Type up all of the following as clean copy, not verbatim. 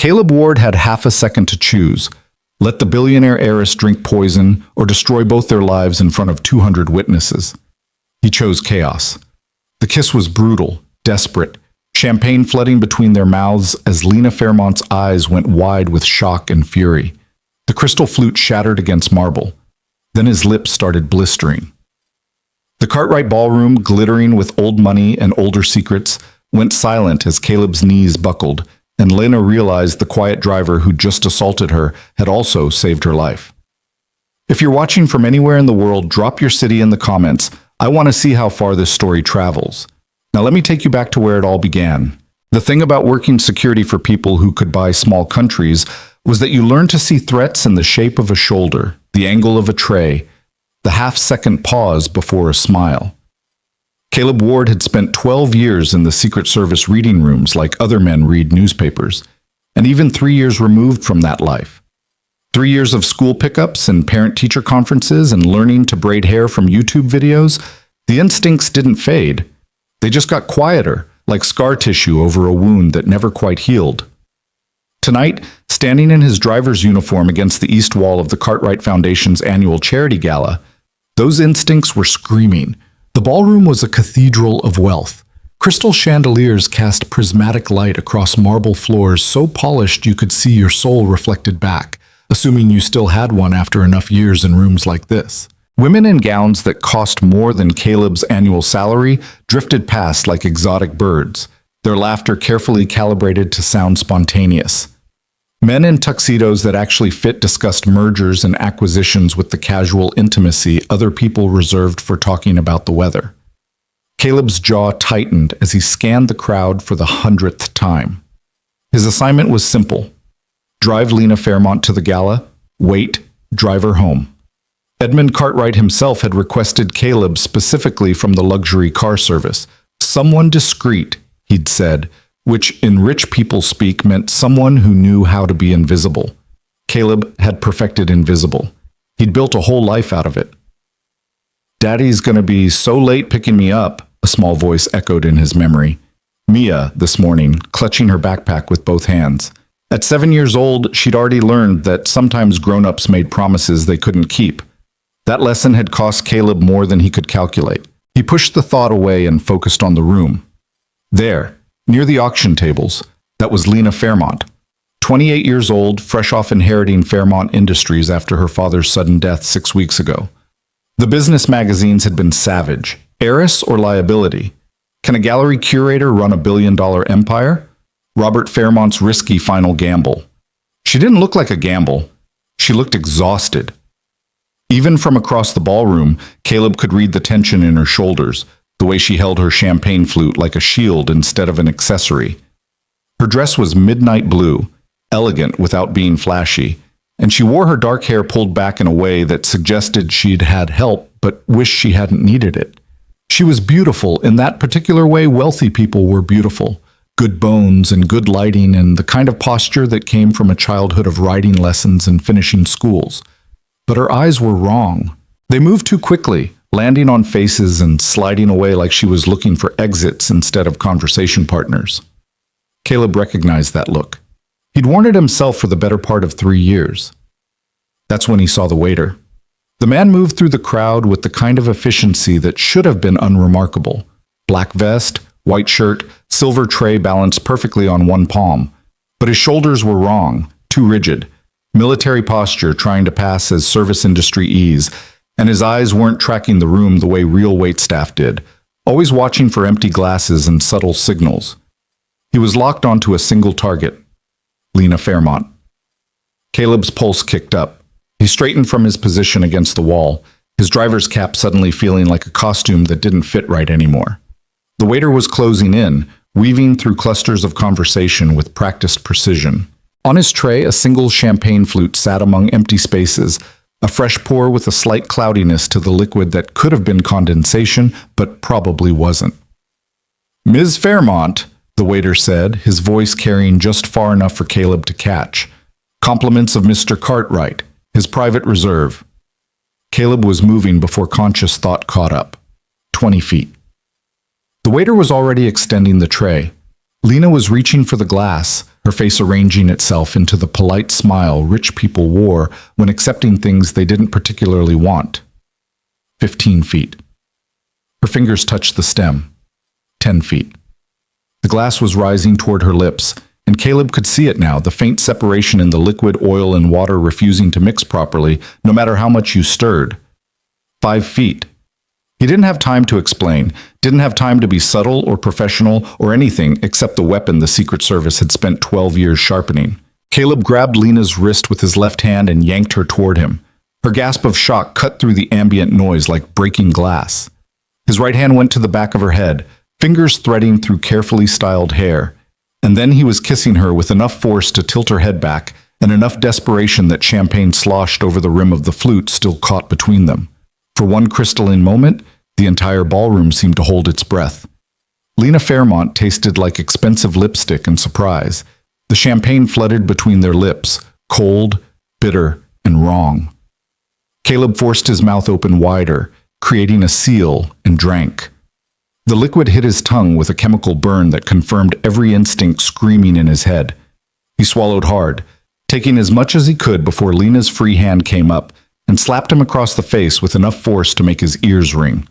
Caleb Ward had half a second to choose. Let the billionaire heiress drink poison or destroy both their lives in front of 200 witnesses. He chose chaos. The kiss was brutal, desperate, champagne flooding between their mouths as Lena Fairmont's eyes went wide with shock and fury. The crystal flute shattered against marble. Then his lips started blistering. The Cartwright ballroom, glittering with old money and older secrets, went silent as Caleb's knees buckled, and Lena realized the quiet driver who just assaulted her had also saved her life. If you're watching from anywhere in the world, drop your city in the comments. I want to see how far this story travels. Now let me take you back to where it all began. The thing about working security for people who could buy small countries was that you learned to see threats in the shape of a shoulder, the angle of a tray, the half-second pause before a smile. Caleb Ward had spent 12 years in the Secret Service reading rooms like other men read newspapers, and even 3 years removed from that life. 3 years of school pickups and parent-teacher conferences and learning to braid hair from YouTube videos, the instincts didn't fade. They just got quieter, like scar tissue over a wound that never quite healed. Tonight, standing in his driver's uniform against the east wall of the Cartwright Foundation's annual charity gala, those instincts were screaming. The ballroom was a cathedral of wealth. Crystal chandeliers cast prismatic light across marble floors so polished you could see your soul reflected back, assuming you still had one after enough years in rooms like this. Women in gowns that cost more than Caleb's annual salary drifted past like exotic birds, their laughter carefully calibrated to sound spontaneous. Men in tuxedos that actually fit discussed mergers and acquisitions with the casual intimacy other people reserved for talking about the weather. Caleb's jaw tightened as he scanned the crowd for the 100th time. His assignment was simple: drive Lena Fairmont to the gala, wait, drive her home. Edmund Cartwright himself had requested Caleb specifically from the luxury car service. Someone discreet, he'd said, which in rich people speak meant someone who knew how to be invisible. Caleb had perfected invisible. He'd built a whole life out of it. "Daddy's gonna be so late picking me up," a small voice echoed in his memory. Mia, this morning, clutching her backpack with both hands. At 7 years old, she'd already learned that sometimes grown-ups made promises they couldn't keep. That lesson had cost Caleb more than he could calculate. He pushed the thought away and focused on the room. There, near the auction tables, that was Lena Fairmont. 28 years old, fresh off inheriting Fairmont Industries after her father's sudden death 6 weeks ago. The business magazines had been savage. Heiress or liability? Can a gallery curator run a billion-dollar empire? Robert Fairmont's risky final gamble. She didn't look like a gamble. She looked exhausted. Even from across the ballroom, Caleb could read the tension in her shoulders, the way she held her champagne flute like a shield instead of an accessory. Her dress was midnight blue, elegant without being flashy, and she wore her dark hair pulled back in a way that suggested she'd had help but wished she hadn't needed it. She was beautiful in that particular way wealthy people were beautiful. Good bones and good lighting and the kind of posture that came from a childhood of riding lessons and finishing schools. But her eyes were wrong. They moved too quickly, landing on faces and sliding away like she was looking for exits instead of conversation partners. Caleb recognized that look. He'd worn it himself for the better part of 3 years. That's when he saw the waiter. The man moved through the crowd with the kind of efficiency that should have been unremarkable. Black vest, white shirt, silver tray balanced perfectly on one palm. But his shoulders were wrong, too rigid. Military posture trying to pass as service industry ease, and his eyes weren't tracking the room the way real waitstaff did, always watching for empty glasses and subtle signals. He was locked onto a single target: Lena Fairmont. Caleb's pulse kicked up. He straightened from his position against the wall, his driver's cap suddenly feeling like a costume that didn't fit right anymore. The waiter was closing in, weaving through clusters of conversation with practiced precision. On his tray, a single champagne flute sat among empty spaces, a fresh pour with a slight cloudiness to the liquid that could have been condensation, but probably wasn't. "Ms. Fairmont," the waiter said, his voice carrying just far enough for Caleb to catch. "Compliments of Mr. Cartwright, his private reserve." Caleb was moving before conscious thought caught up. 20 feet. The waiter was already extending the tray. Lena was reaching for the glass, her face arranging itself into the polite smile rich people wore when accepting things they didn't particularly want. 15 feet. Her fingers touched the stem. 10 feet. The glass was rising toward her lips, and Caleb could see it now, the faint separation in the liquid, oil, and water refusing to mix properly, no matter how much you stirred. 5 feet. He didn't have time to explain, didn't have time to be subtle or professional or anything except the weapon the Secret Service had spent 12 years sharpening. Caleb grabbed Lena's wrist with his left hand and yanked her toward him. Her gasp of shock cut through the ambient noise like breaking glass. His right hand went to the back of her head, fingers threading through carefully styled hair. And then he was kissing her with enough force to tilt her head back, and enough desperation that champagne sloshed over the rim of the flute still caught between them. For one crystalline moment, the entire ballroom seemed to hold its breath. Lena Fairmont tasted like expensive lipstick in surprise. The champagne flooded between their lips, cold, bitter, and wrong. Caleb forced his mouth open wider, creating a seal, and drank. The liquid hit his tongue with a chemical burn that confirmed every instinct screaming in his head. He swallowed hard, taking as much as he could before Lena's free hand came up and slapped him across the face with enough force to make his ears ring.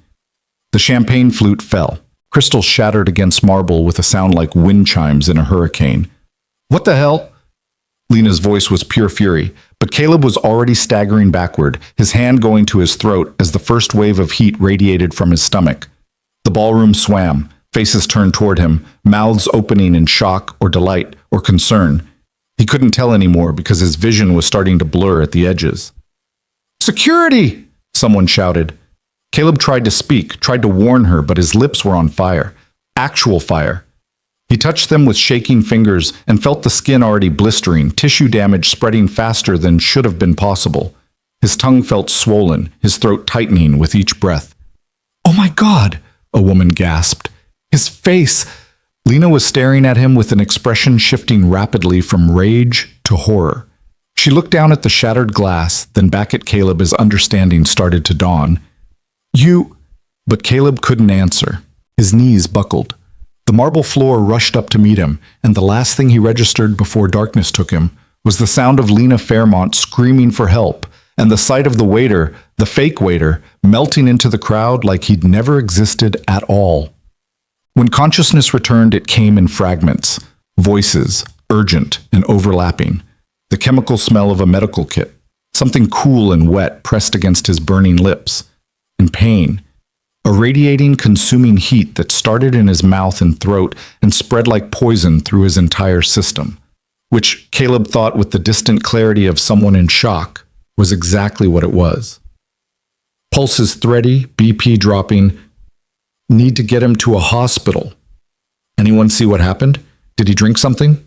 The champagne flute fell. Crystal shattered against marble with a sound like wind chimes in a hurricane. "What the hell?" Lena's voice was pure fury, but Caleb was already staggering backward, his hand going to his throat as the first wave of heat radiated from his stomach. The ballroom swam, faces turned toward him, mouths opening in shock or delight or concern. He couldn't tell anymore because his vision was starting to blur at the edges. "Security!" someone shouted. Caleb tried to speak, tried to warn her, but his lips were on fire. Actual fire. He touched them with shaking fingers and felt the skin already blistering, tissue damage spreading faster than should have been possible. His tongue felt swollen, his throat tightening with each breath. "Oh my God!" a woman gasped. "His face!" Lena was staring at him with an expression shifting rapidly from rage to horror. She looked down at the shattered glass, then back at Caleb as understanding started to dawn. "You—" But Caleb couldn't answer. His knees buckled. The marble floor rushed up to meet him, and the last thing he registered before darkness took him was the sound of Lena Fairmont screaming for help, and the sight of the waiter, the fake waiter, melting into the crowd like he'd never existed at all. When consciousness returned, it came in fragments, voices, urgent and overlapping, the chemical smell of a medical kit, something cool and wet pressed against his burning lips, and pain, a radiating, consuming heat that started in his mouth and throat and spread like poison through his entire system, which Caleb thought with the distant clarity of someone in shock was exactly what it was. Pulses thready, BP dropping. Need to get him to a hospital. Anyone see what happened? Did he drink something?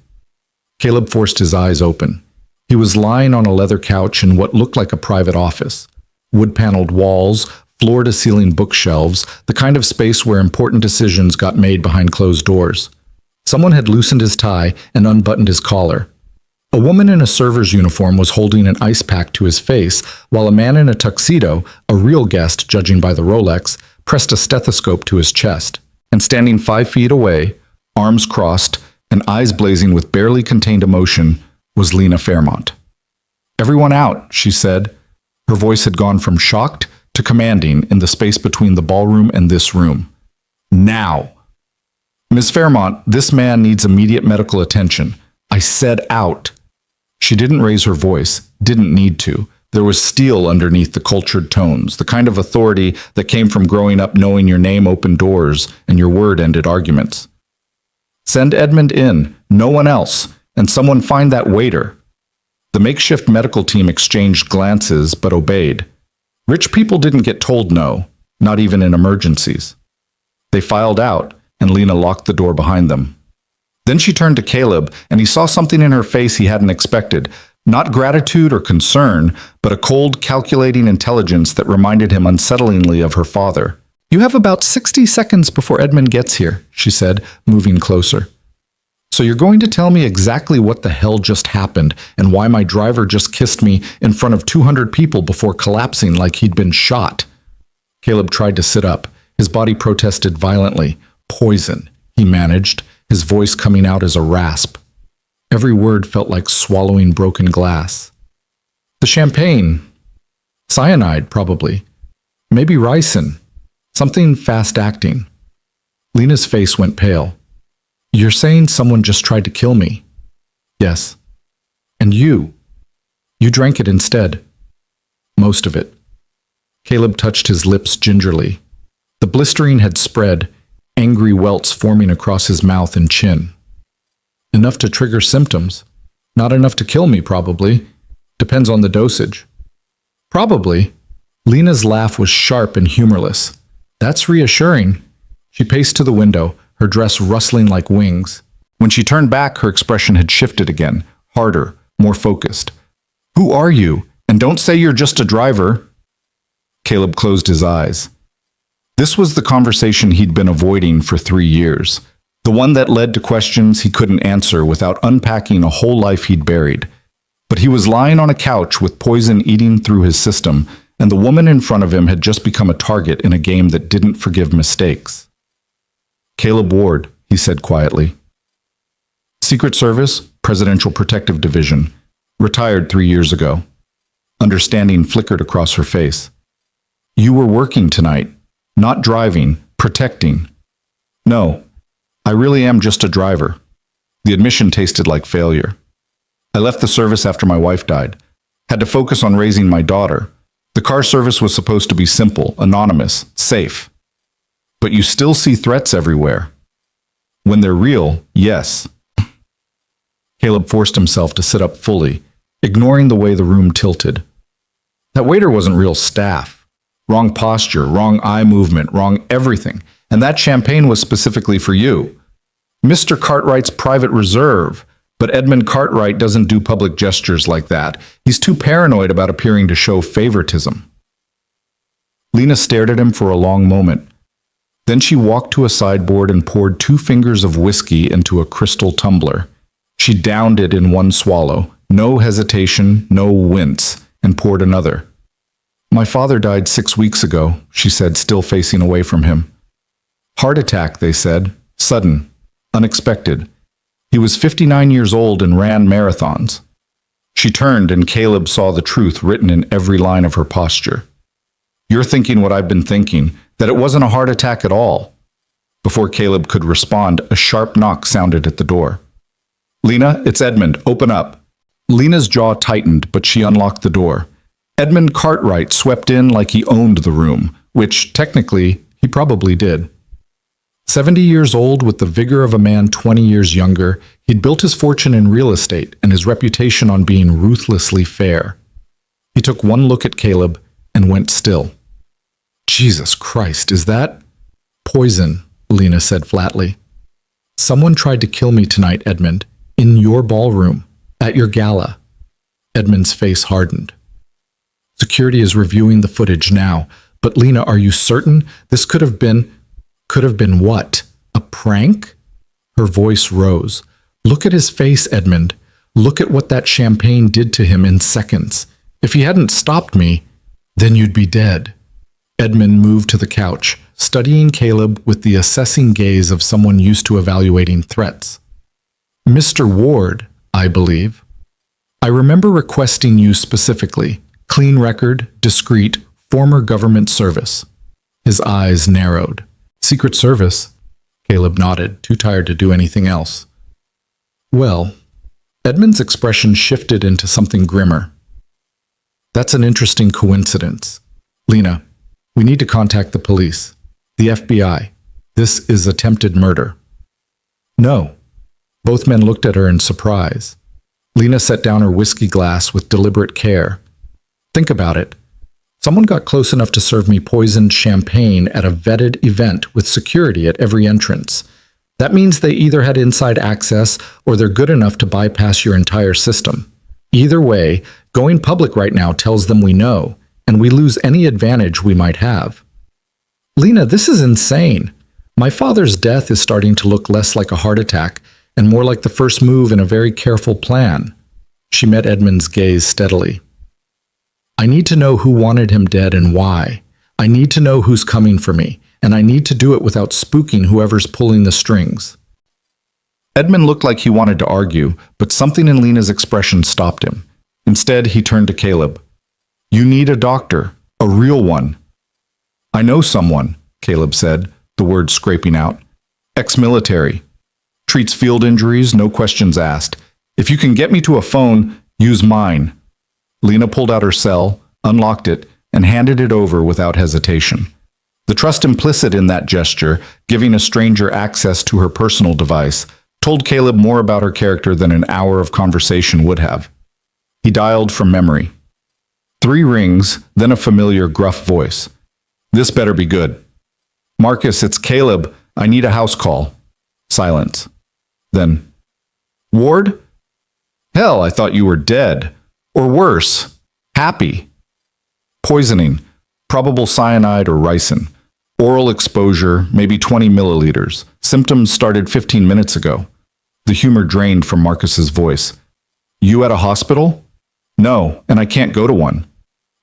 Caleb forced his eyes open. He was lying on a leather couch in what looked like a private office. Wood-paneled walls, floor-to-ceiling bookshelves, the kind of space where important decisions got made behind closed doors. Someone had loosened his tie and unbuttoned his collar. A woman in a server's uniform was holding an ice pack to his face, while a man in a tuxedo, a real guest judging by the Rolex, pressed a stethoscope to his chest. And standing 5 feet away, arms crossed and eyes blazing with barely contained emotion, was Lena Fairmont. "Everyone out," she said. Her voice had gone from shocked to commanding in the space between the ballroom and this room. "Now!" "Ms. Fairmont, this man needs immediate medical attention. I said out." She didn't raise her voice, didn't need to. There was steel underneath the cultured tones, the kind of authority that came from growing up knowing your name opened doors and your word ended arguments. "Send Edmund in, no one else, and someone find that waiter." The makeshift medical team exchanged glances but obeyed. Rich people didn't get told no, not even in emergencies. They filed out, and Lena locked the door behind them. Then she turned to Caleb, and he saw something in her face he hadn't expected. Not gratitude or concern, but a cold, calculating intelligence that reminded him unsettlingly of her father. "You have about 60 seconds before Edmund gets here," she said, moving closer. "So you're going to tell me exactly what the hell just happened and why my driver just kissed me in front of 200 people before collapsing like he'd been shot?" Caleb tried to sit up. His body protested violently. "Poison," he managed, his voice coming out as a rasp. Every word felt like swallowing broken glass. The champagne. Cyanide, probably. Maybe ricin. Something fast-acting. Lena's face went pale. You're saying someone just tried to kill me? Yes. And you? You drank it instead. Most of it. Caleb touched his lips gingerly. The blistering had spread, angry welts forming across his mouth and chin. Enough to trigger symptoms. Not enough to kill me, probably. Depends on the dosage. Probably. Lena's laugh was sharp and humorless. That's reassuring. She paced to the window, her dress rustling like wings. When she turned back, her expression had shifted again, harder, more focused. Who are you? And don't say you're just a driver. Caleb closed his eyes. This was the conversation he'd been avoiding for 3 years. The one that led to questions he couldn't answer without unpacking a whole life he'd buried. But he was lying on a couch with poison eating through his system, and the woman in front of him had just become a target in a game that didn't forgive mistakes. Caleb Ward, he said quietly. Secret Service, Presidential Protective Division. Retired 3 years ago. Understanding flickered across her face. You were working tonight. Not driving, protecting. No, I really am just a driver. The admission tasted like failure. I left the service after my wife died. Had to focus on raising my daughter. The car service was supposed to be simple, anonymous, safe. But you still see threats everywhere. When they're real, yes. Caleb forced himself to sit up fully, ignoring the way the room tilted. That waiter wasn't real staff. Wrong posture, wrong eye movement, wrong everything. And that champagne was specifically for you. Mr. Cartwright's private reserve. But Edmund Cartwright doesn't do public gestures like that. He's too paranoid about appearing to show favoritism. Lena stared at him for a long moment. Then she walked to a sideboard and poured 2 fingers of whiskey into a crystal tumbler. She downed it in one swallow, no hesitation, no wince, and poured another. My father died 6 weeks ago, she said, still facing away from him. Heart attack, they said. Sudden. Unexpected. He was 59 years old and ran marathons. She turned and Caleb saw the truth written in every line of her posture. You're thinking what I've been thinking, that it wasn't a heart attack at all. Before Caleb could respond, a sharp knock sounded at the door. Lena, it's Edmund. Open up. Lena's jaw tightened, but she unlocked the door. Edmund Cartwright swept in like he owned the room, which, technically, he probably did. 70 years old, with the vigor of a man 20 years younger, he'd built his fortune in real estate and his reputation on being ruthlessly fair. He took one look at Caleb and went still. Jesus Christ, is that? Poison, Lena said flatly. Someone tried to kill me tonight, Edmund, in your ballroom, at your gala. Edmund's face hardened. Security is reviewing the footage now, but Lena, are you certain this could have been what? A prank? Her voice rose. Look at his face, Edmund. Look at what that champagne did to him in seconds. If he hadn't stopped me, then you'd be dead. Edmund moved to the couch, studying Caleb with the assessing gaze of someone used to evaluating threats. Mr. Ward, I believe. I remember requesting you specifically. Clean record, discreet, former government service. His eyes narrowed. Secret Service? Caleb nodded, too tired to do anything else. Well, Edmund's expression shifted into something grimmer. That's an interesting coincidence. Lena, we need to contact the police. The FBI. This is attempted murder. No. Both men looked at her in surprise. Lena set down her whiskey glass with deliberate care. Think about it. Someone got close enough to serve me poisoned champagne at a vetted event with security at every entrance. That means they either had inside access or they're good enough to bypass your entire system. Either way, going public right now tells them we know, and we lose any advantage we might have. Lena, this is insane. My father's death is starting to look less like a heart attack and more like the first move in a very careful plan. She met Edmund's gaze steadily. I need to know who wanted him dead and why. I need to know who's coming for me, and I need to do it without spooking whoever's pulling the strings. Edmund looked like he wanted to argue, but something in Lena's expression stopped him. Instead, he turned to Caleb. You need a doctor, a real one. I know someone, Caleb said, the words scraping out. Ex-military. Treats field injuries, no questions asked. If you can get me to a phone, use mine. Lena pulled out her cell, unlocked it, and handed it over without hesitation. The trust implicit in that gesture, giving a stranger access to her personal device, told Caleb more about her character than an hour of conversation would have. He dialed from memory. 3 rings, then a familiar gruff voice. This better be good. Marcus, it's Caleb. I need a house call. Silence. Then, Ward? Hell, I thought you were dead. Or worse, happy. Poisoning, probable cyanide or ricin. Oral exposure, maybe 20 milliliters. Symptoms started 15 minutes ago. The humor drained from Marcus's voice. You at a hospital? No, and I can't go to one.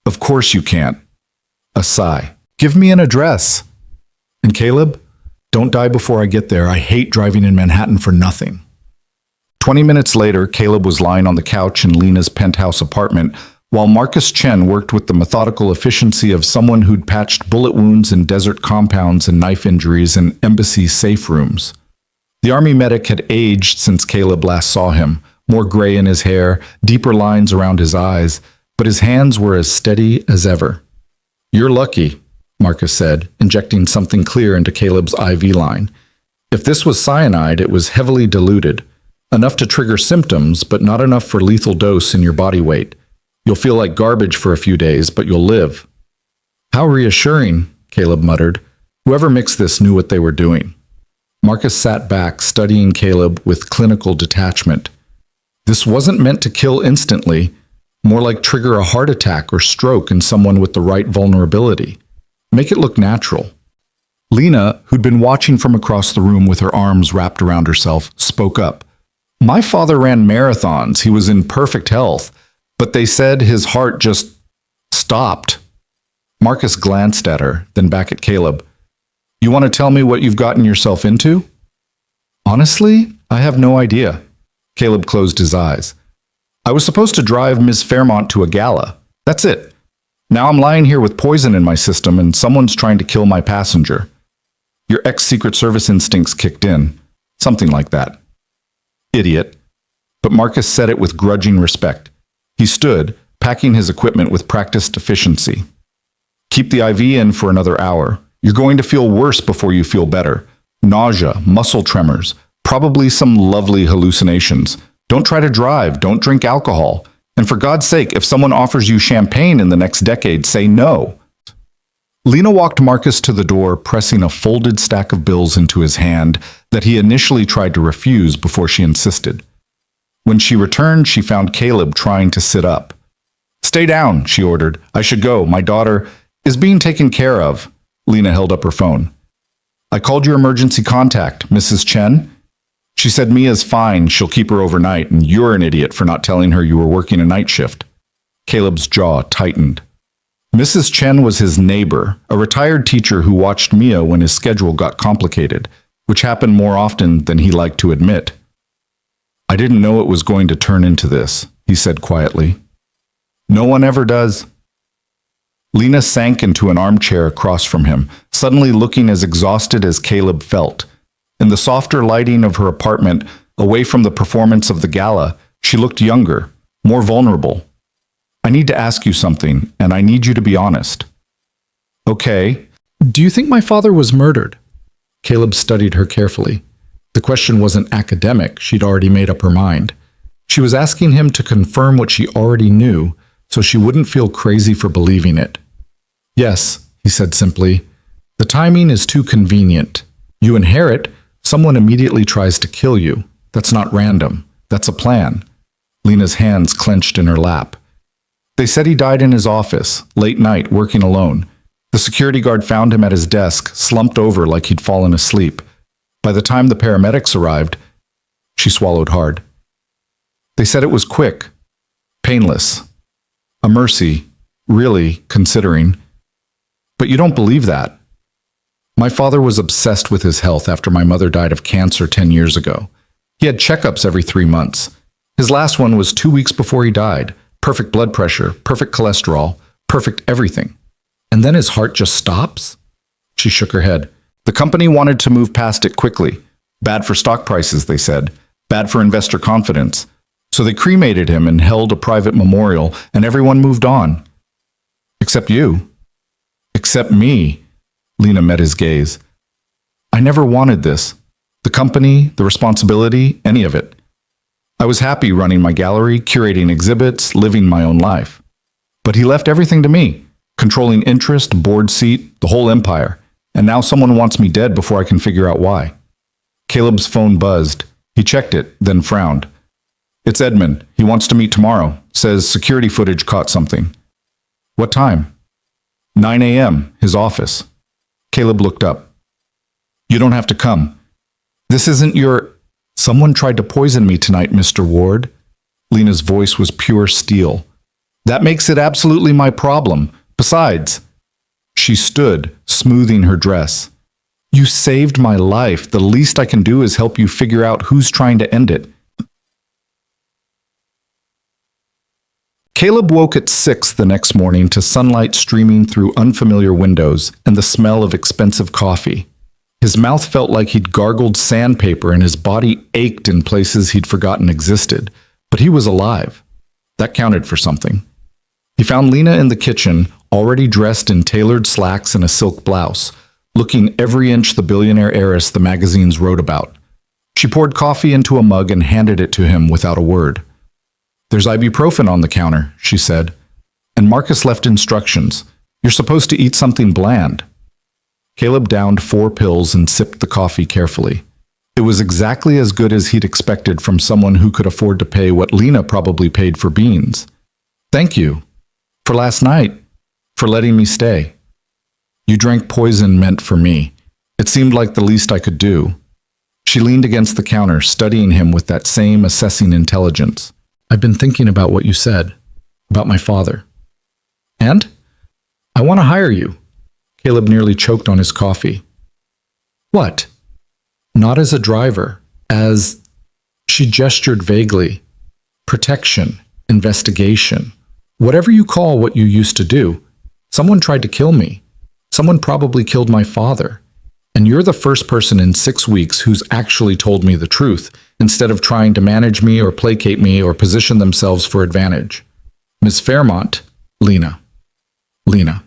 Of course you can't. A sigh. Give me an address. And Caleb, don't die before I get there. I hate driving in Manhattan for nothing. 20 minutes later, Caleb was lying on the couch in Lena's penthouse apartment, while Marcus Chen worked with the methodical efficiency of someone who'd patched bullet wounds in desert compounds and knife injuries in embassy safe rooms. The army medic had aged since Caleb last saw him, more gray in his hair, deeper lines around his eyes, but his hands were as steady as ever. You're lucky, Marcus said, injecting something clear into Caleb's IV line. If this was cyanide, it was heavily diluted, enough to trigger symptoms, but not enough for lethal dose in your body weight. You'll feel like garbage for a few days, but you'll live. How reassuring, Caleb muttered. Whoever mixed this knew what they were doing. Marcus sat back, studying Caleb with clinical detachment. This wasn't meant to kill instantly, more like trigger a heart attack or stroke in someone with the right vulnerability. Make it look natural. Lena, who'd been watching from across the room with her arms wrapped around herself, spoke up. My father ran marathons. He was in perfect health, but they said his heart just stopped. Marcus glanced at her, then back at Caleb. You want to tell me what you've gotten yourself into? Honestly, I have no idea. Caleb closed his eyes. I was supposed to drive Ms. Fairmont to a gala. That's it. Now I'm lying here with poison in my system and someone's trying to kill my passenger. Your ex-Secret Service instincts kicked in. Something like that. Idiot. But Marcus said it with grudging respect. He stood, packing his equipment with practiced efficiency. Keep the IV in for another hour. You're going to feel worse before you feel better. Nausea, muscle tremors, probably some lovely hallucinations. Don't try to drive. Don't drink alcohol. And for God's sake, if someone offers you champagne in the next decade, say no. Lena walked Marcus to the door, pressing a folded stack of bills into his hand that he initially tried to refuse before she insisted. When she returned, she found Caleb trying to sit up. Stay down, she ordered. I should go. My daughter is being taken care of. Lena held up her phone. I called your emergency contact, Mrs. Chen. She said Mia's fine, she'll keep her overnight, and you're an idiot for not telling her you were working a night shift. Caleb's jaw tightened. Mrs. Chen was his neighbor, a retired teacher who watched Mia when his schedule got complicated, which happened more often than he liked to admit. I didn't know it was going to turn into this, he said quietly. No one ever does. Lena sank into an armchair across from him, suddenly looking as exhausted as Caleb felt. In the softer lighting of her apartment, away from the performance of the gala, she looked younger, more vulnerable. I need to ask you something, and I need you to be honest. Okay. Do you think my father was murdered? Caleb studied her carefully. The question wasn't academic, she'd already made up her mind. She was asking him to confirm what she already knew, so she wouldn't feel crazy for believing it. Yes, he said simply. The timing is too convenient. You inherit, someone immediately tries to kill you. That's not random. That's a plan. Lena's hands clenched in her lap. They said he died in his office, late night, working alone. The security guard found him at his desk, slumped over like he'd fallen asleep. By the time the paramedics arrived, she swallowed hard. They said it was quick, painless. A mercy, really, considering. But you don't believe that. My father was obsessed with his health after my mother died of cancer 10 years ago. He had checkups every 3 months. His last one was 2 weeks before he died. Perfect blood pressure, perfect cholesterol, perfect everything. And then his heart just stops? She shook her head. The company wanted to move past it quickly. Bad for stock prices, they said. Bad for investor confidence. So they cremated him and held a private memorial, and everyone moved on. Except you. Except me. Lena met his gaze. I never wanted this. The company, the responsibility, any of it. I was happy running my gallery, curating exhibits, living my own life. But he left everything to me, controlling interest, board seat, the whole empire. And now someone wants me dead before I can figure out why. Caleb's phone buzzed. He checked it, then frowned. It's Edmund. He wants to meet tomorrow. Says security footage caught something. What time? 9 a.m., his office. Caleb looked up. You don't have to come. This isn't your... Someone tried to poison me tonight, Mr. Ward. Lena's voice was pure steel. That makes it absolutely my problem. Besides... She stood, smoothing her dress. You saved my life. The least I can do is help you figure out who's trying to end it. Caleb woke at 6 the next morning to sunlight streaming through unfamiliar windows and the smell of expensive coffee. His mouth felt like he'd gargled sandpaper and his body ached in places he'd forgotten existed. But he was alive. That counted for something. He found Lena in the kitchen, already dressed in tailored slacks and a silk blouse, looking every inch the billionaire heiress the magazines wrote about. She poured coffee into a mug and handed it to him without a word. There's ibuprofen on the counter, she said. And Marcus left instructions. You're supposed to eat something bland. Caleb downed 4 pills and sipped the coffee carefully. It was exactly as good as he'd expected from someone who could afford to pay what Lena probably paid for beans. Thank you. For last night. For letting me stay. You drank poison meant for me. It seemed like the least I could do. She leaned against the counter, studying him with that same assessing intelligence. I've been thinking about what you said. About my father. And? I want to hire you. Caleb nearly choked on his coffee. What? Not as a driver. As... She gestured vaguely. Protection. Investigation. Whatever you call what you used to do. Someone tried to kill me. Someone probably killed my father. And you're the first person in 6 weeks who's actually told me the truth, instead of trying to manage me or placate me or position themselves for advantage. Miss Fairmont, Lena. Lena.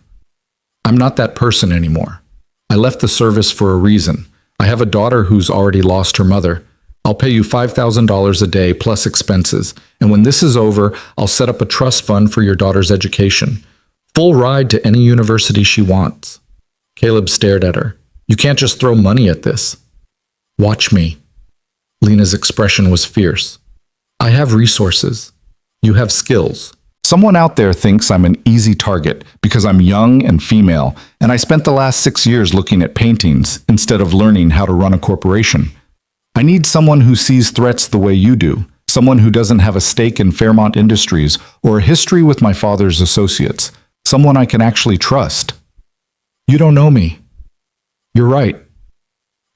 I'm not that person anymore. I left the service for a reason. I have a daughter who's already lost her mother. I'll pay you $5,000 a day plus expenses, and when this is over, I'll set up a trust fund for your daughter's education. Full ride to any university she wants. Caleb stared at her. You can't just throw money at this. Watch me. Lena's expression was fierce. I have resources. You have skills. Someone out there thinks I'm an easy target because I'm young and female, and I spent the last 6 years looking at paintings instead of learning how to run a corporation. I need someone who sees threats the way you do, someone who doesn't have a stake in Fairmont Industries or a history with my father's associates, someone I can actually trust. You don't know me. You're right.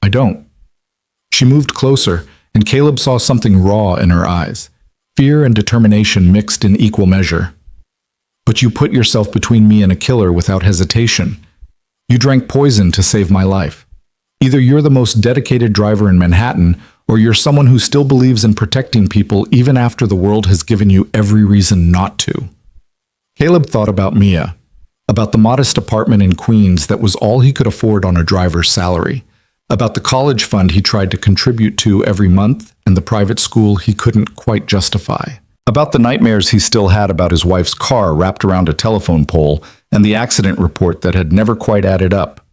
I don't. She moved closer, and Caleb saw something raw in her eyes. Fear and determination mixed in equal measure. But you put yourself between me and a killer without hesitation. You drank poison to save my life. Either you're the most dedicated driver in Manhattan, or you're someone who still believes in protecting people even after the world has given you every reason not to. Caleb thought about Mia, about the modest apartment in Queens that was all he could afford on a driver's salary, about the college fund he tried to contribute to every month and the private school he couldn't quite justify, about the nightmares he still had about his wife's car wrapped around a telephone pole and the accident report that had never quite added up.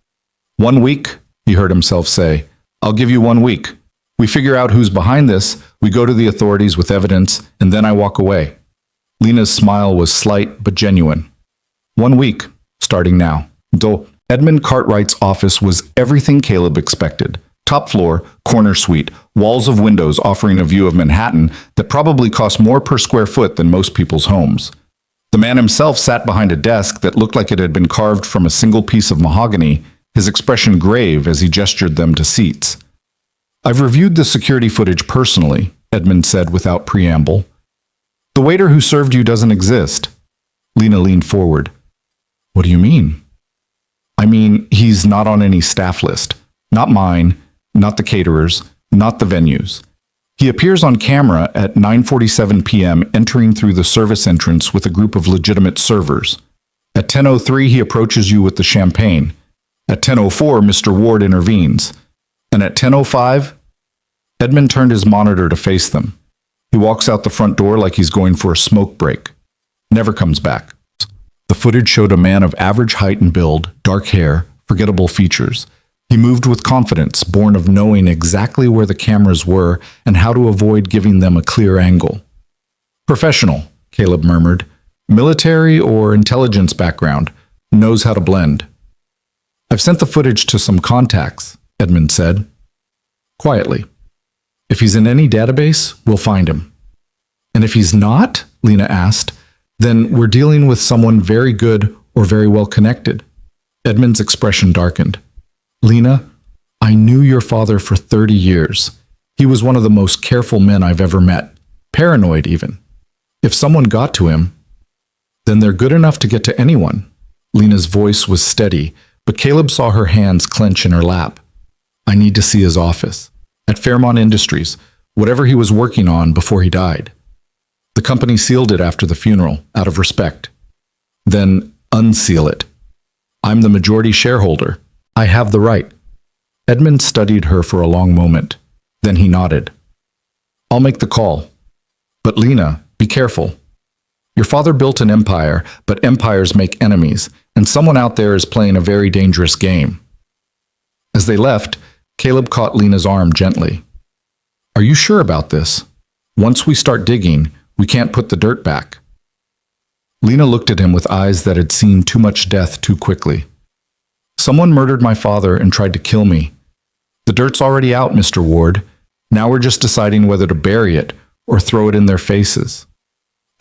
1 week, he heard himself say. I'll give you 1 week. We figure out who's behind this, we go to the authorities with evidence, and then I walk away. Lena's smile was slight but genuine. 1 week, starting now. Though Edmund Cartwright's office was everything Caleb expected. Top floor, corner suite, walls of windows offering a view of Manhattan that probably cost more per square foot than most people's homes. The man himself sat behind a desk that looked like it had been carved from a single piece of mahogany, his expression grave as he gestured them to seats. I've reviewed the security footage personally, Edmund said without preamble. The waiter who served you doesn't exist. Lena leaned forward. What do you mean? I mean, he's not on any staff list. Not mine, not the caterers, not the venues. He appears on camera at 9:47 p.m. entering through the service entrance with a group of legitimate servers. At 10:03 he approaches you with the champagne. At 10:04 Mr. Ward intervenes. And at 10:05, Edmund turned his monitor to face them. He walks out the front door like he's going for a smoke break. Never comes back. The footage showed a man of average height and build, dark hair, forgettable features. He moved with confidence, born of knowing exactly where the cameras were and how to avoid giving them a clear angle. Professional, Caleb murmured. Military or intelligence background. Knows how to blend. I've sent the footage to some contacts, Edmund said. Quietly. If he's in any database, we'll find him. And if he's not, Lena asked, then we're dealing with someone very good or very well connected. Edmund's expression darkened. Lena, I knew your father for 30 years. He was one of the most careful men I've ever met. Paranoid, even. If someone got to him, then they're good enough to get to anyone. Lena's voice was steady, but Caleb saw her hands clench in her lap. I need to see his office. At Fairmont Industries, whatever he was working on before he died. The company sealed it after the funeral, out of respect. Then unseal it. I'm the majority shareholder. I have the right. Edmund studied her for a long moment. Then he nodded. I'll make the call. But Lena, be careful. Your father built an empire, but empires make enemies, and someone out there is playing a very dangerous game. As they left, Caleb caught Lena's arm gently. Are you sure about this? Once we start digging, we can't put the dirt back. Lena looked at him with eyes that had seen too much death too quickly. Someone murdered my father and tried to kill me. The dirt's already out, Mr. Ward. Now we're just deciding whether to bury it or throw it in their faces.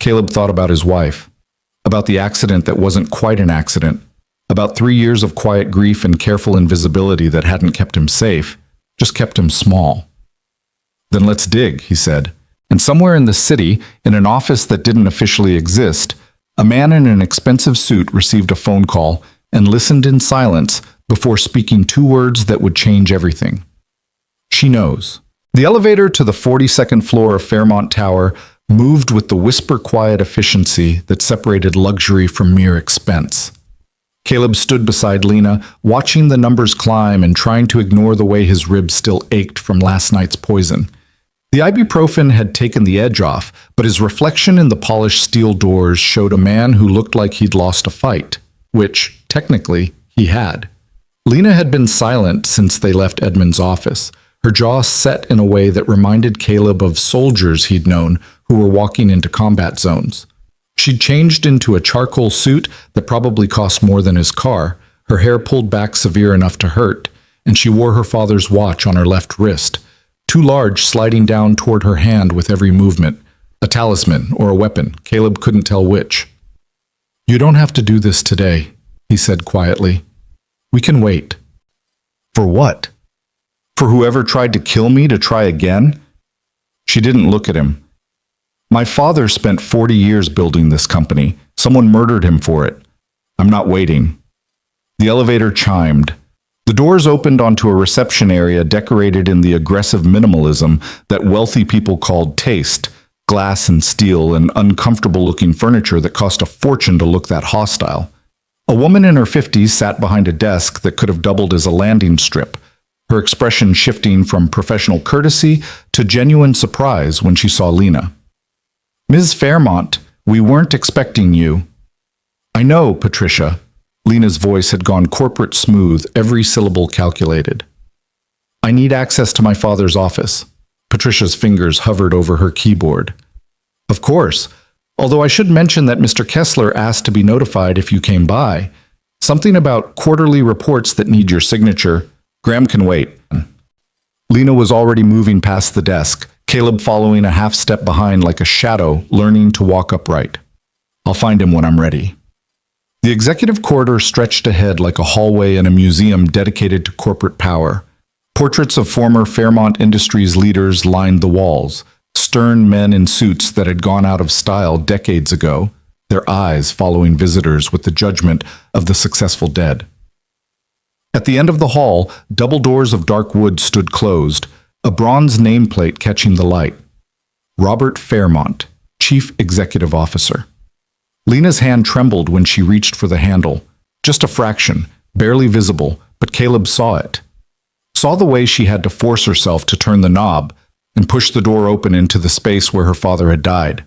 Caleb thought about his wife, about the accident that wasn't quite an accident, about 3 years of quiet grief and careful invisibility that hadn't kept him safe, just kept him small. Then let's dig, he said. And somewhere in the city, in an office that didn't officially exist, a man in an expensive suit received a phone call and listened in silence before speaking 2 words that would change everything. She knows. The elevator to the 42nd floor of Fairmont Tower moved with the whisper-quiet efficiency that separated luxury from mere expense. Caleb stood beside Lena, watching the numbers climb and trying to ignore the way his ribs still ached from last night's poison. The ibuprofen had taken the edge off, but his reflection in the polished steel doors showed a man who looked like he'd lost a fight, which, technically, he had. Lena had been silent since they left Edmund's office, her jaw set in a way that reminded Caleb of soldiers he'd known who were walking into combat zones. She'd changed into a charcoal suit that probably cost more than his car, her hair pulled back severe enough to hurt, and she wore her father's watch on her left wrist, too large sliding down toward her hand with every movement, a talisman or a weapon, Caleb couldn't tell which. You don't have to do this today, he said quietly. We can wait. For what? For whoever tried to kill me to try again? She didn't look at him. My father spent 40 years building this company. Someone murdered him for it. I'm not waiting. The elevator chimed. The doors opened onto a reception area decorated in the aggressive minimalism that wealthy people called taste, glass and steel and uncomfortable-looking furniture that cost a fortune to look that hostile. A woman in her 50s sat behind a desk that could have doubled as a landing strip, her expression shifting from professional courtesy to genuine surprise when she saw Lena. Ms. Fairmont, we weren't expecting you. I know, Patricia. Lena's voice had gone corporate smooth, every syllable calculated. I need access to my father's office. Patricia's fingers hovered over her keyboard. Of course, although I should mention that Mr. Kessler asked to be notified if you came by. Something about quarterly reports that need your signature. Graham can wait. Lena was already moving past the desk, Caleb following a half step behind like a shadow, learning to walk upright. I'll find him when I'm ready. The executive corridor stretched ahead like a hallway in a museum dedicated to corporate power. Portraits of former Fairmont Industries leaders lined the walls, stern men in suits that had gone out of style decades ago, their eyes following visitors with the judgment of the successful dead. At the end of the hall, double doors of dark wood stood closed, a bronze nameplate catching the light. Robert Fairmont, Chief Executive Officer. Lena's hand trembled when she reached for the handle. Just a fraction, barely visible, but Caleb saw it. Saw the way she had to force herself to turn the knob and push the door open into the space where her father had died.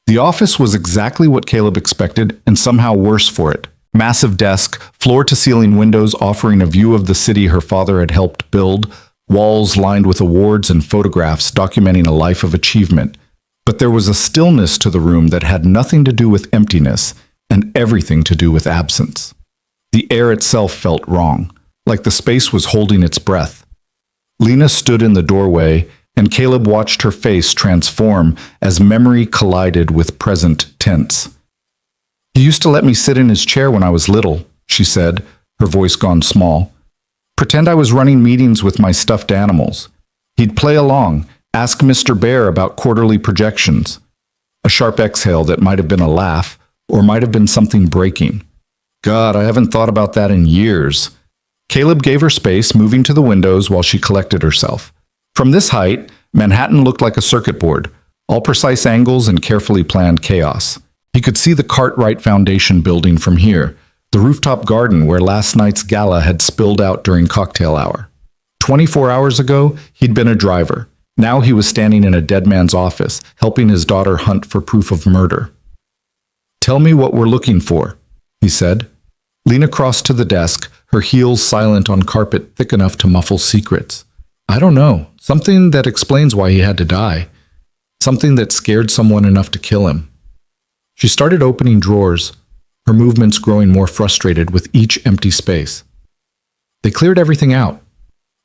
The office was exactly what Caleb expected, and somehow worse for it. Massive desk, floor-to-ceiling windows offering a view of the city her father had helped build, walls lined with awards and photographs documenting a life of achievement. But there was a stillness to the room that had nothing to do with emptiness and everything to do with absence. The air itself felt wrong, like the space was holding its breath. Lena stood in the doorway, and Caleb watched her face transform as memory collided with present tense. "He used to let me sit in his chair when I was little," she said, her voice gone small. "Pretend I was running meetings with my stuffed animals. He'd play along, ask Mr. Bear about quarterly projections." A sharp exhale that might have been a laugh, or might have been something breaking. "God, I haven't thought about that in years." Caleb gave her space, moving to the windows while she collected herself. From this height, Manhattan looked like a circuit board, all precise angles and carefully planned chaos. He could see the Cartwright Foundation building from here, the rooftop garden where last night's gala had spilled out during cocktail hour. 24 hours ago, he'd been a driver. Now he was standing in a dead man's office, helping his daughter hunt for proof of murder. "Tell me what we're looking for," he said. Lena crossed to the desk, her heels silent on carpet thick enough to muffle secrets. "I don't know. Something that explains why he had to die. Something that scared someone enough to kill him." She started opening drawers, her movements growing more frustrated with each empty space. They cleared everything out.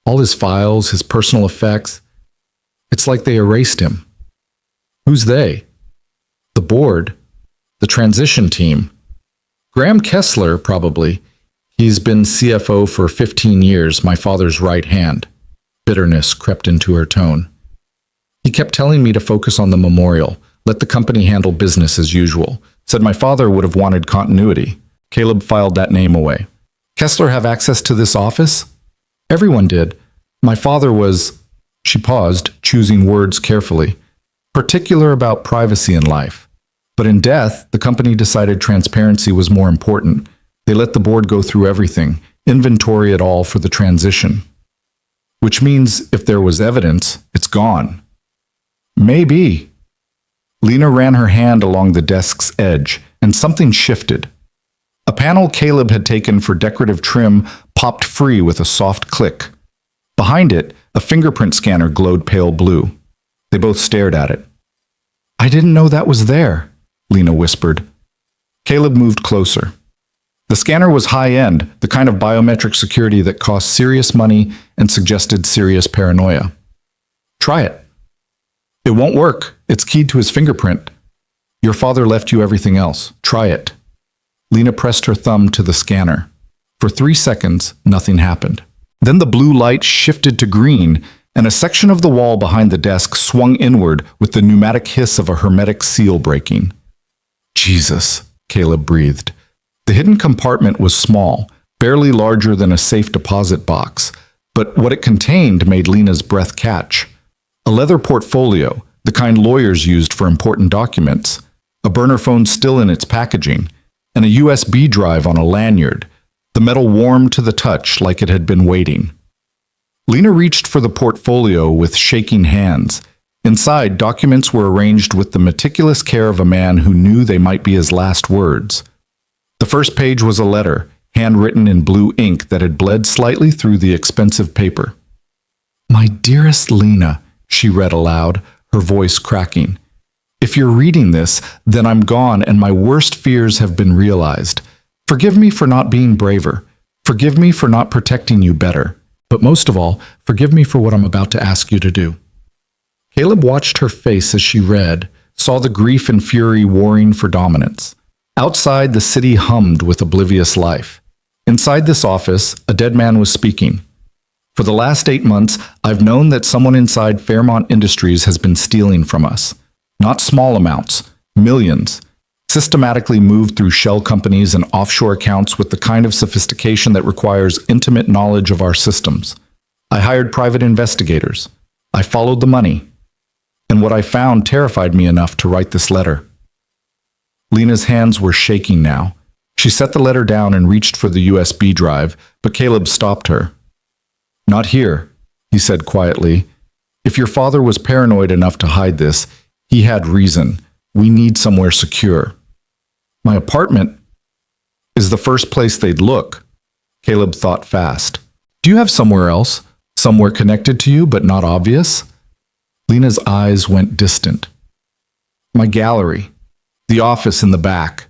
All his files, his personal effects. It's like they erased him. Who's they? The board? The transition team? Graham Kessler, probably. He's been CFO for 15 years, my father's right hand. Bitterness crept into her tone. He kept telling me to focus on the memorial, let the company handle business as usual. Said my father would have wanted continuity. Caleb filed that name away. "Kessler have access to this office?" "Everyone did. My father was..." She paused, choosing words carefully. "Particular about privacy in life. But in death, the company decided transparency was more important. They let the board go through everything, inventory it all for the transition. Which means if there was evidence, it's gone." "Maybe." Lena ran her hand along the desk's edge, and something shifted. A panel Caleb had taken for decorative trim popped free with a soft click. Behind it, a fingerprint scanner glowed pale blue. They both stared at it. "I didn't know that was there," Lena whispered. Caleb moved closer. The scanner was high-end, the kind of biometric security that cost serious money and suggested serious paranoia. "Try it." "It won't work. It's keyed to his fingerprint." "Your father left you everything else. Try it." Lena pressed her thumb to the scanner. For 3 seconds, nothing happened. Then the blue light shifted to green, and a section of the wall behind the desk swung inward with the pneumatic hiss of a hermetic seal breaking. "Jesus," Caleb breathed. The hidden compartment was small, barely larger than a safe deposit box, but what it contained made Lena's breath catch. A leather portfolio, the kind lawyers used for important documents, a burner phone still in its packaging, and a USB drive on a lanyard, the metal warm to the touch like it had been waiting. Lena reached for the portfolio with shaking hands. Inside, documents were arranged with the meticulous care of a man who knew they might be his last words. The first page was a letter, handwritten in blue ink that had bled slightly through the expensive paper. "My dearest Lena," she read aloud, her voice cracking. "If you're reading this, then I'm gone and my worst fears have been realized. Forgive me for not being braver. Forgive me for not protecting you better. But most of all, forgive me for what I'm about to ask you to do." Caleb watched her face as she read, saw the grief and fury warring for dominance. Outside, the city hummed with oblivious life. Inside this office, a dead man was speaking. For the last 8 months, I've known that someone inside Fairmont Industries has been stealing from us. Not small amounts, millions. Systematically moved through shell companies and offshore accounts with the kind of sophistication that requires intimate knowledge of our systems. I hired private investigators. I followed the money. And what I found terrified me enough to write this letter. Lena's hands were shaking now. She set the letter down and reached for the USB drive, but Caleb stopped her. "Not here," he said quietly. "If your father was paranoid enough to hide this, he had reason. We need somewhere secure." "My apartment is the first place they'd look." Caleb thought fast. "Do you have somewhere else? Somewhere connected to you but not obvious?" Lena's eyes went distant. "My gallery. The office in the back.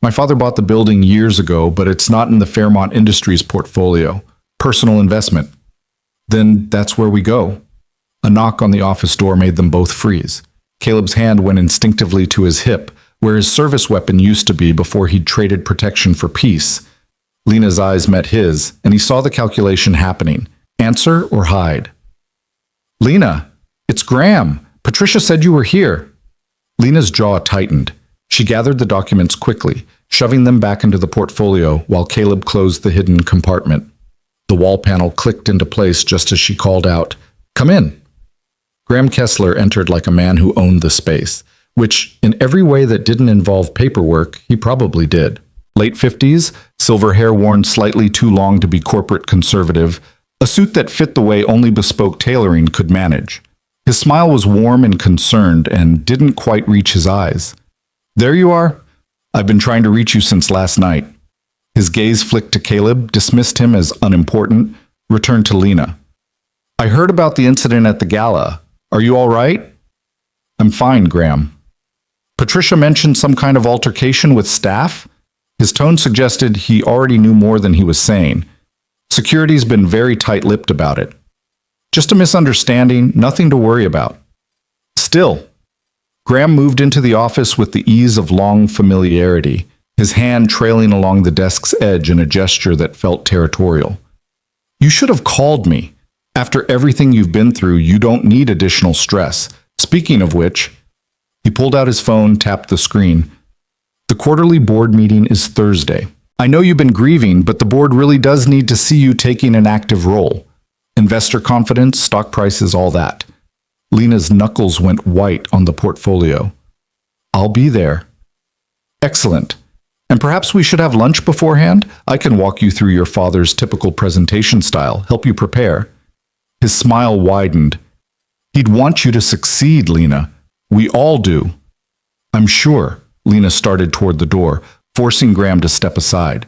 My father bought the building years ago, but it's not in the Fairmont Industries portfolio. Personal investment." "Then that's where we go." A knock on the office door made them both freeze. Caleb's hand went instinctively to his hip, where his service weapon used to be before he'd traded protection for peace. Lena's eyes met his, and he saw the calculation happening. Answer or hide? "Lena, it's Graham. Patricia said you were here." Lena's jaw tightened. She gathered the documents quickly, shoving them back into the portfolio while Caleb closed the hidden compartment. The wall panel clicked into place just as she called out, "Come in." Graham Kessler entered like a man who owned the space, which, in every way that didn't involve paperwork, he probably did. Late 50s, silver hair worn slightly too long to be corporate conservative, a suit that fit the way only bespoke tailoring could manage. His smile was warm and concerned and didn't quite reach his eyes. "There you are. I've been trying to reach you since last night." His gaze flicked to Caleb, dismissed him as unimportant, returned to Lena. "I heard about the incident at the gala. Are you all right?" "I'm fine, Graham." "Patricia mentioned some kind of altercation with staff?" His tone suggested he already knew more than he was saying. Security's been very tight-lipped about it. "Just a misunderstanding, nothing to worry about." Still, Graham moved into the office with the ease of long familiarity, his hand trailing along the desk's edge in a gesture that felt territorial. "You should have called me. After everything you've been through, you don't need additional stress. Speaking of which..." He pulled out his phone, tapped the screen. "The quarterly board meeting is Thursday. I know you've been grieving, but the board really does need to see you taking an active role. Investor confidence, stock prices, all that." Lena's knuckles went white on the portfolio. "I'll be there." "Excellent. And perhaps we should have lunch beforehand? I can walk you through your father's typical presentation style, help you prepare." His smile widened. "He'd want you to succeed, Lena. We all do." "I'm sure." Lena started toward the door, forcing Graham to step aside.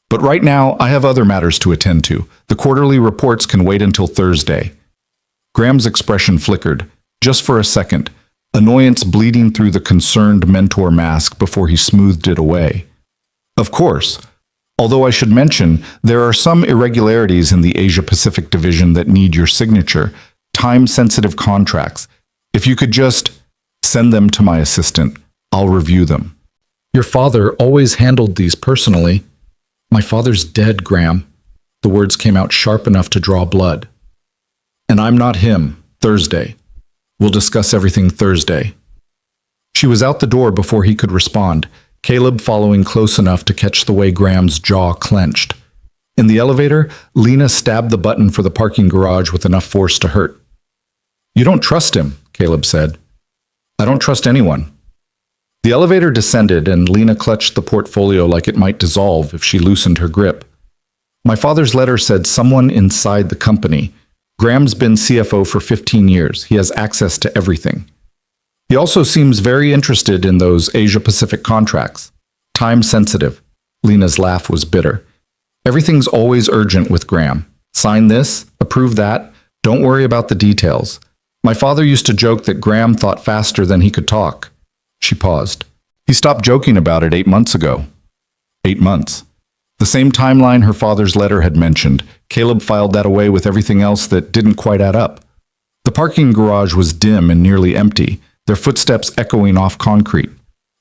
"But right now, I have other matters to attend to. The quarterly reports can wait until Thursday." Graham's expression flickered, just for a second, annoyance bleeding through the concerned mentor mask before he smoothed it away. "Of course. Although I should mention, there are some irregularities in the Asia-Pacific division that need your signature, time-sensitive contracts. If you could just send them to my assistant, I'll review them." "Your father always handled these personally." "My father's dead, Graham." The words came out sharp enough to draw blood. "And I'm not him. Thursday. We'll discuss everything Thursday." She was out the door before he could respond, Caleb following close enough to catch the way Graham's jaw clenched. In the elevator, Lena stabbed the button for the parking garage with enough force to hurt. "You don't trust him," Caleb said. "I don't trust anyone." The elevator descended, and Lena clutched the portfolio like it might dissolve if she loosened her grip. "My father's letter said someone inside the company. Graham's been CFO for 15 years. He has access to everything. He also seems very interested in those Asia-Pacific contracts. Time sensitive." Lena's laugh was bitter. "Everything's always urgent with Graham. Sign this, approve that, don't worry about the details. My father used to joke that Graham thought faster than he could talk." She paused. "He stopped joking about it 8 months ago." 8 months. The same timeline her father's letter had mentioned. Caleb filed that away with everything else that didn't quite add up. The parking garage was dim and nearly empty, their footsteps echoing off concrete.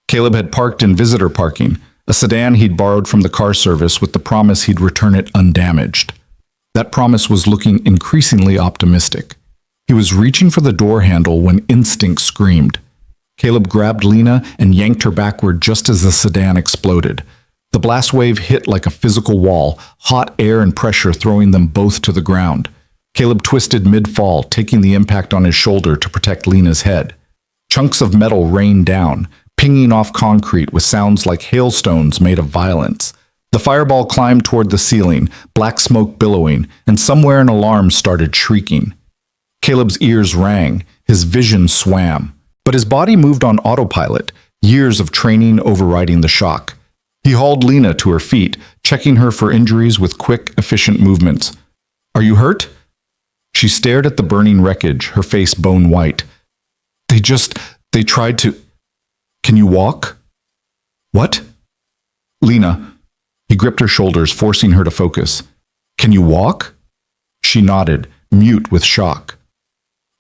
Caleb had parked in visitor parking, a sedan he'd borrowed from the car service with the promise he'd return it undamaged. That promise was looking increasingly optimistic. He was reaching for the door handle when instinct screamed. Caleb grabbed Lena and yanked her backward just as the sedan exploded. The blast wave hit like a physical wall, hot air and pressure throwing them both to the ground. Caleb twisted mid-fall, taking the impact on his shoulder to protect Lena's head. Chunks of metal rained down, pinging off concrete with sounds like hailstones made of violence. The fireball climbed toward the ceiling, black smoke billowing, and somewhere an alarm started shrieking. Caleb's ears rang, his vision swam. But his body moved on autopilot, years of training overriding the shock. He hauled Lena to her feet, checking her for injuries with quick, efficient movements. "Are you hurt?" She stared at the burning wreckage, her face bone white. They tried to... Can you walk?" "What?" "Lena." He gripped her shoulders, forcing her to focus. "Can you walk?" She nodded, mute with shock.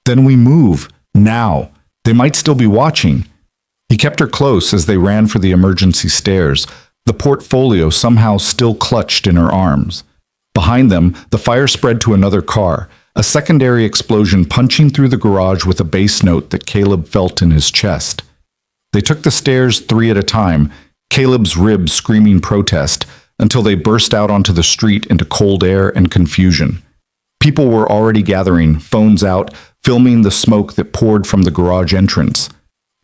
"Then we move, now. They might still be watching." He kept her close as they ran for the emergency stairs, the portfolio somehow still clutched in her arms. Behind them, the fire spread to another car, a secondary explosion punching through the garage with a bass note that Caleb felt in his chest. They took the stairs 3 at a time, Caleb's ribs screaming protest, until they burst out onto the street into cold air and confusion. People were already gathering, phones out, filming the smoke that poured from the garage entrance.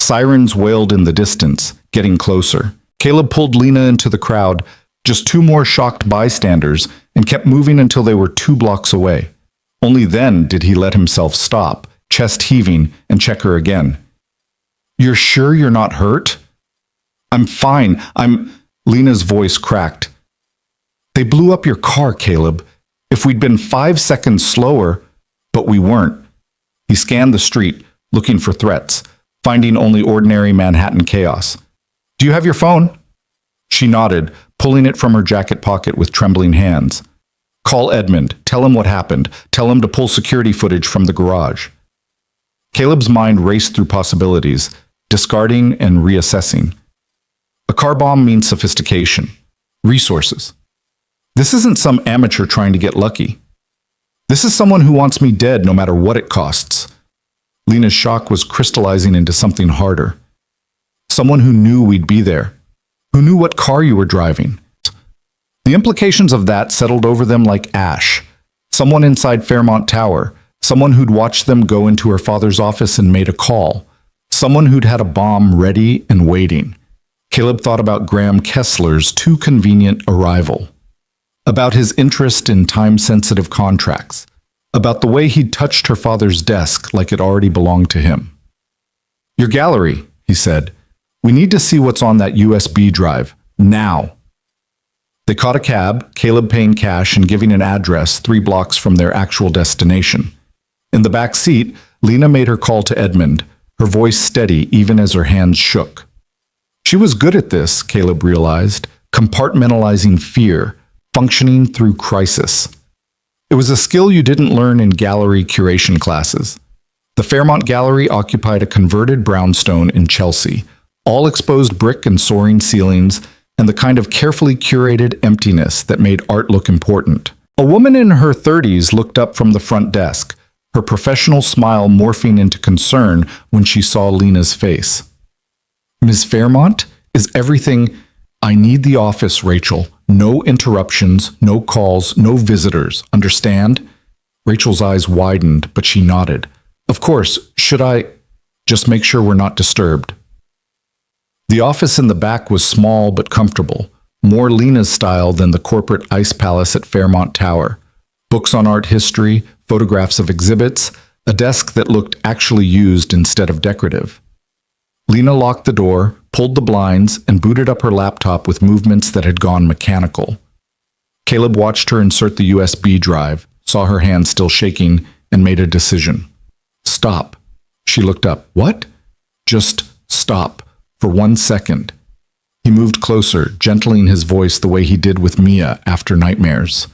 Sirens wailed in the distance, getting closer. Caleb pulled Lena into the crowd, just 2 more shocked bystanders, and kept moving until they were 2 blocks away. Only then did he let himself stop, chest heaving, and check her again. "You're sure you're not hurt?" "I'm fine. Lena's voice cracked. "They blew up your car, Caleb. If we'd been 5 seconds slower, but we weren't." He scanned the street, looking for threats, finding only ordinary Manhattan chaos. "Do you have your phone?" She nodded, pulling it from her jacket pocket with trembling hands. "Call Edmund. Tell him what happened. Tell him to pull security footage from the garage." Caleb's mind raced through possibilities, discarding and reassessing. A car bomb means sophistication, resources. This isn't some amateur trying to get lucky. This is someone who wants me dead no matter what it costs. Lena's shock was crystallizing into something harder. Someone who knew we'd be there, who knew what car you were driving. The implications of that settled over them like ash. Someone inside Fairmont Tower, someone who'd watched them go into her father's office and made a call, someone who'd had a bomb ready and waiting. Caleb thought about Graham Kessler's too convenient arrival, about his interest in time-sensitive contracts, about the way he'd touched her father's desk like it already belonged to him. "Your gallery," he said. "We need to see what's on that USB drive, now." They caught a cab, Caleb paying cash and giving an address 3 blocks from their actual destination. In the back seat, Lena made her call to Edmund, her voice steady even as her hands shook. She was good at this, Caleb realized, compartmentalizing fear, functioning through crisis. It was a skill you didn't learn in gallery curation classes. The Fairmont Gallery occupied a converted brownstone in Chelsea, all exposed brick and soaring ceilings, and the kind of carefully curated emptiness that made art look important. A woman in her 30s looked up from the front desk, her professional smile morphing into concern when she saw Lena's face. "Ms. Fairmont, is everything—" "I need the office, Rachel. No interruptions, no calls, no visitors. Understand?" Rachel's eyes widened, but she nodded. "Of course. Should I—" "Just make sure we're not disturbed." The office in the back was small but comfortable, more Lena's style than the corporate ice palace at Fairmont Tower. Books on art history, photographs of exhibits, a desk that looked actually used instead of decorative. Lena locked the door, pulled the blinds, and booted up her laptop with movements that had gone mechanical. Caleb watched her insert the USB drive, saw her hand still shaking, and made a decision. "Stop." She looked up. "What?" "Just stop. For 1 second." He moved closer, gentling his voice the way he did with Mia after nightmares.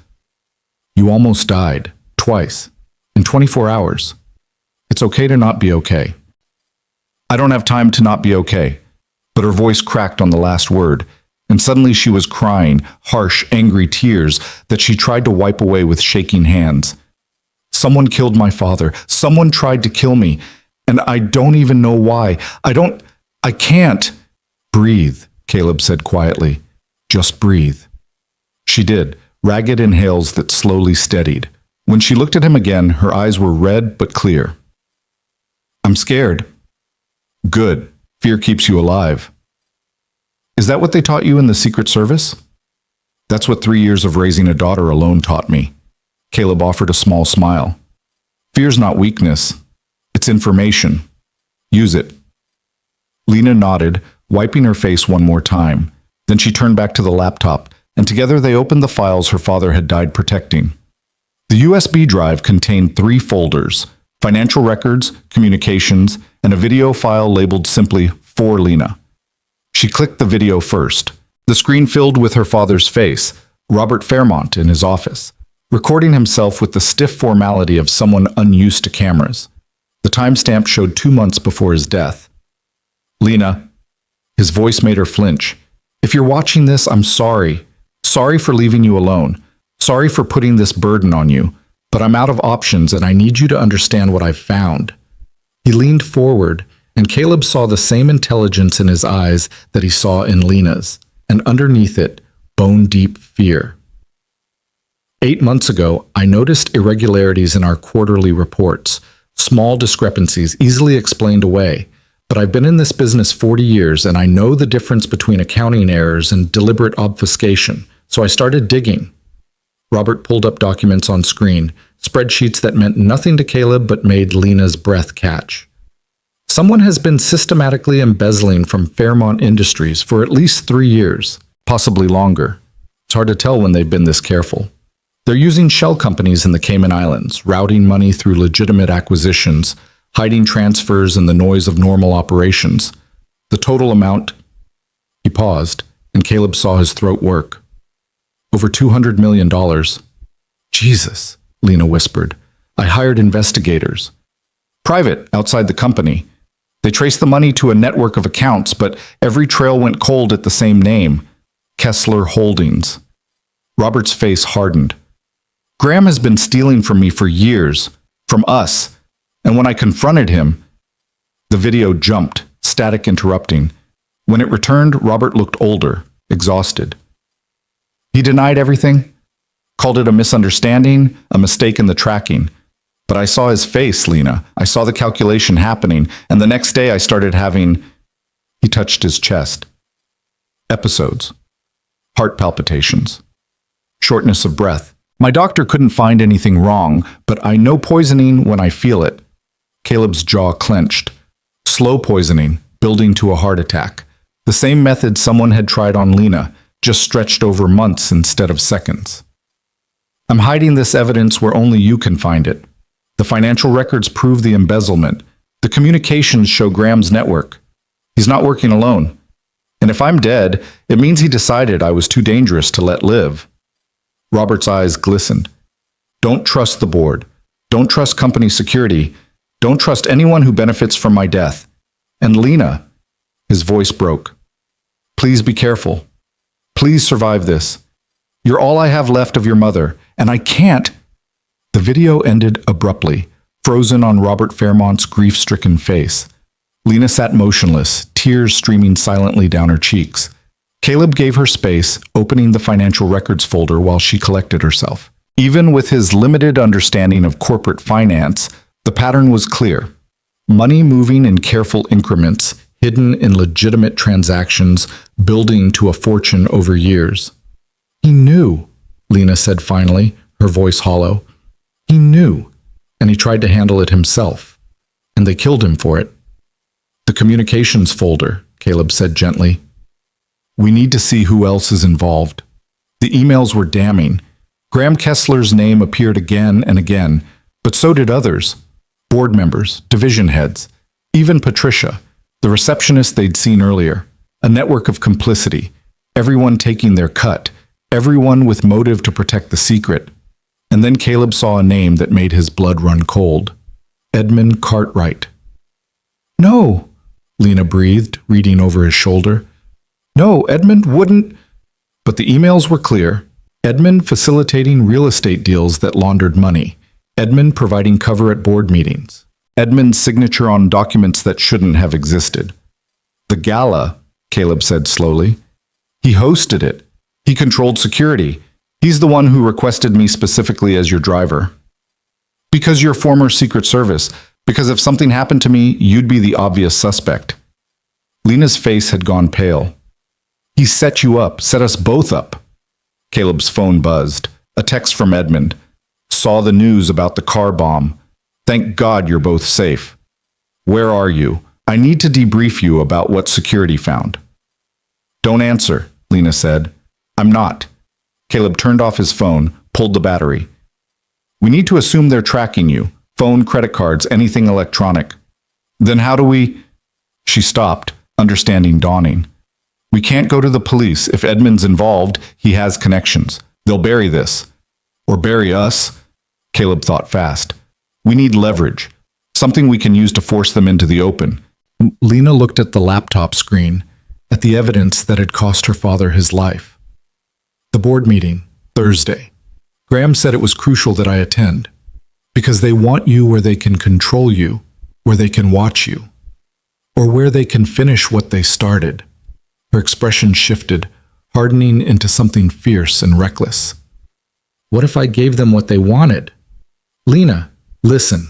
"You almost died. Twice. In 24 hours. It's okay to not be okay." "I don't have time to not be okay." But her voice cracked on the last word, and suddenly she was crying, harsh, angry tears that she tried to wipe away with shaking hands. Someone killed my father. Someone tried to kill me, and I don't even know why. I can't. Breathe, Caleb said quietly. Just breathe. She did, ragged inhales that slowly steadied. When she looked at him again, her eyes were red but clear. I'm scared. Good. Fear keeps you alive. Is that what they taught you in the Secret Service? That's what 3 years of raising a daughter alone taught me. Caleb offered a small smile. Fear's not weakness. It's information. Use it. Lena nodded, wiping her face one more time. Then she turned back to the laptop, and together they opened the files her father had died protecting. The USB drive contained 3 folders: financial records, communications, and a video file labeled simply For Lena. She clicked the video first. The screen filled with her father's face, Robert Fairmont in his office, recording himself with the stiff formality of someone unused to cameras. The timestamp showed 2 months before his death. Lena, his voice made her flinch. If you're watching this, I'm sorry. Sorry for leaving you alone. Sorry for putting this burden on you. But I'm out of options and I need you to understand what I've found. He leaned forward, and Caleb saw the same intelligence in his eyes that he saw in Lena's, and underneath it, bone-deep fear. 8 months ago, I noticed irregularities in our quarterly reports, small discrepancies easily explained away. But I've been in this business 40 years, and I know the difference between accounting errors and deliberate obfuscation, so I started digging. Robert pulled up documents on screen, spreadsheets that meant nothing to Caleb but made Lena's breath catch. Someone has been systematically embezzling from Fairmont Industries for at least 3 years, possibly longer. It's hard to tell when they've been this careful. They're using shell companies in the Cayman Islands, routing money through legitimate acquisitions, hiding transfers in the noise of normal operations. The total amount... He paused, and Caleb saw his throat work. Over $200 million. Jesus, Lena whispered. I hired investigators. Private, outside the company. They traced the money to a network of accounts, but every trail went cold at the same name, Kessler Holdings. Robert's face hardened. Graham has been stealing from me for years, from us, and when I confronted him, the video jumped, static interrupting. When it returned, Robert looked older, exhausted. He denied everything, called it a misunderstanding, a mistake in the tracking. But I saw his face, Lena. I saw the calculation happening, and the next day I started having... He touched his chest. Episodes. Heart palpitations. Shortness of breath. My doctor couldn't find anything wrong, but I know poisoning when I feel it. Caleb's jaw clenched. Slow poisoning, building to a heart attack. The same method someone had tried on Lena, just stretched over months instead of seconds. I'm hiding this evidence where only you can find it. The financial records prove the embezzlement. The communications show Graham's network. He's not working alone. And if I'm dead, it means he decided I was too dangerous to let live. Robert's eyes glistened. Don't trust the board. Don't trust company security. Don't trust anyone who benefits from my death. And Lena, his voice broke. Please be careful. Please survive this. You're all I have left of your mother, and I can't. The video ended abruptly, frozen on Robert Fairmont's grief-stricken face. Lena sat motionless, tears streaming silently down her cheeks. Caleb gave her space, opening the financial records folder while she collected herself. Even with his limited understanding of corporate finance, the pattern was clear. Money moving in careful increments, hidden in legitimate transactions, building to a fortune over years. He knew, Lena said finally, her voice hollow. He knew, and he tried to handle it himself. And they killed him for it. The communications folder, Caleb said gently. We need to see who else is involved. The emails were damning. Graham Kessler's name appeared again and again, but so did others. Board members, division heads, even Patricia, the receptionist they'd seen earlier. A network of complicity, everyone taking their cut, everyone with motive to protect the secret. And then Caleb saw a name that made his blood run cold. Edmund Cartwright. No, Lena breathed, reading over his shoulder. No, Edmund wouldn't... But the emails were clear. Edmund facilitating real estate deals that laundered money. Edmund providing cover at board meetings. Edmund's signature on documents that shouldn't have existed. The gala, Caleb said slowly. He hosted it. He controlled security. He's the one who requested me specifically as your driver. Because you're former Secret Service. Because if something happened to me, you'd be the obvious suspect. Lena's face had gone pale. He set you up, set us both up. Caleb's phone buzzed. A text from Edmund. Saw the news about the car bomb. Thank God you're both safe. Where are you? I need to debrief you about what security found. Don't answer, Lena said. I'm not. Caleb turned off his phone, pulled the battery. We need to assume they're tracking you. Phone, credit cards, anything electronic. Then how do we... She stopped, understanding dawning. We can't go to the police. If Edmund's involved, he has connections. They'll bury this. Or bury us. Caleb thought fast. We need leverage. Something we can use to force them into the open. Lena looked at the laptop screen, at the evidence that had cost her father his life. The board meeting, Thursday. Graham said it was crucial that I attend, because they want you where they can control you, where they can watch you, or where they can finish what they started. Her expression shifted, hardening into something fierce and reckless. What if I gave them what they wanted? Lena, listen.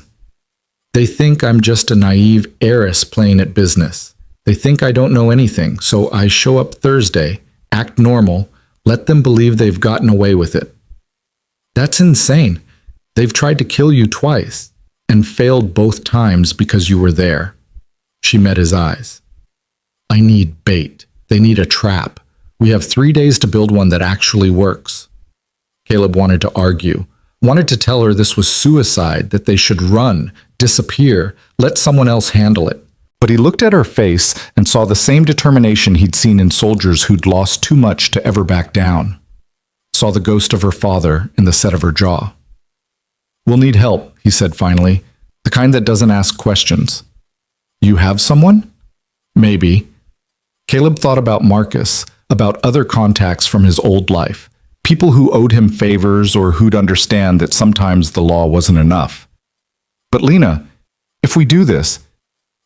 They think I'm just a naive heiress playing at business. They think I don't know anything, so I show up Thursday, act normal, let them believe they've gotten away with it. That's insane. They've tried to kill you twice, and failed both times because you were there. She met his eyes. I need bait. They need a trap. We have 3 days to build one that actually works. Caleb wanted to argue, wanted to tell her this was suicide, that they should run, disappear, let someone else handle it. But he looked at her face and saw the same determination he'd seen in soldiers who'd lost too much to ever back down. Saw the ghost of her father in the set of her jaw. We'll need help, he said finally, the kind that doesn't ask questions. You have someone? Maybe. Caleb thought about Marcus, about other contacts from his old life, people who owed him favors or who'd understand that sometimes the law wasn't enough. But Lena, if we do this,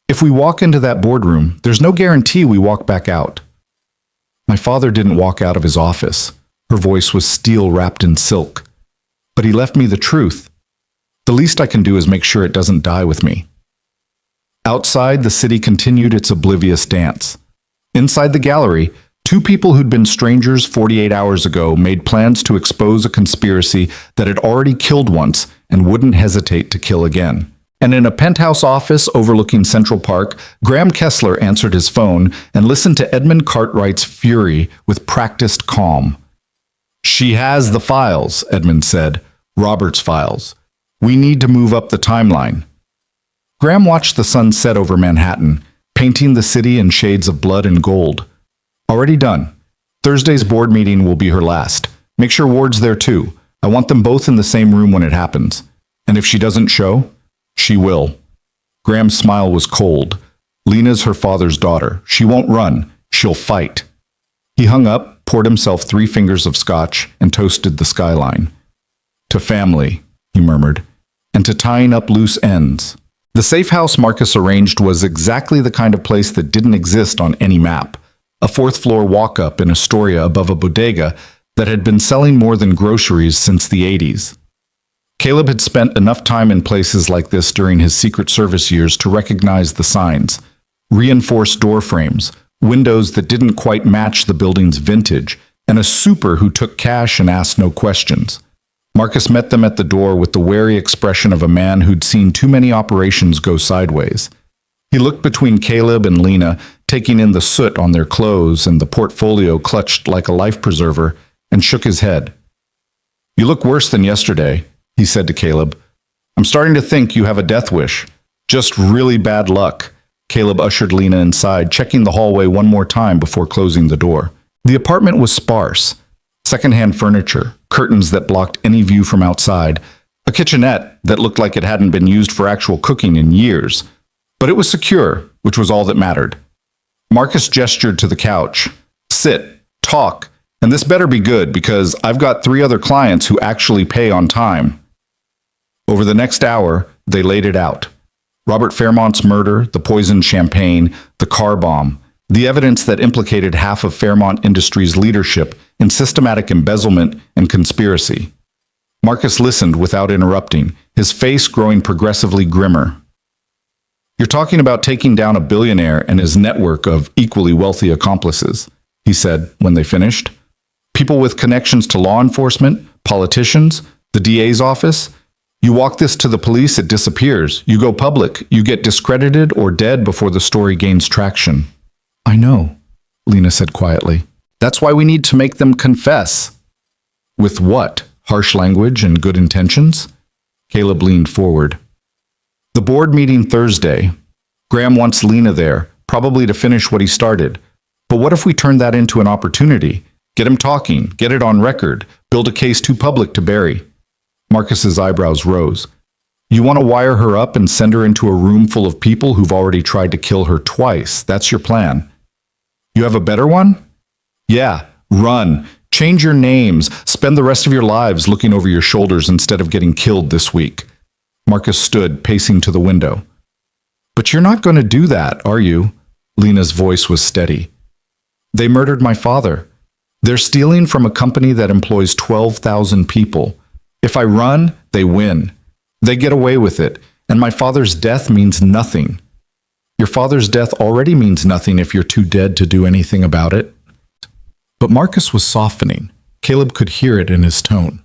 if we walk into that boardroom, there's no guarantee we walk back out. My father didn't walk out of his office. Her voice was steel wrapped in silk. But he left me the truth. The least I can do is make sure it doesn't die with me. Outside, the city continued its oblivious dance. Inside the gallery, two people who'd been strangers 48 hours ago made plans to expose a conspiracy that had already killed once and wouldn't hesitate to kill again. And in a penthouse office overlooking Central Park, Graham Kessler answered his phone and listened to Edmund Cartwright's fury with practiced calm. She has the files, Edmund said. Robert's files. We need to move up the timeline. Graham watched the sun set over Manhattan, painting the city in shades of blood and gold. Already done. Thursday's board meeting will be her last. Make sure Ward's there too. I want them both in the same room when it happens. And if she doesn't show, she will. Graham's smile was cold. Lena's her father's daughter. She won't run. She'll fight. He hung up, poured himself 3 fingers of scotch, and toasted the skyline. To family, he murmured, and to tying up loose ends. The safe house Marcus arranged was exactly the kind of place that didn't exist on any map. A 4th-floor walk-up in Astoria above a bodega that had been selling more than groceries since the 80s. Caleb had spent enough time in places like this during his Secret Service years to recognize the signs. Reinforced door frames, windows that didn't quite match the building's vintage, and a super who took cash and asked no questions. Marcus met them at the door with the wary expression of a man who'd seen too many operations go sideways. He looked between Caleb and Lena, taking in the soot on their clothes and the portfolio clutched like a life preserver, and shook his head. You look worse than yesterday, he said to Caleb. I'm starting to think you have a death wish. Just really bad luck. Caleb ushered Lena inside, checking the hallway one more time before closing the door. The apartment was sparse. Secondhand furniture, curtains that blocked any view from outside, a kitchenette that looked like it hadn't been used for actual cooking in years. But it was secure, which was all that mattered. Marcus gestured to the couch. Sit, talk, And this better be good because I've got 3 other clients who actually pay on time. Over the next hour, they laid it out. Robert Fairmont's murder, the poisoned champagne, the car bomb, the evidence that implicated half of Fairmont Industries' leadership in systematic embezzlement and conspiracy. Marcus listened without interrupting, his face growing progressively grimmer. "You're talking about taking down a billionaire and his network of equally wealthy accomplices," he said when they finished. "People with connections to law enforcement, politicians, the DA's office. You walk this to the police, it disappears. You go public, you get discredited or dead before the story gains traction." "I know," Lena said quietly. "That's why we need to make them confess." "With what? Harsh language and good intentions?" Caleb leaned forward. "The board meeting Thursday. Graham wants Lena there, probably to finish what he started. But what if we turn that into an opportunity? Get him talking, get it on record, build a case too public to bury." Marcus's eyebrows rose. "You want to wire her up and send her into a room full of people who've already tried to kill her twice. That's your plan. You have a better one? Yeah, run. Change your names. Spend the rest of your lives looking over your shoulders instead of getting killed this week." Marcus stood, pacing to the window. "But you're not going to do that, are you?" Lena's voice was steady. "They murdered my father. They're stealing from a company that employs 12,000 people. If I run, they win. They get away with it, and my father's death means nothing. Your father's death already means nothing if you're too dead to do anything about it." But Marcus was softening. Caleb could hear it in his tone.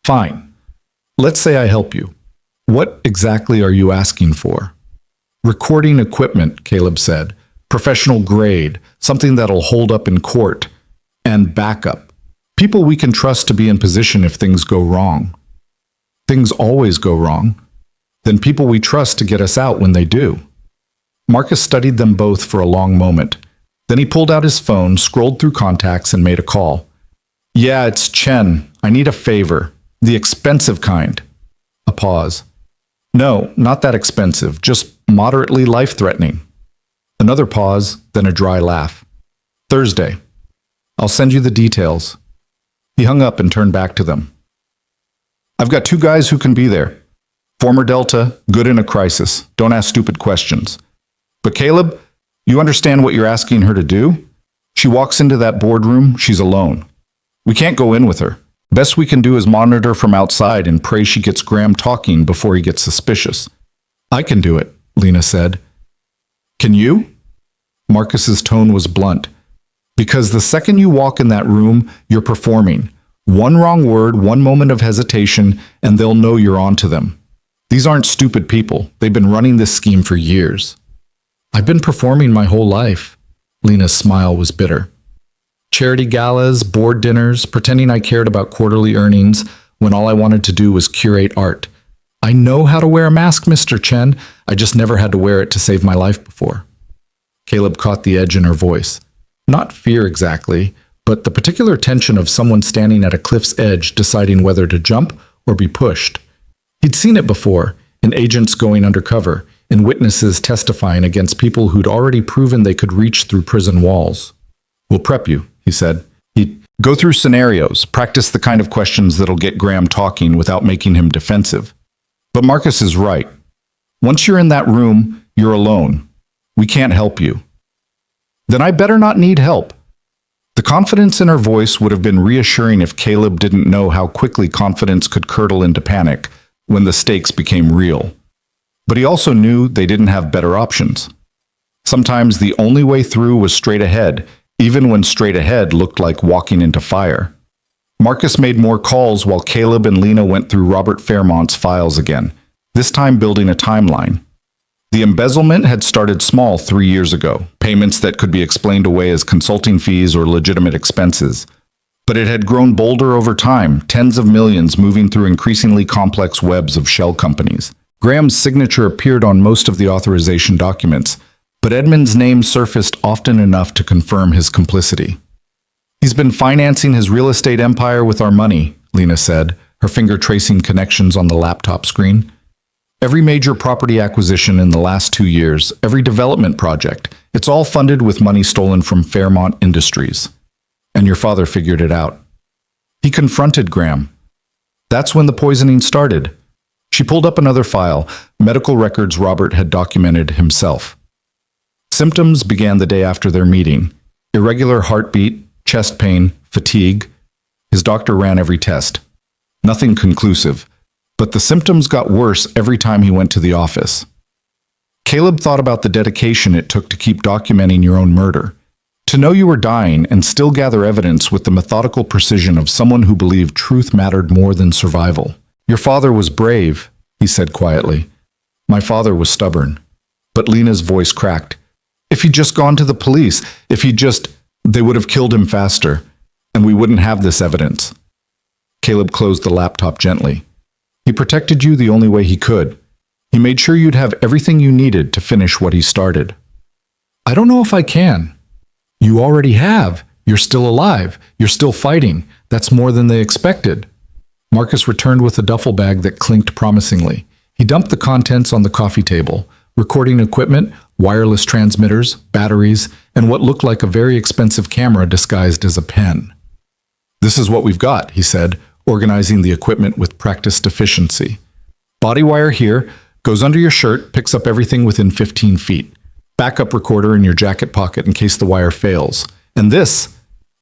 "Fine. Let's say I help you. What exactly are you asking for?" "Recording equipment," Caleb said. "Professional grade, something that'll hold up in court. And backup. People we can trust to be in position if things go wrong." "Things always go wrong. Then people we trust to get us out when they do." Marcus studied them both for a long moment. Then he pulled out his phone, scrolled through contacts, and made a call. "Yeah, it's Chen. I need a favor. The expensive kind." A pause. "No, not that expensive, just moderately life-threatening." Another pause, then a dry laugh. "Thursday. I'll send you the details." He hung up and turned back to them. "I've got 2 guys who can be there. Former Delta, good in a crisis. Don't ask stupid questions. But Caleb, you understand what you're asking her to do? She walks into that boardroom, she's alone. We can't go in with her. Best we can do is monitor from outside and pray she gets Graham talking before he gets suspicious." "I can do it," Lena said. "Can you?" Marcus's tone was blunt. "Because the second you walk in that room, you're performing. One wrong word, one moment of hesitation, and they'll know you're on to them. These aren't stupid people. They've been running this scheme for years." "I've been performing my whole life." Lena's smile was bitter. "Charity galas, board dinners, pretending I cared about quarterly earnings when all I wanted to do was curate art. I know how to wear a mask, Mr. Chen. I just never had to wear it to save my life before." Caleb caught the edge in her voice. Not fear exactly, but the particular tension of someone standing at a cliff's edge deciding whether to jump or be pushed. He'd seen it before, in agents going undercover, in witnesses testifying against people who'd already proven they could reach through prison walls. "We'll prep you," he said. He'd go through scenarios, practice the kind of questions that'll get Graham talking without making him defensive. But Marcus is right. Once you're in that room, you're alone. We can't help you. "Then I better not need help." The confidence in her voice would have been reassuring if Caleb didn't know how quickly confidence could curdle into panic when the stakes became real. But he also knew they didn't have better options. Sometimes the only way through was straight ahead, even when straight ahead looked like walking into fire. Marcus made more calls while Caleb and Lena went through Robert Fairmont's files again, this time building a timeline. The embezzlement had started small 3 years ago, payments that could be explained away as consulting fees or legitimate expenses. But it had grown bolder over time, tens of millions moving through increasingly complex webs of shell companies. Graham's signature appeared on most of the authorization documents, but Edmund's name surfaced often enough to confirm his complicity. "He's been financing his real estate empire with our money," Lena said, her finger tracing connections on the laptop screen. "Every major property acquisition in the last 2 years, every development project, it's all funded with money stolen from Fairmont Industries. and your father figured it out. He confronted Graham. That's when the poisoning started. She pulled up another file, medical records Robert had documented himself. Symptoms began the day after their meeting. Irregular heartbeat, chest pain, fatigue. His doctor ran every test. Nothing conclusive, but the symptoms got worse every time he went to the office. Caleb thought about the dedication it took to keep documenting your own murder. To know you were dying and still gather evidence with the methodical precision of someone who believed truth mattered more than survival. Your father was brave, he said quietly. My father was stubborn. But Lena's voice cracked. If he'd just gone to the police, they would have killed him faster, and we wouldn't have this evidence. Caleb closed the laptop gently. He protected you the only way he could. He made sure you'd have everything you needed to finish what he started. I don't know if I can. You already have. You're still alive. You're still fighting. That's more than they expected. Marcus returned with a duffel bag that clinked promisingly. He dumped the contents on the coffee table, recording equipment, wireless transmitters, batteries, and what looked like a very expensive camera disguised as a pen. This is what we've got, he said, organizing the equipment with practiced efficiency. Body wire here, goes under your shirt, picks up everything within 15 feet. Backup recorder in your jacket pocket in case the wire fails. And this,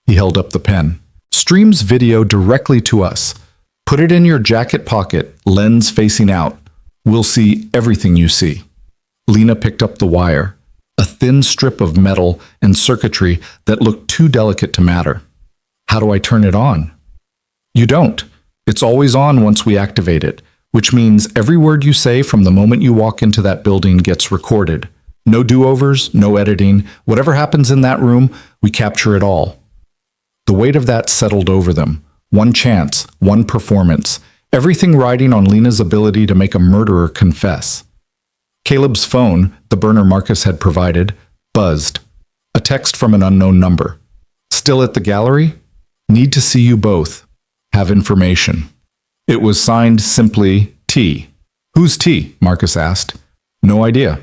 he held up the pen, streams video directly to us. Put it in your jacket pocket, lens facing out. We'll see everything you see. Lena picked up the wire, a thin strip of metal and circuitry that looked too delicate to matter. How do I turn it on? You don't. It's always on once we activate it, which means every word you say from the moment you walk into that building gets recorded. No do-overs, no editing. Whatever happens in that room, we capture it all. The weight of that settled over them. One chance, one performance. Everything riding on Lena's ability to make a murderer confess. Caleb's phone, the burner Marcus had provided, buzzed. A text from an unknown number. Still at the gallery? Need to see you both. Have information. It was signed simply T. Who's T? Marcus asked. No idea.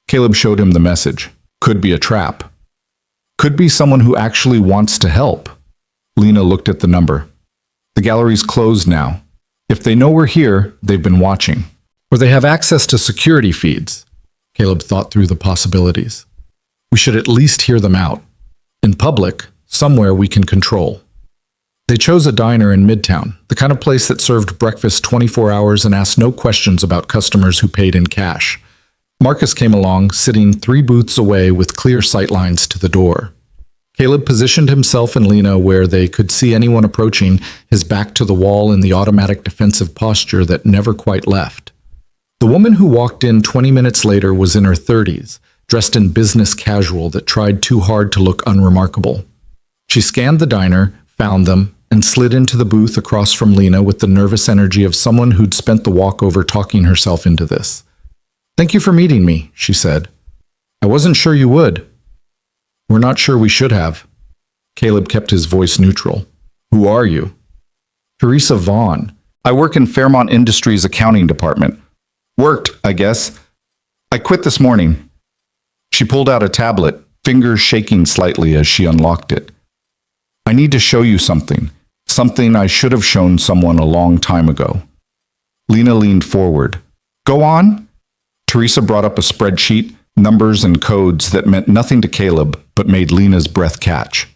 Caleb showed him the message. Could be a trap. Could be someone who actually wants to help. Lena looked at the number. The gallery's closed now. If they know we're here, they've been watching. Or they have access to security feeds. Caleb thought through the possibilities. We should at least hear them out. In public, somewhere we can control. They chose a diner in Midtown, the kind of place that served breakfast 24 hours and asked no questions about customers who paid in cash. Marcus came along, sitting 3 booths away with clear sightlines to the door. Caleb positioned himself and Lena where they could see anyone approaching, his back to the wall in the automatic defensive posture that never quite left. The woman who walked in 20 minutes later was in her 30s, dressed in business casual that tried too hard to look unremarkable. She scanned the diner, found them, and slid into the booth across from Lena with the nervous energy of someone who'd spent the walkover talking herself into this. Thank you for meeting me, she said. I wasn't sure you would. We're not sure we should have. Caleb kept his voice neutral. Who are you? Teresa Vaughn. I work in Fairmont Industries accounting department. Worked, I guess. I quit this morning. She pulled out a tablet, fingers shaking slightly as she unlocked it. I need to show you something. Something I should have shown someone a long time ago. Lena leaned forward. Go on? Teresa brought up a spreadsheet, numbers and codes that meant nothing to Caleb but made Lena's breath catch.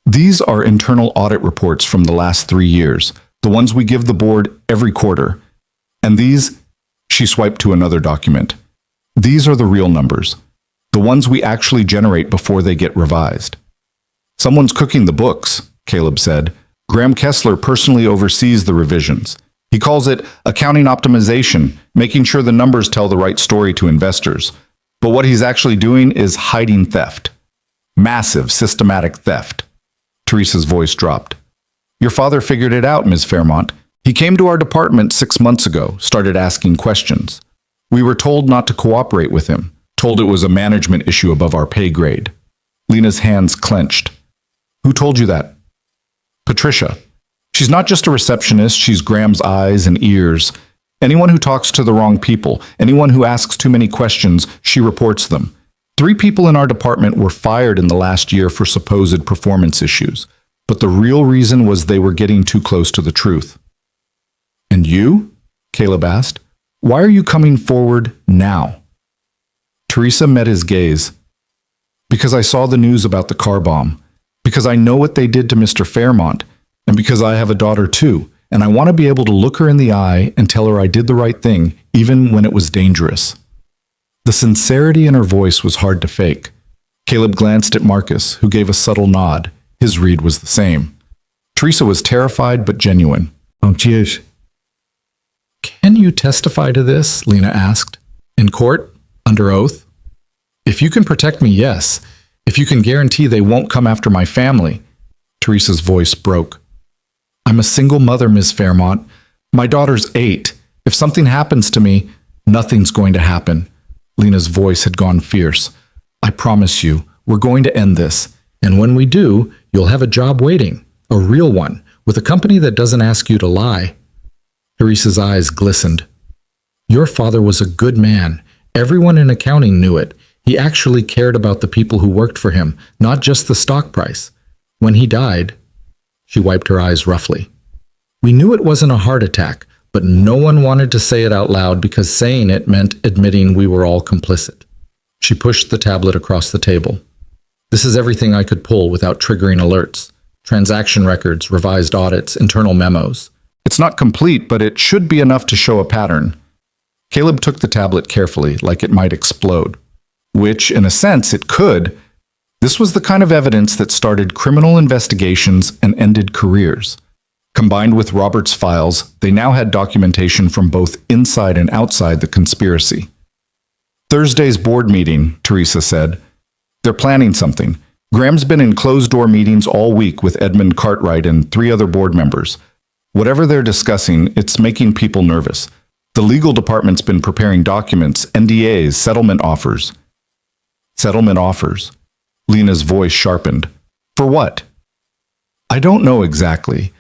These are internal audit reports from the last 3 years, the ones we give the board every quarter. And these, she swiped to another document. These are the real numbers, the ones we actually generate before they get revised. Someone's cooking the books, Caleb said. Graham Kessler personally oversees the revisions. He calls it accounting optimization, making sure the numbers tell the right story to investors. But what he's actually doing is hiding theft. Massive, systematic theft. Teresa's voice dropped. Your father figured it out, Ms. Fairmont. He came to our department 6 months ago, started asking questions. We were told not to cooperate with him, told it was a management issue above our pay grade. Lena's hands clenched. Who told you that? Patricia. She's not just a receptionist, she's Graham's eyes and ears. Anyone who talks to the wrong people, anyone who asks too many questions, she reports them. 3 people in our department were fired in the last year for supposed performance issues, but the real reason was they were getting too close to the truth. And you? Caleb asked. Why are you coming forward now? Teresa met his gaze. Because I saw the news about the car bomb. Because I know what they did to Mr. Fairmont. And because I have a daughter too. And I want to be able to look her in the eye and tell her I did the right thing, even when it was dangerous. The sincerity in her voice was hard to fake. Caleb glanced at Marcus, who gave a subtle nod. His read was the same. Teresa was terrified but genuine. Oh, geez. Can you testify to this? Lena asked. In court? Under oath? If you can protect me, yes. If you can guarantee they won't come after my family. Teresa's voice broke. I'm a single mother, Miss Fairmont. My daughter's 8. If something happens to me, nothing's going to happen. Lena's voice had gone fierce. I promise you, we're going to end this. And when we do, you'll have a job waiting. A real one, with a company that doesn't ask you to lie. Teresa's eyes glistened. Your father was a good man. Everyone in accounting knew it. He actually cared about the people who worked for him, not just the stock price. When he died, she wiped her eyes roughly. We knew it wasn't a heart attack, but no one wanted to say it out loud because saying it meant admitting we were all complicit. She pushed the tablet across the table. This is everything I could pull without triggering alerts. Transaction records, revised audits, internal memos. It's not complete, but it should be enough to show a pattern. Caleb took the tablet carefully, like it might explode. Which, in a sense, it could. This was the kind of evidence that started criminal investigations and ended careers. Combined with Robert's files, they now had documentation from both inside and outside the conspiracy. Thursday's board meeting, Teresa said. They're planning something. Graham's been in closed-door meetings all week with Edmund Cartwright and 3 other board members. Whatever they're discussing, it's making people nervous. The legal department's been preparing documents, NDAs, settlement offers. Settlement offers. Lena's voice sharpened. For what? I don't know exactly,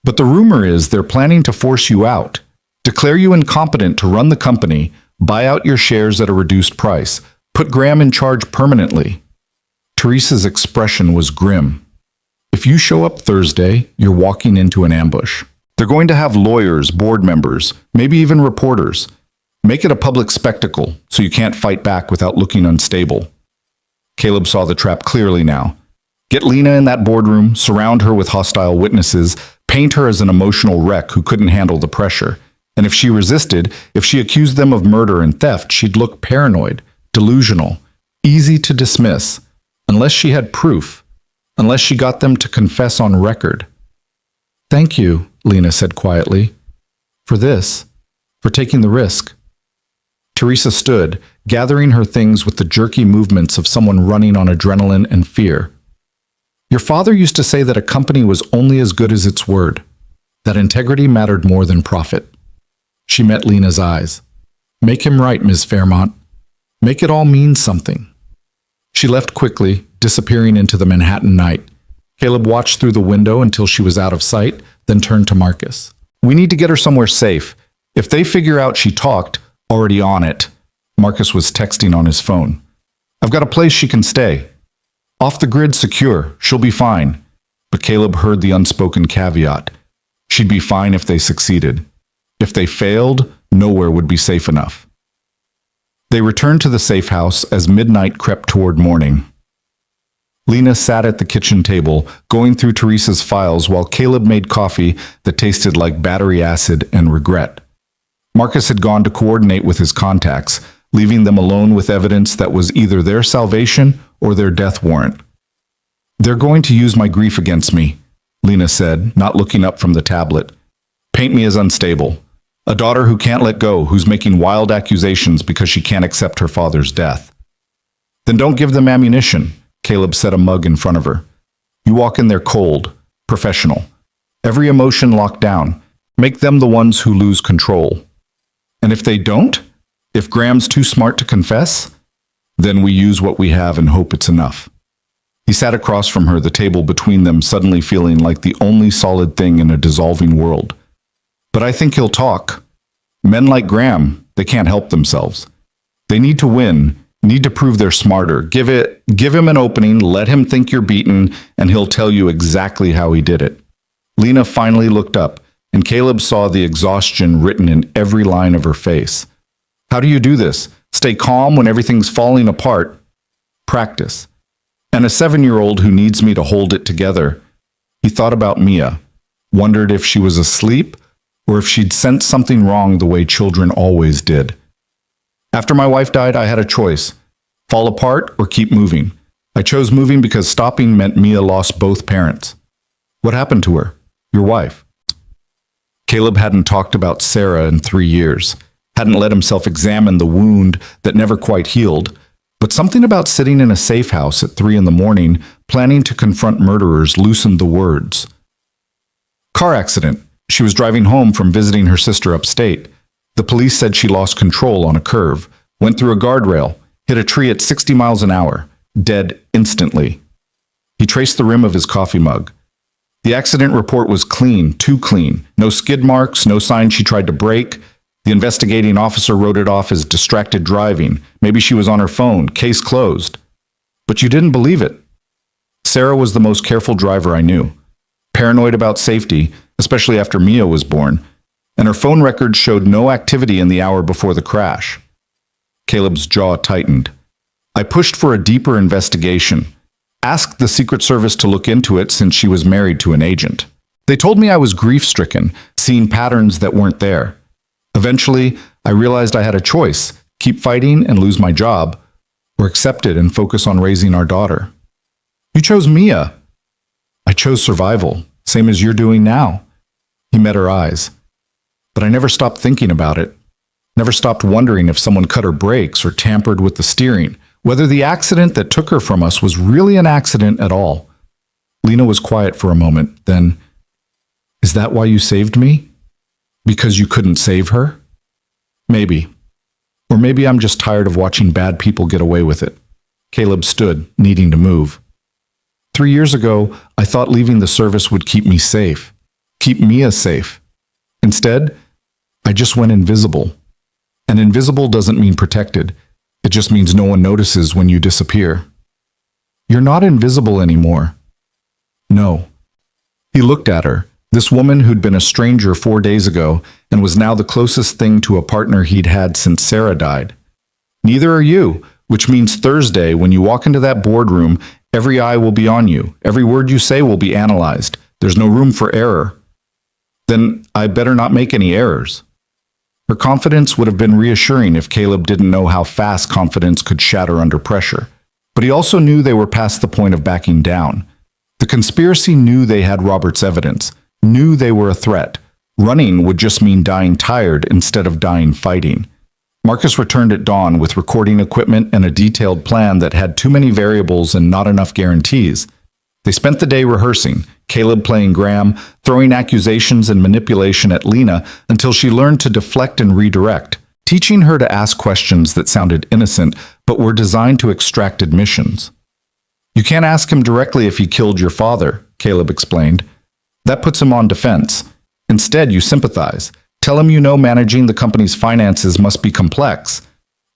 but the rumor is they're planning to force you out, declare you incompetent to run the company, buy out your shares at a reduced price, put Graham in charge permanently. Teresa's expression was grim. If you show up Thursday, you're walking into an ambush. They're going to have lawyers, board members, maybe even reporters. Make it a public spectacle so you can't fight back without looking unstable. Caleb saw the trap clearly now. Get Lena in that boardroom, surround her with hostile witnesses, paint her as an emotional wreck who couldn't handle the pressure. And if she resisted, if she accused them of murder and theft, she'd look paranoid, delusional, easy to dismiss, unless she had proof, unless she got them to confess on record. Thank you, Lena said quietly, for this, for taking the risk. Teresa stood, gathering her things with the jerky movements of someone running on adrenaline and fear. Your father used to say that a company was only as good as its word, that integrity mattered more than profit. She met Lena's eyes. Make him right, Ms. Fairmont. Make it all mean something. She left quickly, disappearing into the Manhattan night. Caleb watched through the window until she was out of sight, then turned to Marcus. We need to get her somewhere safe. If they figure out she talked, already on it. Marcus was texting on his phone. I've got a place she can stay. Off the grid secure, she'll be fine. But Caleb heard the unspoken caveat. She'd be fine if they succeeded. If they failed, nowhere would be safe enough. They returned to the safe house as midnight crept toward morning. Lena sat at the kitchen table, going through Teresa's files while Caleb made coffee that tasted like battery acid and regret. Marcus had gone to coordinate with his contacts, leaving them alone with evidence that was either their salvation or their death warrant. They're going to use my grief against me, Lena said, not looking up from the tablet. Paint me as unstable. A daughter who can't let go, who's making wild accusations because she can't accept her father's death. Then don't give them ammunition, Caleb set a mug in front of her. You walk in there cold, professional. Every emotion locked down. Make them the ones who lose control. And if they don't? If Graham's too smart to confess? Then we use what we have and hope it's enough. He sat across from her, the table between them suddenly feeling like the only solid thing in a dissolving world. But I think he'll talk. Men like Graham, they can't help themselves. They need to win, Need to prove they're smarter. Give him an opening, let him think you're beaten, and he'll tell you exactly how he did it. Lena finally looked up, and Caleb saw the exhaustion written in every line of her face. How do you do this? Stay calm when everything's falling apart? Practice. And a 7-year-old who needs me to hold it together. He thought about Mia, wondered if she was asleep or if she'd sensed something wrong the way children always did. After my wife died, I had a choice. Fall apart or keep moving. I chose moving because stopping meant Mia lost both parents. What happened to her? Your wife. Caleb hadn't talked about Sarah in 3 years, hadn't let himself examine the wound that never quite healed, but something about sitting in a safe house at 3 a.m, planning to confront murderers, loosened the words. Car accident. She was driving home from visiting her sister upstate. The police said she lost control on a curve, went through a guardrail, hit a tree at 60 miles an hour, dead instantly. He traced the rim of his coffee mug. The accident report was clean, too clean. No skid marks, no sign she tried to brake. The investigating officer wrote it off as distracted driving. Maybe she was on her phone, case closed. But you didn't believe it. Sarah was the most careful driver I knew. Paranoid about safety, especially after Mia was born, and her phone records showed no activity in the hour before the crash. Caleb's jaw tightened. I pushed for a deeper investigation. Asked the Secret Service to look into it since she was married to an agent. They told me I was grief-stricken, seeing patterns that weren't there. Eventually, I realized I had a choice, keep fighting and lose my job, or accept it and focus on raising our daughter. You chose Mia. I chose survival, same as you're doing now. He met her eyes. But I never stopped thinking about it. Never stopped wondering if someone cut her brakes or tampered with the steering, whether the accident that took her from us was really an accident at all. Lena was quiet for a moment, then, is that why you saved me? Because you couldn't save her? Maybe. Or maybe I'm just tired of watching bad people get away with it. Caleb stood, needing to move. 3 years ago, I thought leaving the service would keep me safe, keep Mia safe. Instead, I just went invisible. And invisible doesn't mean protected. It just means no one notices when you disappear. You're not invisible anymore. No. He looked at her, this woman who'd been a stranger 4 days ago and was now the closest thing to a partner he'd had since Sarah died. Neither are you, which means Thursday, when you walk into that boardroom, every eye will be on you. Every word you say will be analyzed. There's no room for error. Then I better not make any errors. Her confidence would have been reassuring if Caleb didn't know how fast confidence could shatter under pressure. But he also knew they were past the point of backing down. The conspiracy knew they had Robert's evidence, knew they were a threat. Running would just mean dying tired instead of dying fighting. Marcus returned at dawn with recording equipment and a detailed plan that had too many variables and not enough guarantees. They spent the day rehearsing, Caleb playing Graham, throwing accusations and manipulation at Lena until she learned to deflect and redirect, teaching her to ask questions that sounded innocent but were designed to extract admissions. You can't ask him directly if he killed your father, Caleb explained. That puts him on defense. Instead, you sympathize. Tell him you know managing the company's finances must be complex.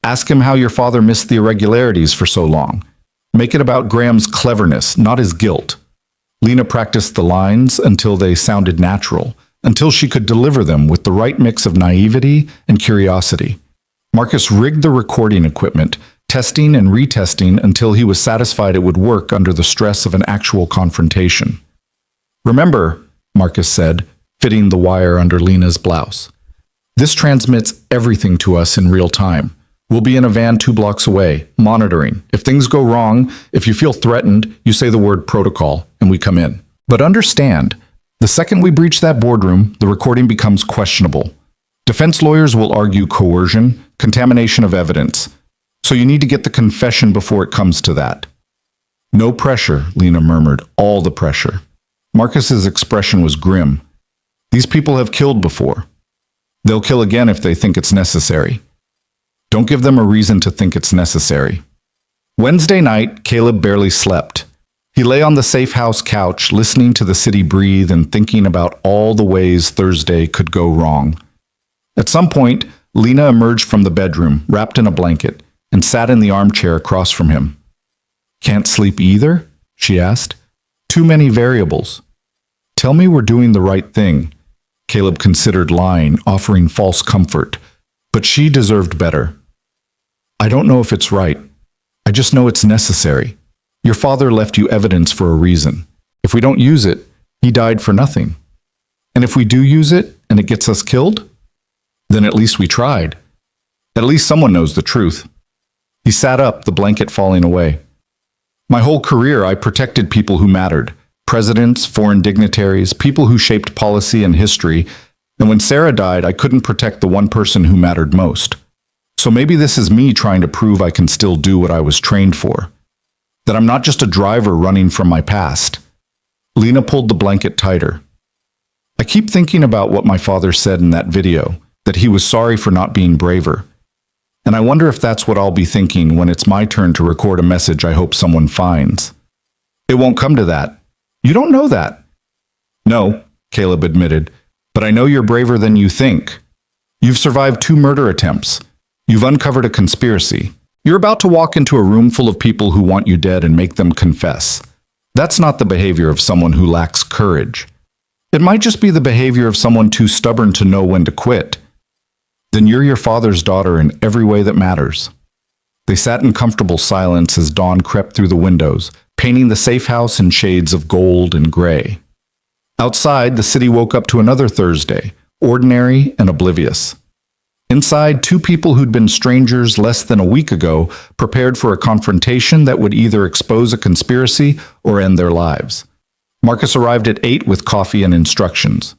Ask him how your father missed the irregularities for so long. Make it about Graham's cleverness, not his guilt. Lena practiced the lines until they sounded natural, until she could deliver them with the right mix of naivety and curiosity. Marcus rigged the recording equipment, testing and retesting until he was satisfied it would work under the stress of an actual confrontation. Remember, Marcus said, fitting the wire under Lena's blouse. This transmits everything to us in real time. We'll be in a van 2 blocks away, monitoring. If things go wrong, if you feel threatened, you say the word protocol, and we come in. But understand, the second we breach that boardroom, the recording becomes questionable. Defense lawyers will argue coercion, contamination of evidence. So you need to get the confession before it comes to that. No pressure, Lena murmured, all the pressure. Marcus's expression was grim. These people have killed before. They'll kill again if they think it's necessary. Don't give them a reason to think it's necessary. Wednesday night, Caleb barely slept. He lay on the safe house couch, listening to the city breathe and thinking about all the ways Thursday could go wrong. At some point, Lena emerged from the bedroom, wrapped in a blanket, and sat in the armchair across from him. "Can't sleep either?" she asked. "Too many variables." "Tell me we're doing the right thing." Caleb considered lying, offering false comfort, but she deserved better. "I don't know if it's right. I just know it's necessary. Your father left you evidence for a reason. If we don't use it, he died for nothing. And if we do use it and it gets us killed, then at least we tried. At least someone knows the truth." He sat up, the blanket falling away. "My whole career, I protected people who mattered. Presidents, foreign dignitaries, people who shaped policy and history. And when Sarah died, I couldn't protect the one person who mattered most. So maybe this is me trying to prove I can still do what I was trained for. That I'm not just a driver running from my past." Lena pulled the blanket tighter. "I keep thinking about what my father said in that video, that he was sorry for not being braver. And I wonder if that's what I'll be thinking when it's my turn to record a message I hope someone finds. It won't come to that. You don't know that." "No," Caleb admitted, "but I know you're braver than you think. You've survived 2 murder attempts. You've uncovered a conspiracy. You're about to walk into a room full of people who want you dead and make them confess. That's not the behavior of someone who lacks courage. It might just be the behavior of someone too stubborn to know when to quit. Then you're your father's daughter in every way that matters." They sat in comfortable silence as dawn crept through the windows, painting the safe house in shades of gold and gray. Outside, the city woke up to another Thursday, ordinary and oblivious. Inside, 2 people who'd been strangers less than a week ago prepared for a confrontation that would either expose a conspiracy or end their lives. Marcus arrived at 8 with coffee and instructions.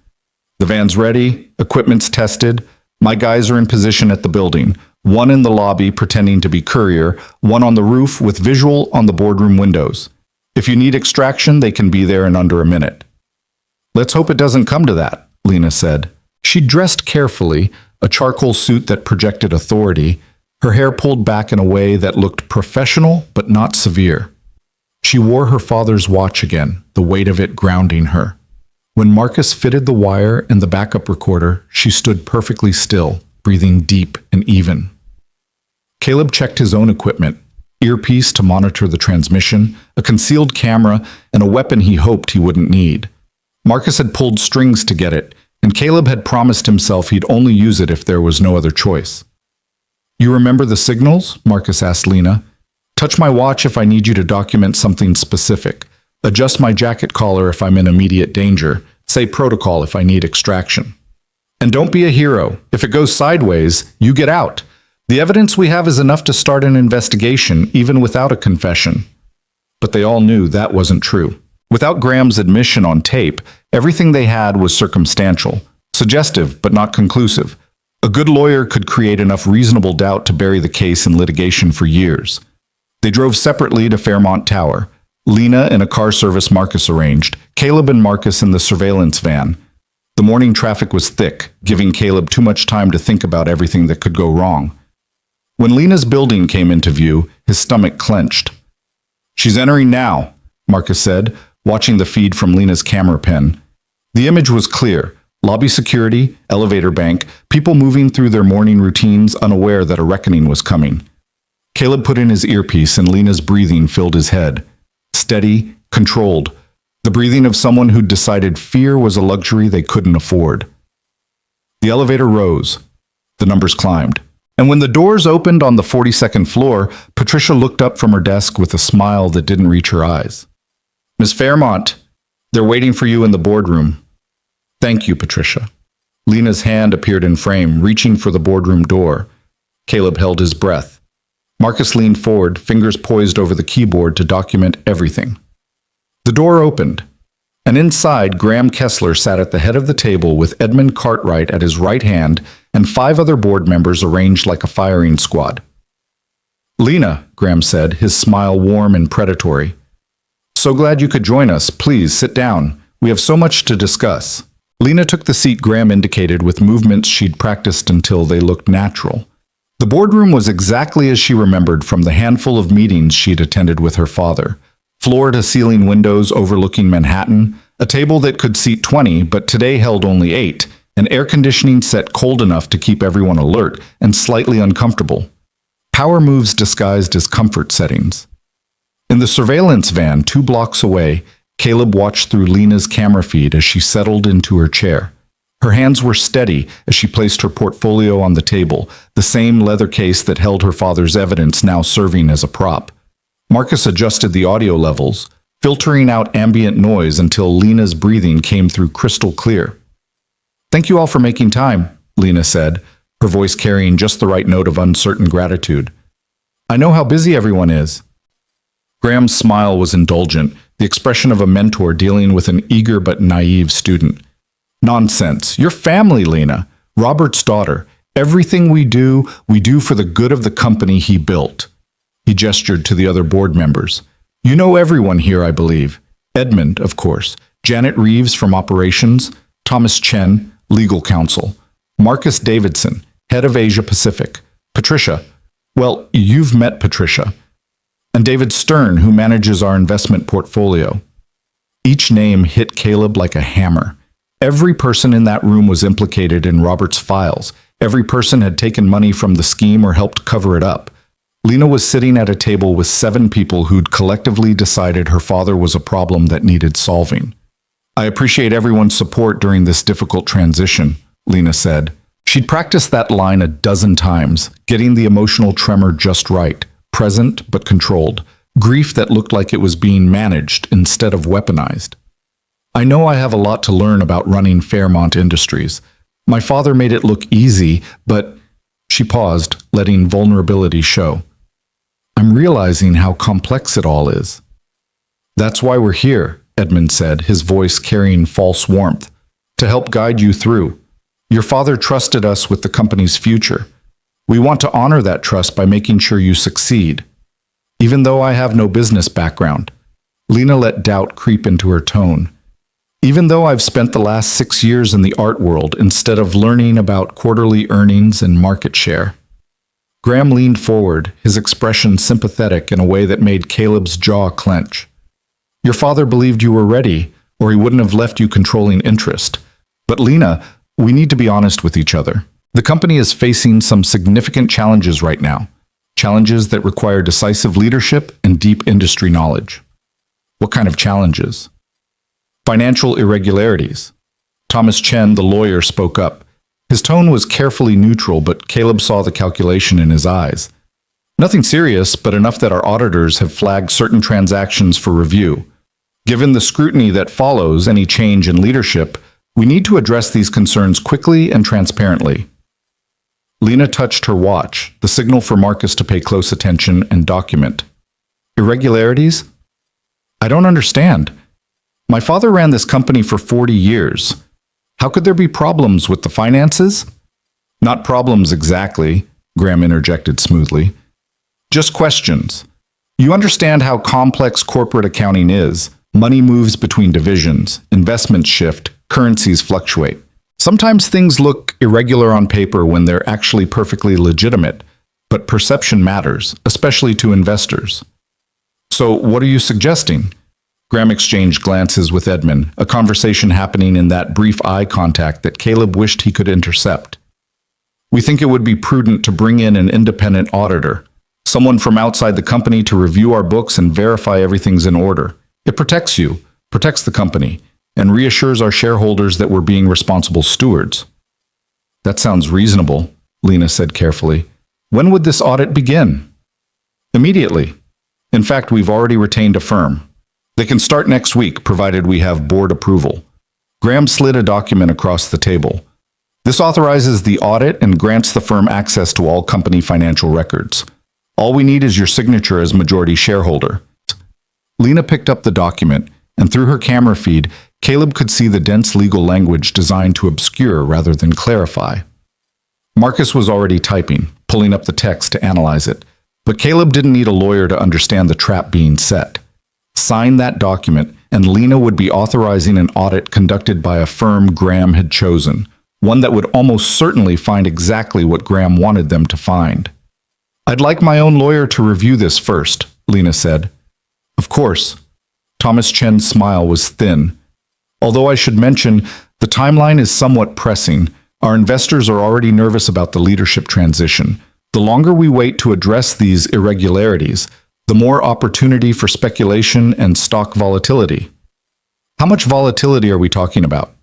"The van's ready, equipment's tested. My guys are in position at the building, one in the lobby pretending to be courier, one on the roof with visual on the boardroom windows. If you need extraction, they can be there in under a minute." "Let's hope it doesn't come to that," Lena said. She dressed carefully, a charcoal suit that projected authority, her hair pulled back in a way that looked professional but not severe. She wore her father's watch again, the weight of it grounding her. When Marcus fitted the wire and the backup recorder, she stood perfectly still, breathing deep and even. Caleb checked his own equipment, earpiece to monitor the transmission, a concealed camera, and a weapon he hoped he wouldn't need. Marcus had pulled strings to get it, and Caleb had promised himself he'd only use it if there was no other choice. "You remember the signals?" Marcus asked Lena. "Touch my watch if I need you to document something specific. Adjust my jacket collar if I'm in immediate danger. Say protocol if I need extraction. And don't be a hero. If it goes sideways, you get out. The evidence we have is enough to start an investigation, even without a confession." But they all knew that wasn't true. Without Graham's admission on tape, everything they had was circumstantial, suggestive but not conclusive. A good lawyer could create enough reasonable doubt to bury the case in litigation for years. They drove separately to Fairmont Tower. Lena in a car service Marcus arranged, Caleb and Marcus in the surveillance van. The morning traffic was thick, giving Caleb too much time to think about everything that could go wrong. When Lena's building came into view, his stomach clenched. "She's entering now," Marcus said, watching the feed from Lena's camera pen. The image was clear. Lobby security, elevator bank, people moving through their morning routines unaware that a reckoning was coming. Caleb put in his earpiece and Lena's breathing filled his head. Steady, controlled. The breathing of someone who'd decided fear was a luxury they couldn't afford. The elevator rose. The numbers climbed. And when the doors opened on the 42nd floor, Patricia looked up from her desk with a smile that didn't reach her eyes. "Miss Fairmont, they're waiting for you in the boardroom." "Thank you, Patricia." Lena's hand appeared in frame, reaching for the boardroom door. Caleb held his breath. Marcus leaned forward, fingers poised over the keyboard to document everything. The door opened, and inside, Graham Kessler sat at the head of the table with Edmund Cartwright at his right hand and 5 other board members arranged like a firing squad. "Lena," Graham said, his smile warm and predatory. "So glad you could join us. Please, sit down. We have so much to discuss." Lena took the seat Graham indicated with movements she'd practiced until they looked natural. The boardroom was exactly as she remembered from the handful of meetings she'd attended with her father. Floor-to-ceiling windows overlooking Manhattan, a table that could seat 20 but today held only 8, and air conditioning set cold enough to keep everyone alert and slightly uncomfortable. Power moves disguised as comfort settings. In the surveillance van 2 blocks away, Caleb watched through Lena's camera feed as she settled into her chair. Her hands were steady as she placed her portfolio on the table, the same leather case that held her father's evidence now serving as a prop. Marcus adjusted the audio levels, filtering out ambient noise until Lena's breathing came through crystal clear. "Thank you all for making time," Lena said, her voice carrying just the right note of uncertain gratitude. "I know how busy everyone is." Graham's smile was indulgent, the expression of a mentor dealing with an eager but naive student. "Nonsense. Your family, Lena. Robert's daughter. Everything we do for the good of the company he built." He gestured to the other board members. "You know everyone here, I believe. Edmund, of course. Janet Reeves from Operations. Thomas Chen, Legal Counsel. Marcus Davidson, Head of Asia Pacific. Patricia. Well, you've met Patricia. And David Stern, who manages our investment portfolio." Each name hit Caleb like a hammer. Every person in that room was implicated in Robert's files. Every person had taken money from the scheme or helped cover it up. Lena was sitting at a table with 7 people who'd collectively decided her father was a problem that needed solving. "I appreciate everyone's support during this difficult transition," Lena said. She'd practiced that line a dozen times, getting the emotional tremor just right. Present but controlled, grief that looked like it was being managed instead of weaponized. "I know I have a lot to learn about running Fairmont Industries. My father made it look easy, but..." She paused, letting vulnerability show. "I'm realizing how complex it all is." "That's why we're here," Edmund said, his voice carrying false warmth. "To help guide you through. Your father trusted us with the company's future. We want to honor that trust by making sure you succeed. Even though I have no business background." Lena let doubt creep into her tone. "Even though I've spent the last 6 years in the art world instead of learning about quarterly earnings and market share." Graham leaned forward, his expression sympathetic in a way that made Caleb's jaw clench. "Your father believed you were ready, or he wouldn't have left you controlling interest. But Lena, we need to be honest with each other. The company is facing some significant challenges right now, challenges that require decisive leadership and deep industry knowledge." "What kind of challenges?" "Financial irregularities." Thomas Chen, the lawyer, spoke up. His tone was carefully neutral, but Caleb saw the calculation in his eyes. "Nothing serious, but enough that our auditors have flagged certain transactions for review. Given the scrutiny that follows any change in leadership, we need to address these concerns quickly and transparently." Lena touched her watch, the signal for Marcus to pay close attention and document. "Irregularities? I don't understand. My father ran this company for 40 years. How could there be problems with the finances?" "Not problems exactly," Graham interjected smoothly. "Just questions. You understand how complex corporate accounting is. Money moves between divisions, investments shift, currencies fluctuate. Sometimes things look irregular on paper when they're actually perfectly legitimate, but perception matters, especially to investors." "So what are you suggesting?" Graham exchanged glances with Edmund, a conversation happening in that brief eye contact that Caleb wished he could intercept. "We think it would be prudent to bring in an independent auditor, someone from outside the company to review our books and verify everything's in order. It protects you, protects the company, and reassures our shareholders that we're being responsible stewards." "That sounds reasonable," Lena said carefully. "When would this audit begin?" "Immediately. In fact, we've already retained a firm. They can start next week, provided we have board approval." Graham slid a document across the table. "This authorizes the audit and grants the firm access to all company financial records. All we need is your signature as majority shareholder." Lena picked up the document, and through her camera feed, Caleb could see the dense legal language designed to obscure rather than clarify. Marcus was already typing, pulling up the text to analyze it, but Caleb didn't need a lawyer to understand the trap being set. Sign that document, and Lena would be authorizing an audit conducted by a firm Graham had chosen, one that would almost certainly find exactly what Graham wanted them to find. "I'd like my own lawyer to review this first," Lena said. "Of course." Thomas Chen's smile was thin. "Although I should mention, the timeline is somewhat pressing. Our investors are already nervous about the leadership transition. The longer we wait to address these irregularities, the more opportunity for speculation and stock volatility. How much volatility are we talking about?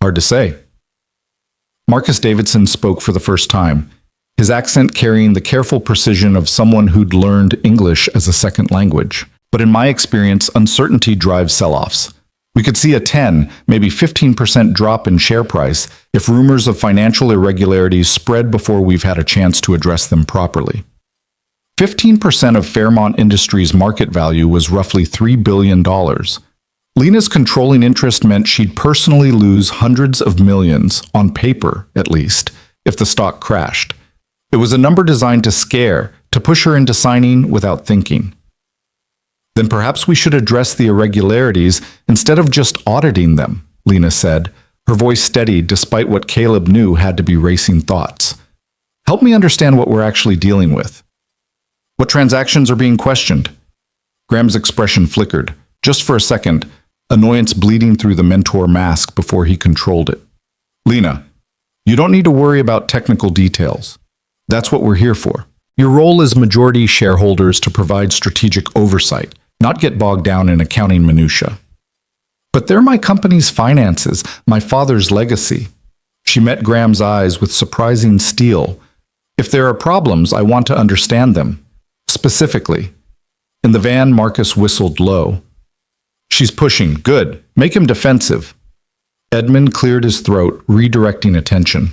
Hard to say. Marcus Davidson spoke for the first time, his accent carrying the careful precision of someone who'd learned English as a second language. But in my experience, uncertainty drives sell-offs. We could see a 10, maybe 15% drop in share price if rumors of financial irregularities spread before we've had a chance to address them properly. 15% of Fairmont Industries' market value was roughly $3 billion. Lena's controlling interest meant she'd personally lose hundreds of millions, on paper at least, if the stock crashed. It was a number designed to scare, to push her into signing without thinking. Then perhaps we should address the irregularities instead of just auditing them, Lena said, her voice steady despite what Caleb knew had to be racing thoughts. Help me understand what we're actually dealing with. What transactions are being questioned? Graham's expression flickered, just for a second, annoyance bleeding through the mentor mask before he controlled it. Lena, you don't need to worry about technical details. That's what we're here for. Your role as majority shareholders to provide strategic oversight, not get bogged down in accounting minutiae. But they're my company's finances, my father's legacy. She met Graham's eyes with surprising steel. If there are problems, I want to understand them. Specifically. In the van, Marcus whistled low. She's pushing. Good. Make him defensive. Edmund cleared his throat, redirecting attention.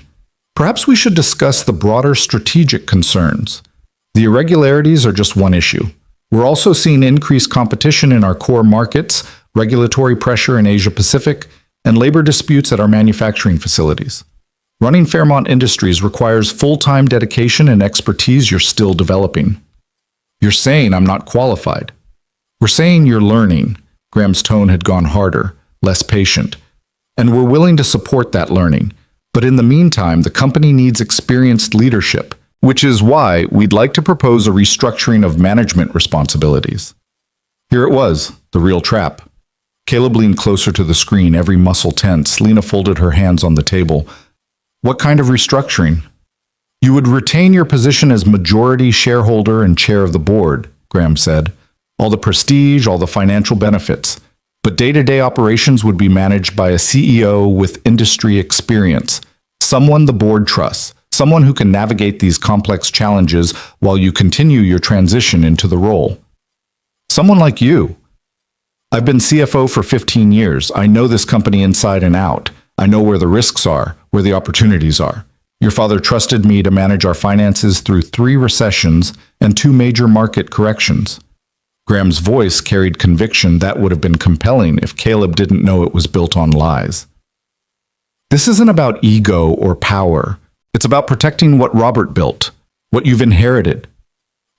Perhaps we should discuss the broader strategic concerns. The irregularities are just one issue. We're also seeing increased competition in our core markets, regulatory pressure in Asia-Pacific, and labor disputes at our manufacturing facilities. Running Fairmont Industries requires full-time dedication and expertise you're still developing. You're saying I'm not qualified. We're saying you're learning. Graham's tone had gone harder, less patient. And we're willing to support that learning. But in the meantime, the company needs experienced leadership, which is why we'd like to propose a restructuring of management responsibilities. Here it was, the real trap. Caleb leaned closer to the screen, every muscle tense. Lena folded her hands on the table. What kind of restructuring? You would retain your position as majority shareholder and chair of the board, Graham said. All the prestige, all the financial benefits. But day-to-day operations would be managed by a CEO with industry experience, someone the board trusts, someone who can navigate these complex challenges while you continue your transition into the role. Someone like you. I've been CFO for 15 years. I know this company inside and out. I know where the risks are, where the opportunities are. Your father trusted me to manage our finances through 3 recessions and 2 major market corrections. Graham's voice carried conviction that would have been compelling if Caleb didn't know it was built on lies. This isn't about ego or power. It's about protecting what Robert built, what you've inherited.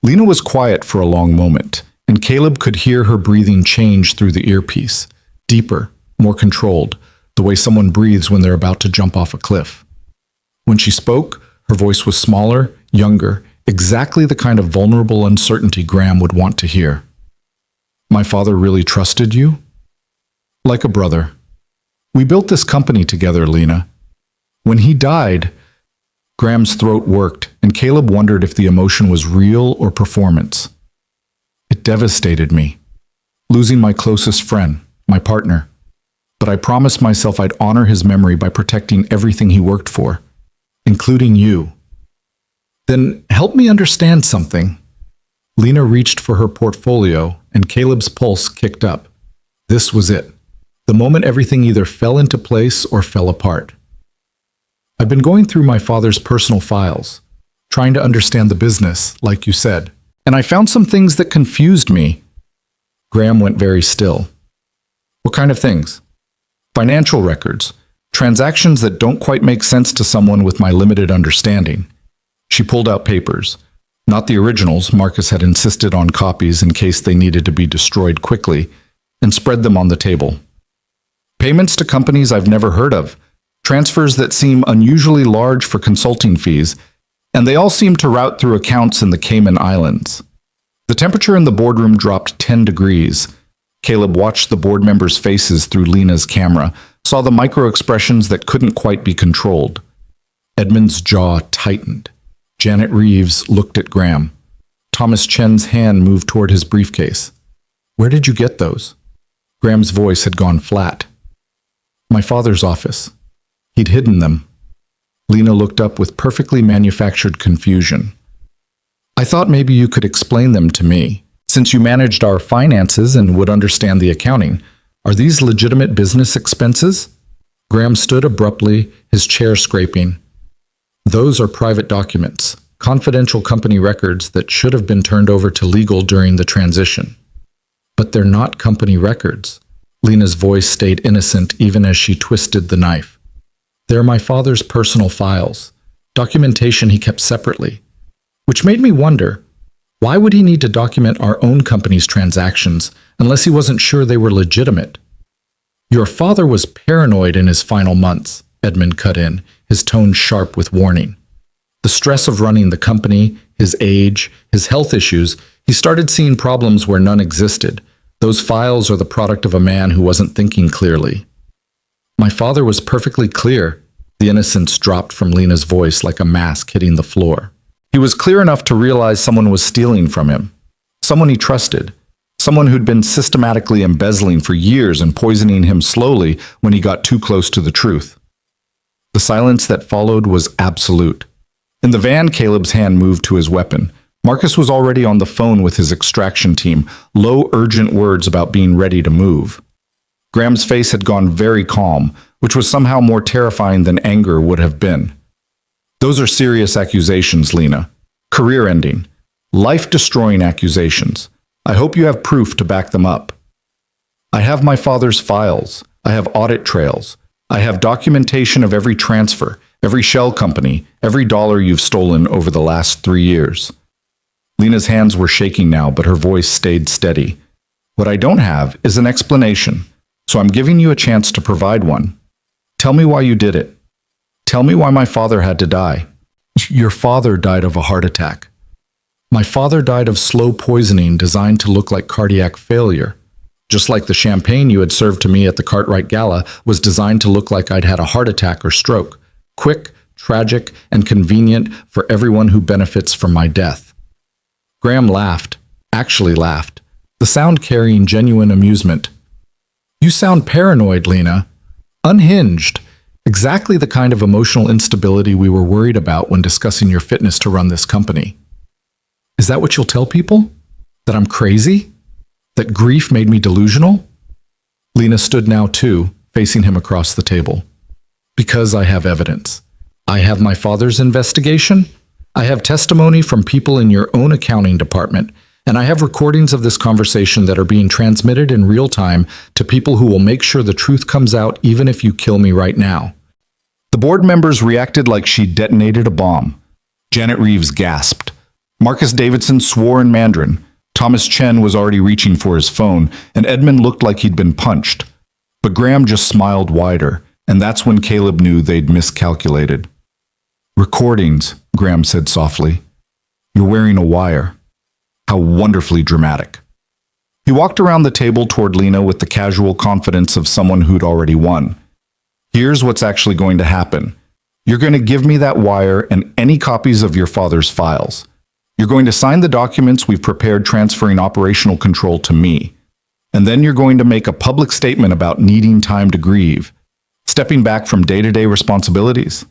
Lena was quiet for a long moment, and Caleb could hear her breathing change through the earpiece, deeper, more controlled, the way someone breathes when they're about to jump off a cliff. When she spoke, her voice was smaller, younger, exactly the kind of vulnerable uncertainty Graham would want to hear. My father really trusted you? Like a brother. We built this company together, Lena. When he died, Graham's throat worked, and Caleb wondered if the emotion was real or performance. It devastated me, losing my closest friend, my partner. But I promised myself I'd honor his memory by protecting everything he worked for, including you. Then help me understand something. Lena reached for her portfolio, and Caleb's pulse kicked up. This was it. The moment everything either fell into place or fell apart. I've been going through my father's personal files, trying to understand the business, like you said, and I found some things that confused me. Graham went very still. What kind of things? Financial records, transactions that don't quite make sense to someone with my limited understanding. She pulled out papers. Not the originals, Marcus had insisted on copies in case they needed to be destroyed quickly, and spread them on the table. Payments to companies I've never heard of, transfers that seem unusually large for consulting fees, and they all seem to route through accounts in the Cayman Islands. The temperature in the boardroom dropped 10 degrees. Caleb watched the board members' faces through Lena's camera, saw the micro-expressions that couldn't quite be controlled. Edmund's jaw tightened. Janet Reeves looked at Graham. Thomas Chen's hand moved toward his briefcase. Where did you get those? Graham's voice had gone flat. My father's office. He'd hidden them. Lena looked up with perfectly manufactured confusion. I thought maybe you could explain them to me. Since you managed our finances and would understand the accounting, are these legitimate business expenses? Graham stood abruptly, his chair scraping. Those are private documents, confidential company records that should have been turned over to legal during the transition. But they're not company records. Lena's voice stayed innocent even as she twisted the knife. They're my father's personal files, documentation he kept separately. Which made me wonder, why would he need to document our own company's transactions unless he wasn't sure they were legitimate? Your father was paranoid in his final months, Edmund cut in, his tone sharp with warning. The stress of running the company, his age, his health issues, he started seeing problems where none existed. Those files are the product of a man who wasn't thinking clearly. My father was perfectly clear. The innocence dropped from Lena's voice like a mask hitting the floor. He was clear enough to realize someone was stealing from him. Someone he trusted. Someone who'd been systematically embezzling for years and poisoning him slowly when he got too close to the truth. The silence that followed was absolute. In the van, Caleb's hand moved to his weapon. Marcus was already on the phone with his extraction team, low, urgent words about being ready to move. Graham's face had gone very calm, which was somehow more terrifying than anger would have been. Those are serious accusations, Lena. Career-ending, life-destroying accusations. I hope you have proof to back them up. I have my father's files. I have audit trails. I have documentation of every transfer, every shell company, every dollar you've stolen over the last 3 years. Lena's hands were shaking now, but her voice stayed steady. What I don't have is an explanation, so I'm giving you a chance to provide one. Tell me why you did it. Tell me why my father had to die. Your father died of a heart attack. My father died of slow poisoning designed to look like cardiac failure. Just like the champagne you had served to me at the Cartwright Gala was designed to look like I'd had a heart attack or stroke. Quick, tragic, and convenient for everyone who benefits from my death. Graham laughed, actually laughed, the sound carrying genuine amusement. You sound paranoid, Lena. Unhinged. Exactly the kind of emotional instability we were worried about when discussing your fitness to run this company. Is that what you'll tell people? That I'm crazy? That grief made me delusional? Lena stood now too, facing him across the table. Because I have evidence. I have my father's investigation. I have testimony from people in your own accounting department, and I have recordings of this conversation that are being transmitted in real time to people who will make sure the truth comes out even if you kill me right now. The board members reacted like she detonated a bomb. Janet Reeves gasped. Marcus Davidson swore in Mandarin. Thomas Chen was already reaching for his phone, and Edmund looked like he'd been punched. But Graham just smiled wider, and that's when Caleb knew they'd miscalculated. Recordings, Graham said softly. You're wearing a wire. How wonderfully dramatic. He walked around the table toward Lena with the casual confidence of someone who'd already won. Here's what's actually going to happen. You're going to give me that wire and any copies of your father's files. You're going to sign the documents we've prepared transferring operational control to me. And then you're going to make a public statement about needing time to grieve, stepping back from day-to-day responsibilities.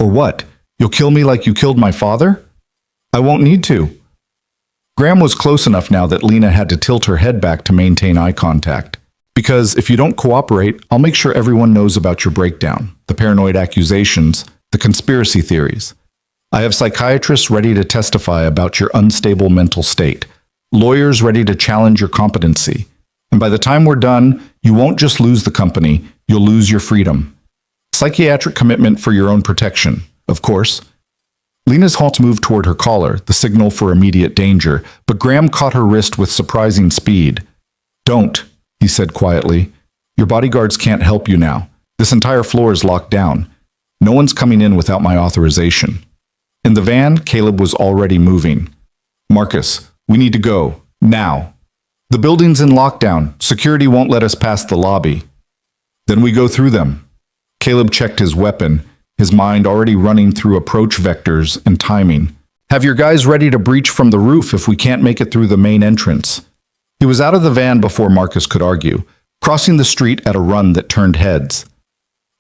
Or what? You'll kill me like you killed my father? I won't need to. Graham was close enough now that Lena had to tilt her head back to maintain eye contact. Because if you don't cooperate, I'll make sure everyone knows about your breakdown, the paranoid accusations, the conspiracy theories. I have psychiatrists ready to testify about your unstable mental state, lawyers ready to challenge your competency. And by the time we're done, you won't just lose the company, you'll lose your freedom. Psychiatric commitment for your own protection, of course. Lena's halt moved toward her collar, the signal for immediate danger, but Graham caught her wrist with surprising speed. Don't, he said quietly. Your bodyguards can't help you now. This entire floor is locked down. No one's coming in without my authorization. In the van, Caleb was already moving. Marcus, we need to go. Now. The building's in lockdown. Security won't let us past the lobby. Then we go through them. Caleb checked his weapon, his mind already running through approach vectors and timing. Have your guys ready to breach from the roof if we can't make it through the main entrance. He was out of the van before Marcus could argue, crossing the street at a run that turned heads.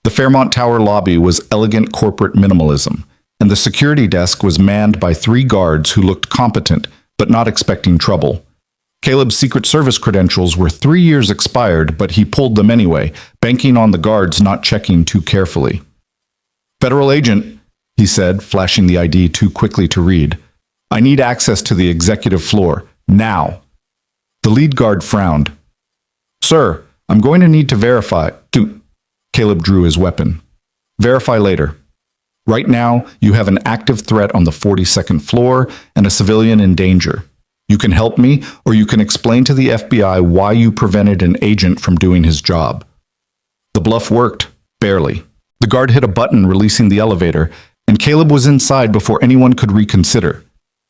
The Fairmont Tower lobby was elegant corporate minimalism, and the security desk was manned by 3 guards who looked competent but not expecting trouble. Caleb's Secret Service credentials were 3 years expired, but he pulled them anyway, banking on the guards not checking too carefully. "Federal agent," he said, flashing the ID too quickly to read. "I need access to the executive floor, now." The lead guard frowned. "Sir, I'm going to need to verify." Caleb drew his weapon. "Verify later. Right now, you have an active threat on the 42nd floor and a civilian in danger. You can help me, or you can explain to the FBI why you prevented an agent from doing his job." The bluff worked, barely. The guard hit a button releasing the elevator, and Caleb was inside before anyone could reconsider.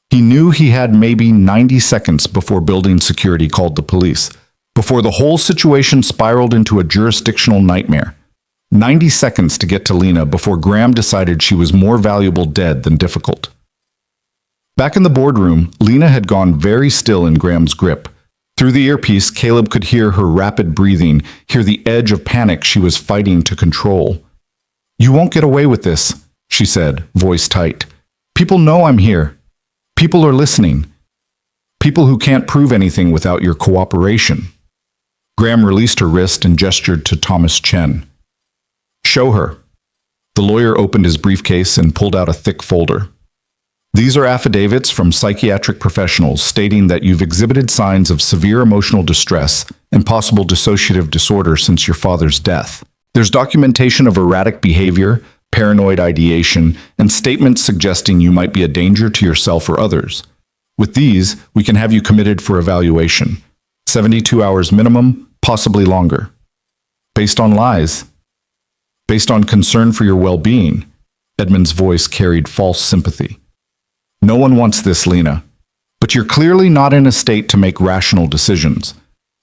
He knew he had maybe 90 seconds before building security called the police, before the whole situation spiraled into a jurisdictional nightmare. 90 seconds to get to Lena before Graham decided she was more valuable dead than difficult. Back in the boardroom, Lena had gone very still in Graham's grip. Through the earpiece, Caleb could hear her rapid breathing, hear the edge of panic she was fighting to control. "You won't get away with this," she said, voice tight. "People know I'm here. People are listening. People who can't prove anything without your cooperation." Graham released her wrist and gestured to Thomas Chen. "Show her." The lawyer opened his briefcase and pulled out a thick folder. "These are affidavits from psychiatric professionals stating that you've exhibited signs of severe emotional distress and possible dissociative disorder since your father's death. There's documentation of erratic behavior, paranoid ideation, and statements suggesting you might be a danger to yourself or others. With these, we can have you committed for evaluation. 72 hours minimum, possibly longer. Based on lies. Based on concern for your well-being." Edmund's voice carried false sympathy. "No one wants this, Lena. But you're clearly not in a state to make rational decisions.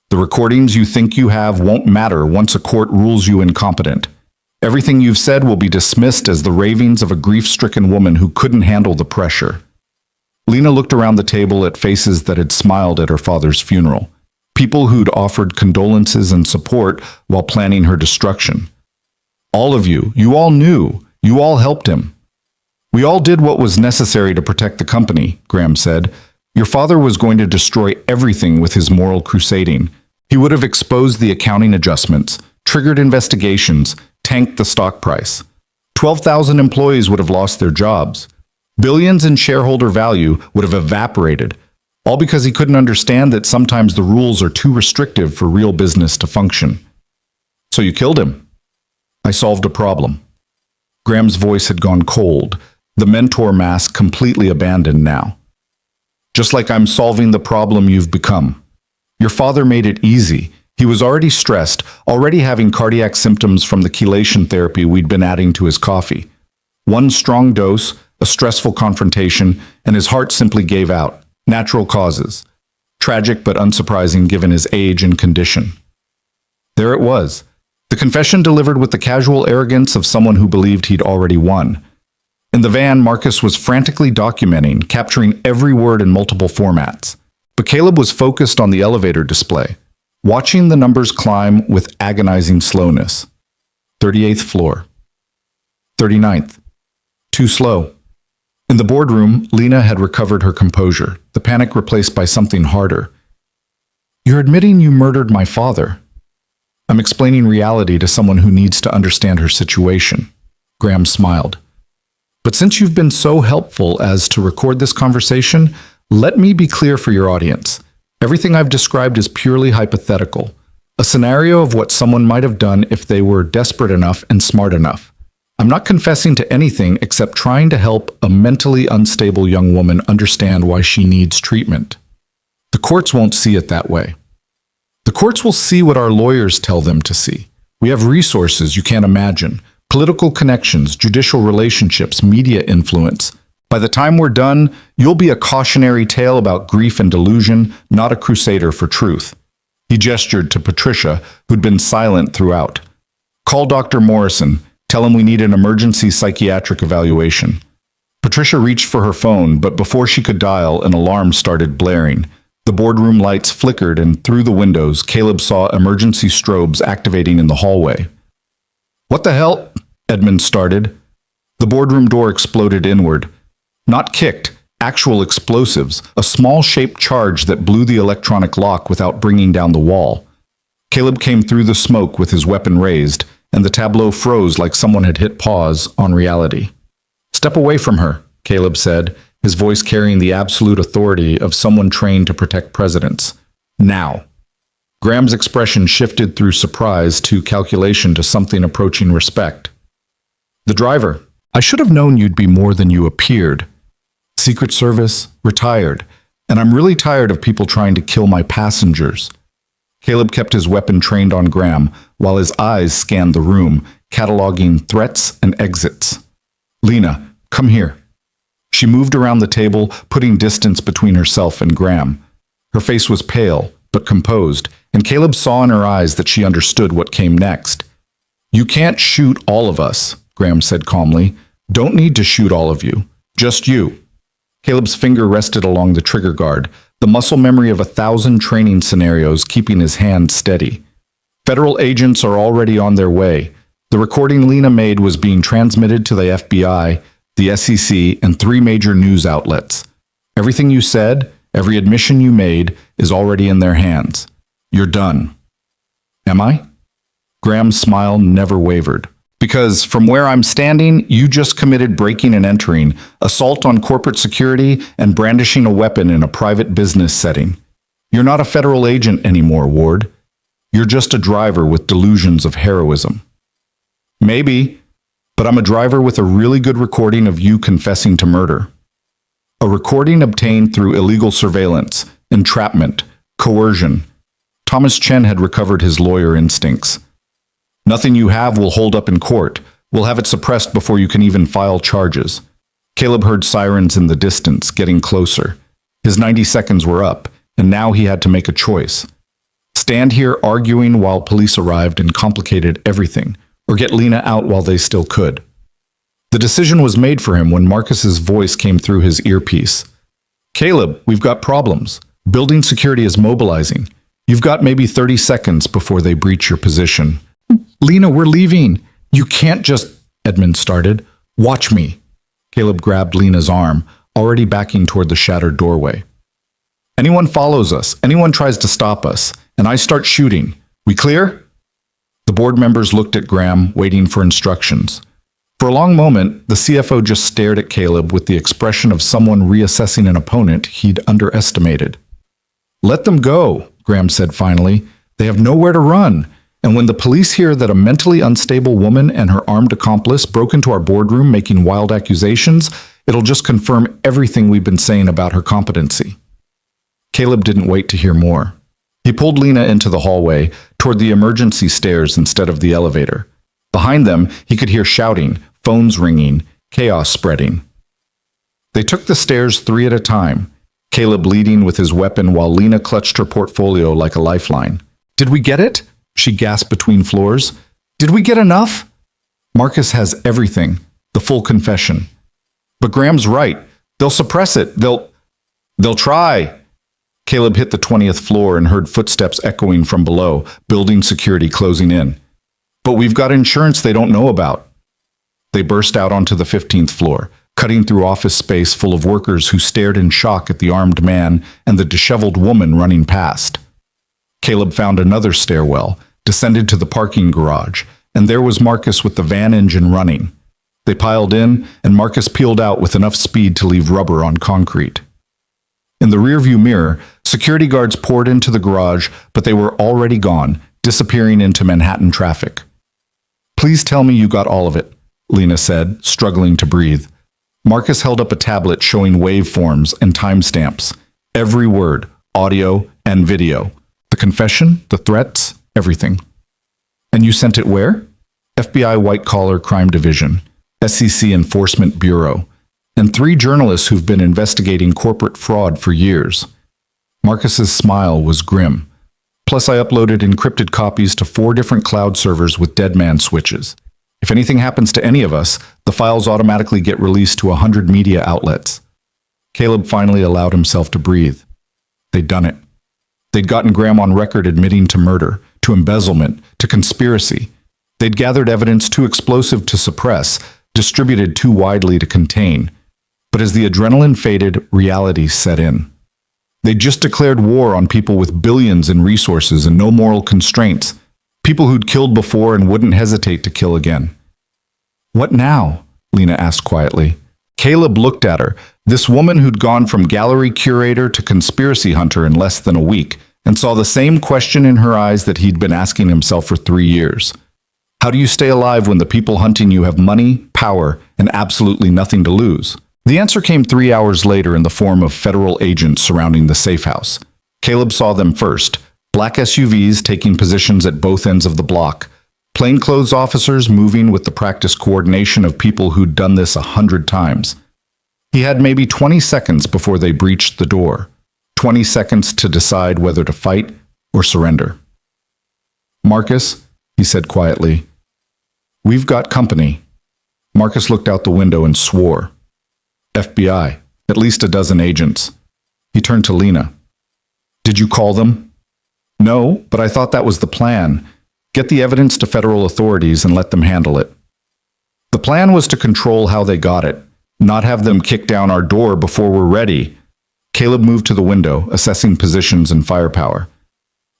The recordings you think you have won't matter once a court rules you incompetent. Everything you've said will be dismissed as the ravings of a grief-stricken woman who couldn't handle the pressure." Lena looked around the table at faces that had smiled at her father's funeral, people who'd offered condolences and support while planning her destruction. "All of you, you all knew, you all helped him." "We all did what was necessary to protect the company," Graham said. "Your father was going to destroy everything with his moral crusading. He would have exposed the accounting adjustments, triggered investigations, tanked the stock price. 12,000 employees would have lost their jobs. Billions in shareholder value would have evaporated, all because he couldn't understand that sometimes the rules are too restrictive for real business to function. So you killed him." "I solved a problem." Graham's voice had gone cold, the mentor mask completely abandoned now. "Just like I'm solving the problem you've become. Your father made it easy. He was already stressed, already having cardiac symptoms from the chelation therapy we'd been adding to his coffee. One strong dose, a stressful confrontation, and his heart simply gave out. Natural causes. Tragic but unsurprising given his age and condition." There it was. The confession delivered with the casual arrogance of someone who believed he'd already won. In the van, Marcus was frantically documenting, capturing every word in multiple formats. But Caleb was focused on the elevator display, watching the numbers climb with agonizing slowness. 38th floor. 39th. Too slow. In the boardroom, Lena had recovered her composure, the panic replaced by something harder. "You're admitting you murdered my father." "I'm explaining reality to someone who needs to understand her situation." Graham smiled. "But since you've been so helpful as to record this conversation, let me be clear for your audience. Everything I've described is purely hypothetical, a scenario of what someone might have done if they were desperate enough and smart enough. I'm not confessing to anything except trying to help a mentally unstable young woman understand why she needs treatment. The courts won't see it that way. The courts will see what our lawyers tell them to see. We have resources you can't imagine, political connections, judicial relationships, media influence. By the time we're done, you'll be a cautionary tale about grief and delusion, not a crusader for truth." He gestured to Patricia, who'd been silent throughout. "Call Dr. Morrison. Tell Tell him we need an emergency psychiatric evaluation. Patricia reached for her phone, but before she could dial, an alarm started blaring. The boardroom lights flickered, and through the windows, Caleb saw emergency strobes activating in the hallway. "What the hell?" Edmund started. The boardroom door exploded inward. Not kicked, actual explosives, a small-shaped charge that blew the electronic lock without bringing down the wall. Caleb came through the smoke with his weapon raised, and the tableau froze like someone had hit pause on reality. "Step away from her," Caleb said, his voice carrying the absolute authority of someone trained to protect presidents. "Now." Graham's expression shifted through surprise to calculation to something approaching respect. "The driver. I should have known you'd be more than you appeared. Secret Service, retired, and I'm really tired of people trying to kill my passengers." Caleb kept his weapon trained on Graham while his eyes scanned the room, cataloging threats and exits. "Lena, come here." She moved around the table, putting distance between herself and Graham. Her face was pale, but composed, and Caleb saw in her eyes that she understood what came next. "You can't shoot all of us," Graham said calmly. "Don't need to shoot all of you. Just you." Caleb's finger rested along the trigger guard, the muscle memory of 1,000 training scenarios keeping his hand steady. "Federal agents are already on their way. The recording Lena made was being transmitted to the FBI, the SEC, and 3 major news outlets. Everything you said, every admission you made, is already in their hands. You're done." "Am I?" Graham's smile never wavered. "Because from where I'm standing, you just committed breaking and entering, assault on corporate security, and brandishing a weapon in a private business setting. You're not a federal agent anymore, Ward. You're just a driver with delusions of heroism." "Maybe, but I'm a driver with a really good recording of you confessing to murder. A recording obtained through illegal surveillance, entrapment, coercion." Thomas Chen had recovered his lawyer instincts. "Nothing you have will hold up in court. We'll have it suppressed before you can even file charges." Caleb heard sirens in the distance, getting closer. His 90 seconds were up, and now he had to make a choice. Stand here arguing while police arrived and complicated everything, or get Lena out while they still could. The decision was made for him when Marcus's voice came through his earpiece. "Caleb, we've got problems. Building security is mobilizing. You've got maybe 30 seconds before they breach your position." "Lena, we're leaving." "You can't just—" Edmund started. "Watch me." Caleb grabbed Lena's arm, already backing toward the shattered doorway. "Anyone follows us, anyone tries to stop us, and I start shooting. We clear?" The board members looked at Graham, waiting for instructions. For a long moment, the CFO just stared at Caleb with the expression of someone reassessing an opponent he'd underestimated. "Let them go," Graham said finally. "They have nowhere to run. And when the police hear that a mentally unstable woman and her armed accomplice broke into our boardroom making wild accusations, it'll just confirm everything we've been saying about her competency." Caleb didn't wait to hear more. He pulled Lena into the hallway, toward the emergency stairs instead of the elevator. Behind them, he could hear shouting, phones ringing, chaos spreading. They took the stairs 3 at a time, Caleb leading with his weapon while Lena clutched her portfolio like a lifeline. "Did we get it?" she gasped between floors. "Did we get enough?" Marcus has everything, the full confession. But Graham's right. They'll suppress it. They'll try. Caleb hit the 20th floor and heard footsteps echoing from below, building security closing in. "But we've got insurance they don't know about." They burst out onto the 15th floor, cutting through office space full of workers who stared in shock at the armed man and the disheveled woman running past. Caleb found another stairwell, descended to the parking garage, and there was Marcus with the van engine running. They piled in, and Marcus peeled out with enough speed to leave rubber on concrete. In the rearview mirror, security guards poured into the garage, but they were already gone, disappearing into Manhattan traffic. "Please tell me you got all of it," Lena said, struggling to breathe. Marcus held up a tablet showing waveforms and timestamps. Every word, audio and video. The confession, the threats, everything. "And you sent it where?" "FBI White Collar Crime Division, SEC Enforcement Bureau, and 3 journalists who've been investigating corporate fraud for years." Marcus's smile was grim. "Plus I uploaded encrypted copies to 4 different cloud servers with dead man switches. If anything happens to any of us, the files automatically get released to 100 media outlets. Caleb finally allowed himself to breathe. They'd done it. They'd gotten Graham on record admitting to murder, to embezzlement, to conspiracy. They'd gathered evidence too explosive to suppress, distributed too widely to contain. But as the adrenaline faded, reality set in. They'd just declared war on people with billions in resources and no moral constraints, people who'd killed before and wouldn't hesitate to kill again. "What now?" Lena asked quietly. Caleb looked at her, this woman who'd gone from gallery curator to conspiracy hunter in less than a week, and saw the same question in her eyes that he'd been asking himself for 3 years. How do you stay alive when the people hunting you have money, power, and absolutely nothing to lose? The answer came 3 hours later in the form of federal agents surrounding the safe house. Caleb saw them first, black SUVs taking positions at both ends of the block, plainclothes officers moving with the practiced coordination of people who'd done this 100 times. He had maybe 20 seconds before they breached the door, 20 seconds to decide whether to fight or surrender. "Marcus," he said quietly, "we've got company." Marcus looked out the window and swore. "FBI, at least a dozen agents." He turned to Lena. "Did you call them?" "No, but I thought that was the plan. Get the evidence to federal authorities and let them handle it." The plan was to control how they got it, not have them kick down our door before we're ready. Caleb moved to the window, assessing positions and firepower.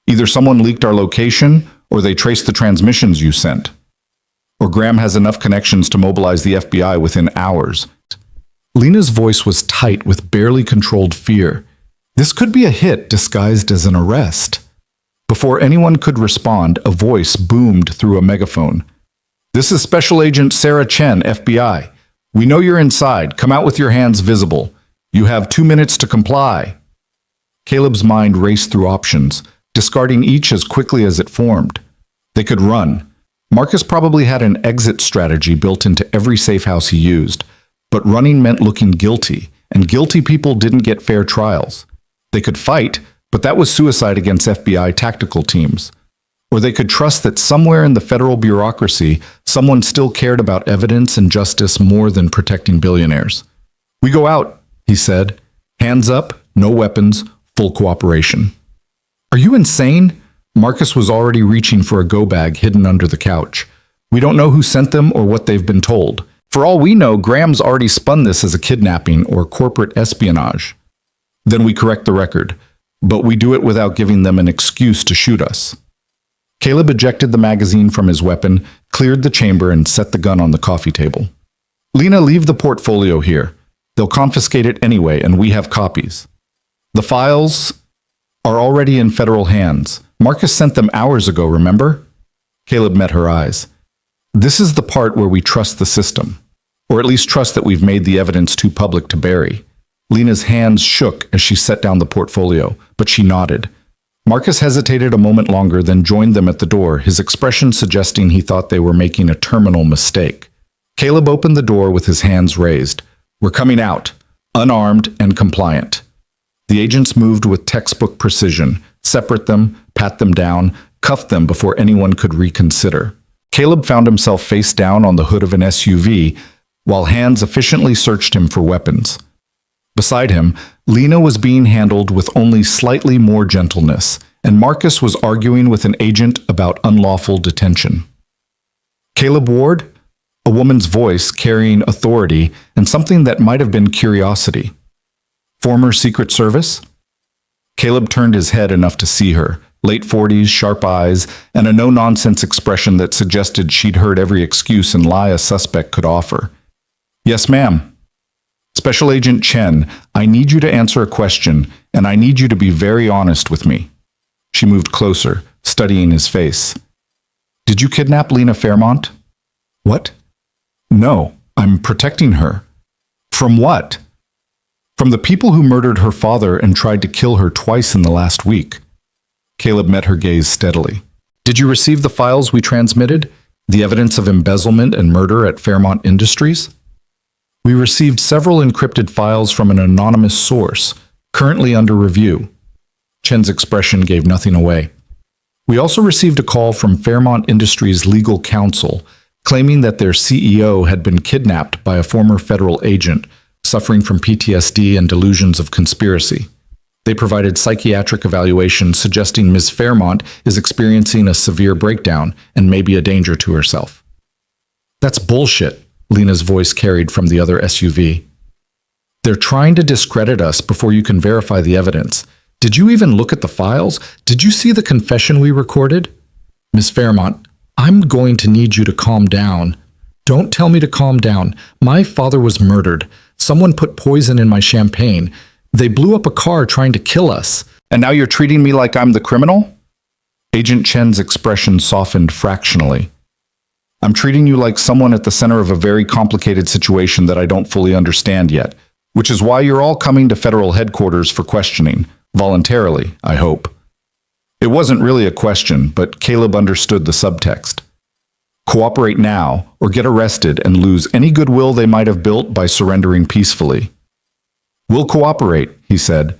"Either someone leaked our location, or they traced the transmissions you sent. Or Graham has enough connections to mobilize the FBI within hours." Lena's voice was tight with barely controlled fear. This could be a hit disguised as an arrest. Before anyone could respond, a voice boomed through a megaphone. "This is Special Agent Sarah Chen, FBI. We know you're inside. Come out with your hands visible. You have 2 minutes to comply." Caleb's mind raced through options, discarding each as quickly as it formed. They could run. Marcus probably had an exit strategy built into every safe house he used, but running meant looking guilty, and guilty people didn't get fair trials. They could fight, but that was suicide against FBI tactical teams. Or they could trust that somewhere in the federal bureaucracy, someone still cared about evidence and justice more than protecting billionaires. "We go out," he said. "Hands up, no weapons, full cooperation." "Are you insane?" Marcus was already reaching for a go bag hidden under the couch. "We don't know who sent them or what they've been told. For all we know, Graham's already spun this as a kidnapping or corporate espionage. Then we correct the record, but we do it without giving them an excuse to shoot us." Caleb ejected the magazine from his weapon, cleared the chamber, and set the gun on the coffee table. "Lena, leave the portfolio here. They'll confiscate it anyway, and we have copies. The files are already in federal hands. Marcus sent them hours ago, remember?" Caleb met her eyes. "This is the part where we trust the system, or at least trust that we've made the evidence too public to bury." Lena's hands shook as she set down the portfolio, but she nodded. Marcus hesitated a moment longer, then joined them at the door, his expression suggesting he thought they were making a terminal mistake. Caleb opened the door with his hands raised. "We're coming out, unarmed and compliant." The agents moved with textbook precision, separate them, pat them down, cuff them before anyone could reconsider. Caleb found himself face down on the hood of an SUV, while hands efficiently searched him for weapons. Beside him, Lena was being handled with only slightly more gentleness, and Marcus was arguing with an agent about unlawful detention. "Caleb Ward?" A woman's voice carrying authority and something that might have been curiosity. "Former Secret Service?" Caleb turned his head enough to see her, late 40s, sharp eyes, and a no-nonsense expression that suggested she'd heard every excuse and lie a suspect could offer. "Yes, ma'am." "Special Agent Chen, I need you to answer a question, and I need you to be very honest with me." She moved closer, studying his face. "Did you kidnap Lena Fairmont?" "What?" "No, I'm protecting her." "From what?" "From the people who murdered her father and tried to kill her twice in the last week." Caleb met her gaze steadily. "Did you receive the files we transmitted? The evidence of embezzlement and murder at Fairmont Industries?" "We received several encrypted files from an anonymous source, currently under review." Chen's expression gave nothing away. "We also received a call from Fairmont Industries' legal counsel. claiming that their CEO had been kidnapped by a former federal agent suffering from PTSD and delusions of conspiracy. They provided psychiatric evaluations suggesting Ms. Fairmont is experiencing a severe breakdown and may be a danger to herself. That's bullshit, Lena's voice carried from the other SUV. They're trying to discredit us before you can verify the evidence. Did you even look at the files? Did you see the confession we recorded? Miss Fairmont, I'm going to need you to calm down. Don't tell me to calm down. My father was murdered. Someone put poison in my champagne. They blew up a car trying to kill us. And now you're treating me like I'm the criminal? Agent Chen's expression softened fractionally. I'm treating you like someone at the center of a very complicated situation that I don't fully understand yet, which is why you're all coming to federal headquarters for questioning, voluntarily, I hope. It wasn't really a question, but Caleb understood the subtext. Cooperate now, or get arrested and lose any goodwill they might have built by surrendering peacefully. We'll cooperate, he said,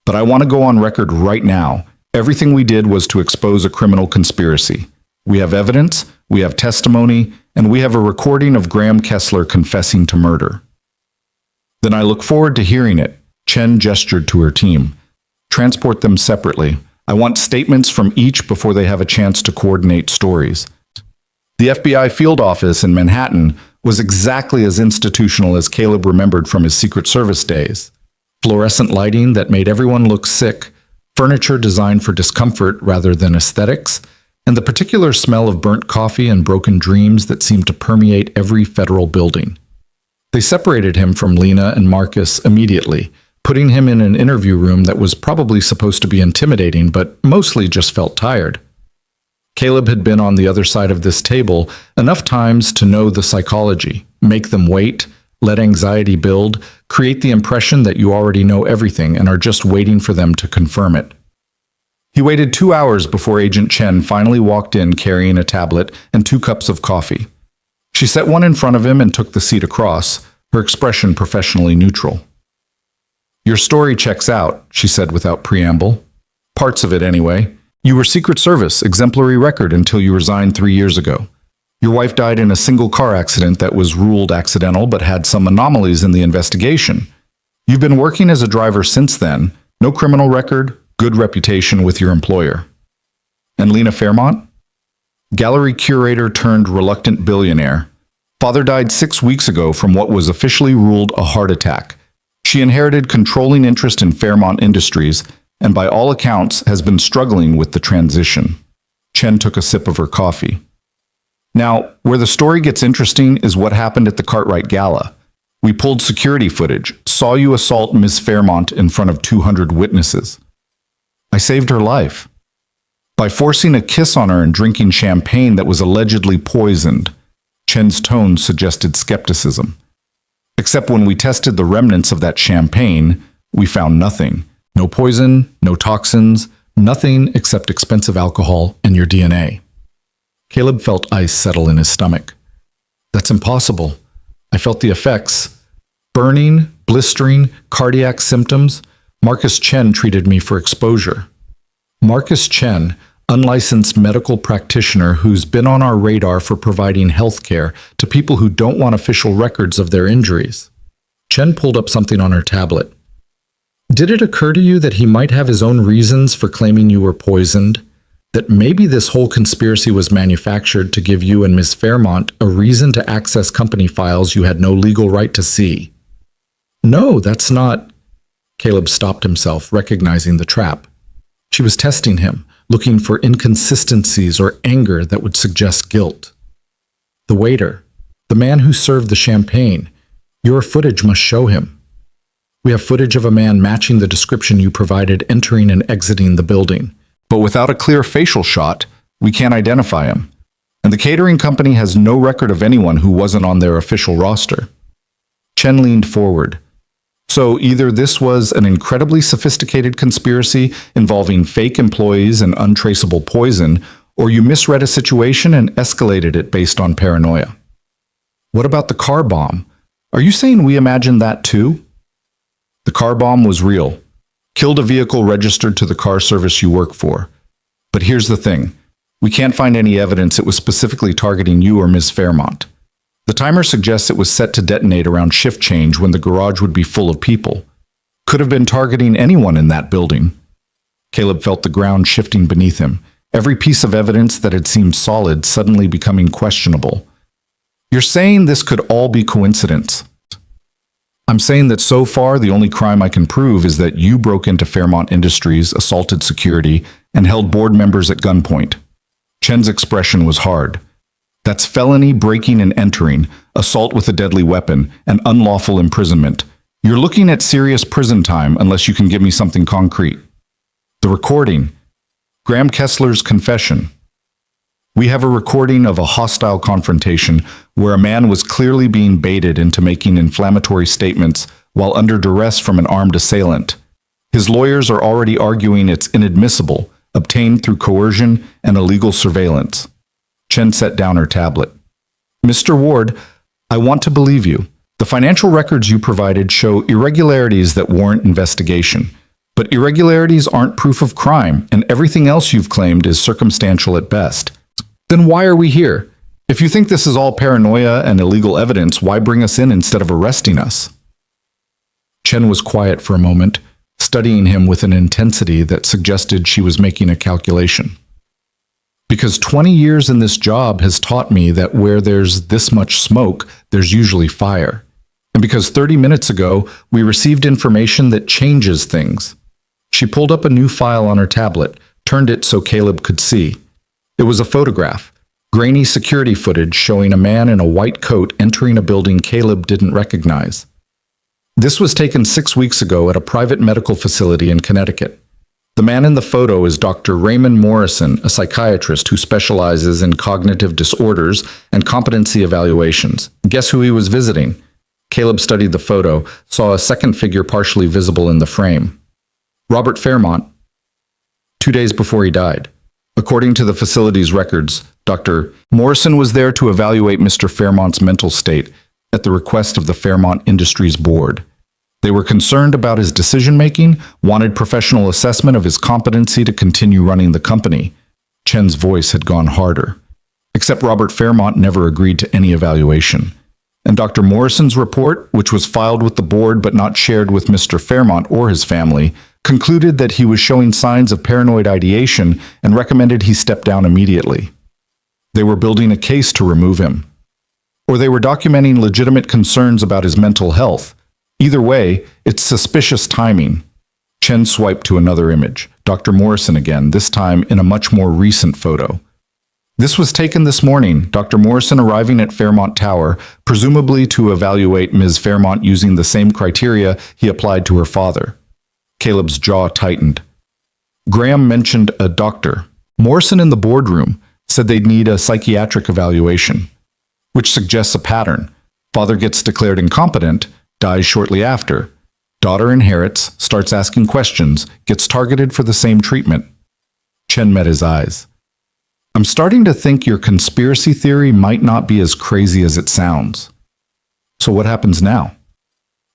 but I want to go on record right now. Everything we did was to expose a criminal conspiracy. We have evidence, we have testimony, and we have a recording of Graham Kessler confessing to murder. Then I look forward to hearing it. Chen gestured to her team. Transport them separately. I want statements from each before they have a chance to coordinate stories. The FBI field office in Manhattan was exactly as institutional as Caleb remembered from his Secret Service days. Fluorescent lighting that made everyone look sick, furniture designed for discomfort rather than aesthetics, and the particular smell of burnt coffee and broken dreams that seemed to permeate every federal building. They separated him from Lena and Marcus immediately, putting him in an interview room that was probably supposed to be intimidating, but mostly just felt tired. Caleb had been on the other side of this table enough times to know the psychology, make them wait, let anxiety build, create the impression that you already know everything and are just waiting for them to confirm it. He waited 2 hours before Agent Chen finally walked in carrying a tablet and 2 cups of coffee. She set one in front of him and took the seat across, her expression professionally neutral. Your story checks out, she said without preamble. Parts of it anyway. You were Secret Service, exemplary record until you resigned 3 years ago. Your wife died in a single car accident that was ruled accidental but had some anomalies in the investigation. You've been working as a driver since then, no criminal record, good reputation with your employer. And Lena Fairmont? Gallery curator turned reluctant billionaire. Father died 6 weeks ago from what was officially ruled a heart attack. She inherited controlling interest in Fairmont Industries and by all accounts has been struggling with the transition. Chen took a sip of her coffee. Now, where the story gets interesting is what happened at the Cartwright Gala. We pulled security footage, saw you assault Miss Fairmont in front of 200 witnesses. I saved her life. By forcing a kiss on her and drinking champagne that was allegedly poisoned. Chen's tone suggested skepticism. Except when we tested the remnants of that champagne, we found nothing. No poison, no toxins, nothing except expensive alcohol and your DNA. Caleb felt ice settle in his stomach. That's impossible. I felt the effects. Burning, blistering, cardiac symptoms. Marcus Chen treated me for exposure. Marcus Chen, unlicensed medical practitioner who's been on our radar for providing health care to people who don't want official records of their injuries. Chen pulled up something on her tablet. Did it occur to you that he might have his own reasons for claiming you were poisoned? That maybe this whole conspiracy was manufactured to give you and Miss Fairmont a reason to access company files you had no legal right to see? No, that's not... Caleb stopped himself, recognizing the trap. She was testing him, looking for inconsistencies or anger that would suggest guilt. The waiter, the man who served the champagne, your footage must show him. We have footage of a man matching the description you provided entering and exiting the building. But without a clear facial shot, we can't identify him. And the catering company has no record of anyone who wasn't on their official roster. Chen leaned forward. So either this was an incredibly sophisticated conspiracy involving fake employees and untraceable poison, or you misread a situation and escalated it based on paranoia. What about the car bomb? Are you saying we imagined that too? The car bomb was real. Killed a vehicle registered to the car service you work for. But here's the thing. We can't find any evidence it was specifically targeting you or Ms. Fairmont. The timer suggests it was set to detonate around shift change when the garage would be full of people. Could have been targeting anyone in that building. Caleb felt the ground shifting beneath him, every piece of evidence that had seemed solid suddenly becoming questionable. You're saying this could all be coincidence? I'm saying that so far the only crime I can prove is that you broke into Fairmont Industries, assaulted security, and held board members at gunpoint. Chen's expression was hard. That's felony breaking and entering, assault with a deadly weapon, and unlawful imprisonment. You're looking at serious prison time unless you can give me something concrete. The recording. Graham Kessler's confession. We have a recording of a hostile confrontation where a man was clearly being baited into making inflammatory statements while under duress from an armed assailant. His lawyers are already arguing it's inadmissible, obtained through coercion and illegal surveillance. Chen set down her tablet. Mr. Ward, I want to believe you. The financial records you provided show irregularities that warrant investigation. But irregularities aren't proof of crime, and everything else you've claimed is circumstantial at best. Then why are we here? If you think this is all paranoia and illegal evidence, why bring us in instead of arresting us? Chen was quiet for a moment, studying him with an intensity that suggested she was making a calculation. Because 20 years in this job has taught me that where there's this much smoke, there's usually fire. And because 30 minutes ago, we received information that changes things. She pulled up a new file on her tablet, turned it so Caleb could see. It was a photograph, grainy security footage showing a man in a white coat entering a building Caleb didn't recognize. This was taken 6 weeks ago at a private medical facility in Connecticut. The man in the photo is Dr. Raymond Morrison, a psychiatrist who specializes in cognitive disorders and competency evaluations. Guess who he was visiting? Caleb studied the photo, saw a second figure partially visible in the frame. Robert Fairmont, 2 days before he died. According to the facility's records, Dr. Morrison was there to evaluate Mr. Fairmont's mental state at the request of the Fairmont Industries Board. They were concerned about his decision-making, wanted professional assessment of his competency to continue running the company. Chen's voice had gone harder. Except Robert Fairmont never agreed to any evaluation. And Dr. Morrison's report, which was filed with the board but not shared with Mr. Fairmont or his family, concluded that he was showing signs of paranoid ideation and recommended he step down immediately. They were building a case to remove him. Or they were documenting legitimate concerns about his mental health. Either way, it's suspicious timing. Chen swiped to another image, Dr. Morrison again, this time in a much more recent photo. This was taken this morning, Dr. Morrison arriving at Fairmont Tower, presumably to evaluate Ms. Fairmont using the same criteria he applied to her father. Caleb's jaw tightened. Graham mentioned a doctor. Morrison in the boardroom said they'd need a psychiatric evaluation, which suggests a pattern. Father gets declared incompetent, dies shortly after. Daughter inherits, starts asking questions, gets targeted for the same treatment. Chen met his eyes. I'm starting to think your conspiracy theory might not be as crazy as it sounds. So what happens now?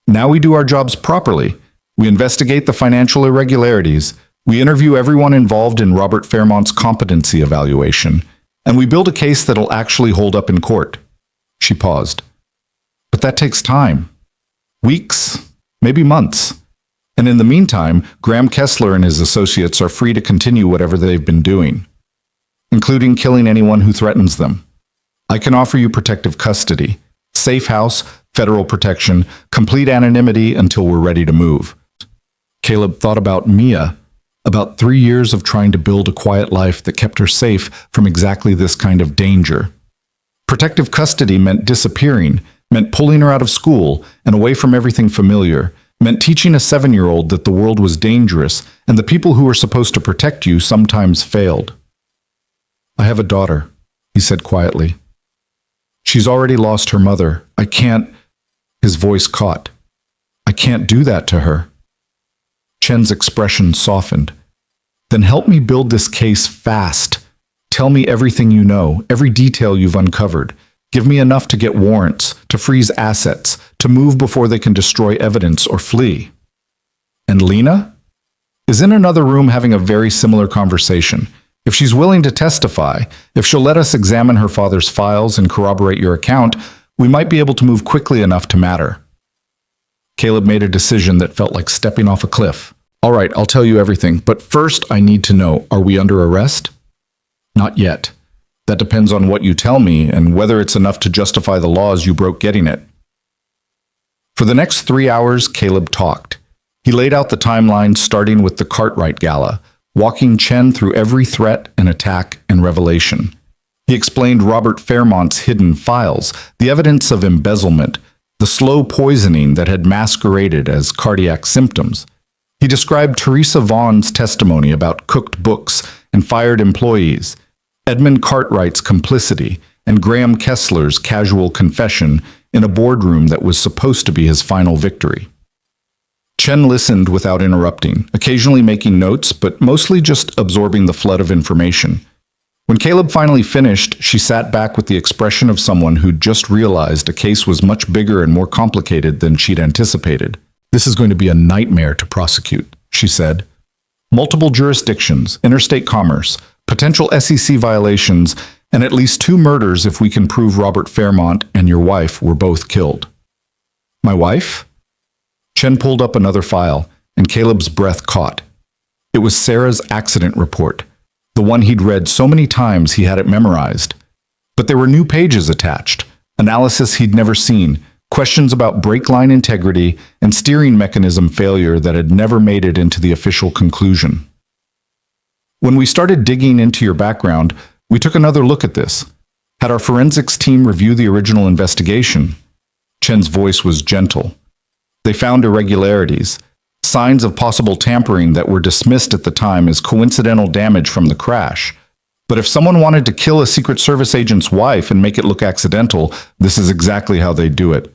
Now we do our jobs properly. We investigate the financial irregularities, we interview everyone involved in Robert Fairmont's competency evaluation, and we build a case that'll actually hold up in court. She paused. But that takes time. Weeks, maybe months. And in the meantime, Graham Kessler and his associates are free to continue whatever they've been doing, including killing anyone who threatens them. I can offer you protective custody, safe house, federal protection, complete anonymity until we're ready to move. Caleb thought about Mia, about 3 years of trying to build a quiet life that kept her safe from exactly this kind of danger. Protective custody meant disappearing, meant pulling her out of school and away from everything familiar, meant teaching a 7-year-old that the world was dangerous and the people who were supposed to protect you sometimes failed. I have a daughter, he said quietly. She's already lost her mother. I can't... His voice caught. I can't do that to her. Chen's expression softened. Then help me build this case fast. Tell me everything you know, every detail you've uncovered. Give me enough to get warrants, to freeze assets, to move before they can destroy evidence or flee. And Lena is in another room having a very similar conversation. If she's willing to testify, if she'll let us examine her father's files and corroborate your account, we might be able to move quickly enough to matter. Caleb made a decision that felt like stepping off a cliff. All right, I'll tell you everything, but first I need to know, are we under arrest? Not yet. That depends on what you tell me and whether it's enough to justify the laws you broke getting it. For the next 3 hours, Caleb talked. He laid out the timeline starting with the Cartwright Gala, walking Chen through every threat and attack and revelation. He explained Robert Fairmont's hidden files, the evidence of embezzlement, the slow poisoning that had masqueraded as cardiac symptoms. He described Teresa Vaughn's testimony about cooked books and fired employees, Edmund Cartwright's complicity, and Graham Kessler's casual confession in a boardroom that was supposed to be his final victory. Chen listened without interrupting, occasionally making notes, but mostly just absorbing the flood of information. When Caleb finally finished, she sat back with the expression of someone who'd just realized a case was much bigger and more complicated than she'd anticipated. This is going to be a nightmare to prosecute, she said. Multiple jurisdictions, interstate commerce, potential SEC violations, and at least 2 murders if we can prove Robert Fairmont and your wife were both killed. My wife? Chen pulled up another file, and Caleb's breath caught. It was Sarah's accident report, the one he'd read so many times he had it memorized. But there were new pages attached, analysis he'd never seen, questions about brake line integrity and steering mechanism failure that had never made it into the official conclusion. When we started digging into your background, we took another look at this. Had our forensics team review the original investigation. Chen's voice was gentle. They found irregularities, signs of possible tampering that were dismissed at the time as coincidental damage from the crash. But if someone wanted to kill a Secret Service agent's wife and make it look accidental, this is exactly how they do it.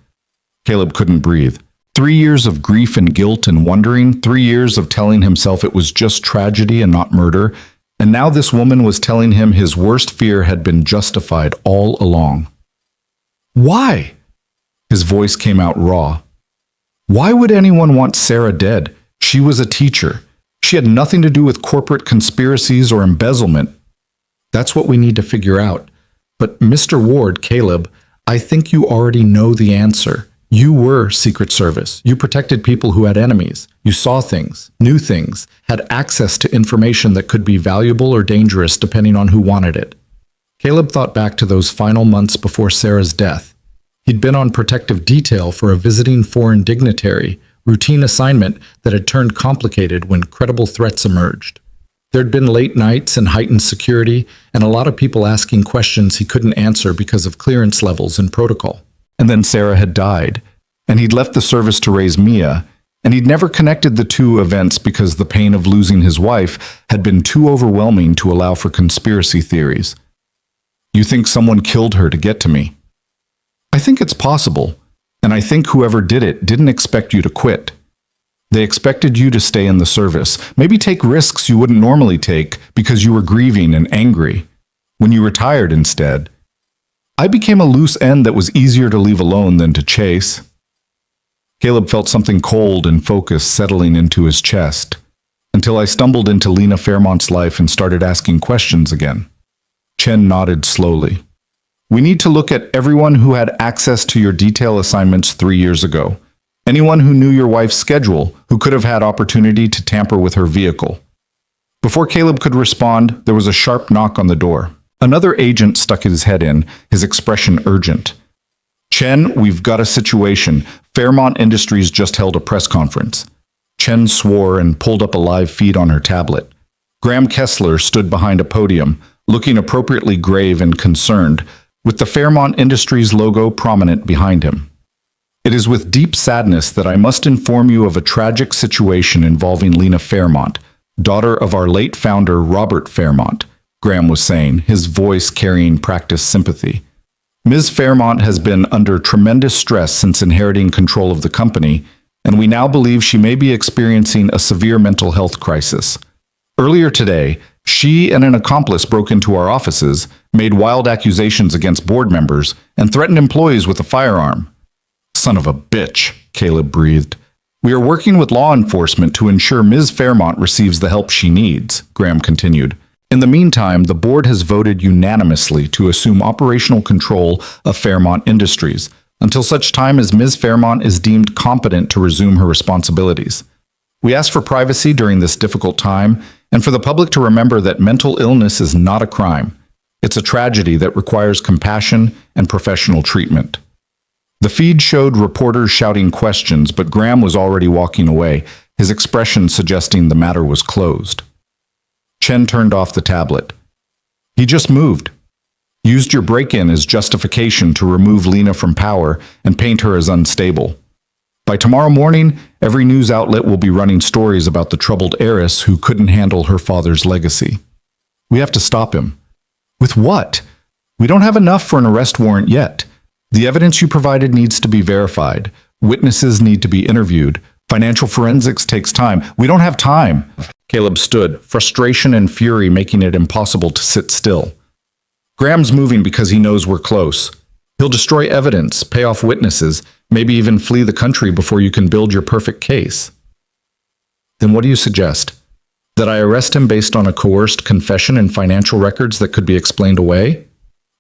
Caleb couldn't breathe. 3 years of grief and guilt and wondering, 3 years of telling himself it was just tragedy and not murder, and now this woman was telling him his worst fear had been justified all along. Why? His voice came out raw. Why would anyone want Sarah dead? She was a teacher. She had nothing to do with corporate conspiracies or embezzlement. That's what we need to figure out. But Mr. Ward, Caleb, I think you already know the answer. You were Secret Service. You protected people who had enemies. You saw things, knew things, had access to information that could be valuable or dangerous depending on who wanted it. Caleb thought back to those final months before Sarah's death. He'd been on protective detail for a visiting foreign dignitary, routine assignment that had turned complicated when credible threats emerged. There'd been late nights and heightened security, and a lot of people asking questions he couldn't answer because of clearance levels and protocol. And then Sarah had died, and he'd left the service to raise Mia, and he'd never connected the two events because the pain of losing his wife had been too overwhelming to allow for conspiracy theories. You think someone killed her to get to me? I think it's possible, and I think whoever did it didn't expect you to quit. They expected you to stay in the service, maybe take risks you wouldn't normally take because you were grieving and angry. When you retired instead, I became a loose end that was easier to leave alone than to chase. Caleb felt something cold and focused settling into his chest, until I stumbled into Lena Fairmont's life and started asking questions again. Chen nodded slowly. We need to look at everyone who had access to your detail assignments 3 years ago. Anyone who knew your wife's schedule, who could have had opportunity to tamper with her vehicle. Before Caleb could respond, there was a sharp knock on the door. Another agent stuck his head in, his expression urgent. Chen, we've got a situation. Fairmont Industries just held a press conference. Chen swore and pulled up a live feed on her tablet. Graham Kessler stood behind a podium, looking appropriately grave and concerned, with the Fairmont Industries logo prominent behind him. It is with deep sadness that I must inform you of a tragic situation involving Lena Fairmont, daughter of our late founder Robert Fairmont, Graham was saying, his voice carrying practiced sympathy. Ms. Fairmont has been under tremendous stress since inheriting control of the company, and we now believe she may be experiencing a severe mental health crisis. Earlier today, she and an accomplice broke into our offices, made wild accusations against board members, and threatened employees with a firearm. Son of a bitch, Caleb breathed. We are working with law enforcement to ensure Ms. Fairmont receives the help she needs, Graham continued. In the meantime, the board has voted unanimously to assume operational control of Fairmont Industries until such time as Ms. Fairmont is deemed competent to resume her responsibilities. We ask for privacy during this difficult time and for the public to remember that mental illness is not a crime. It's a tragedy that requires compassion and professional treatment. The feed showed reporters shouting questions, but Graham was already walking away, his expression suggesting the matter was closed. Chen turned off the tablet. He just moved. Used your break-in as justification to remove Lena from power and paint her as unstable. By tomorrow morning, every news outlet will be running stories about the troubled heiress who couldn't handle her father's legacy. We have to stop him. With what? We don't have enough for an arrest warrant yet. The evidence you provided needs to be verified. Witnesses need to be interviewed. Financial forensics takes time. We don't have time. Caleb stood, frustration and fury making it impossible to sit still. Graham's moving because he knows we're close. He'll destroy evidence, pay off witnesses, maybe even flee the country before you can build your perfect case. Then what do you suggest? That I arrest him based on a coerced confession and financial records that could be explained away?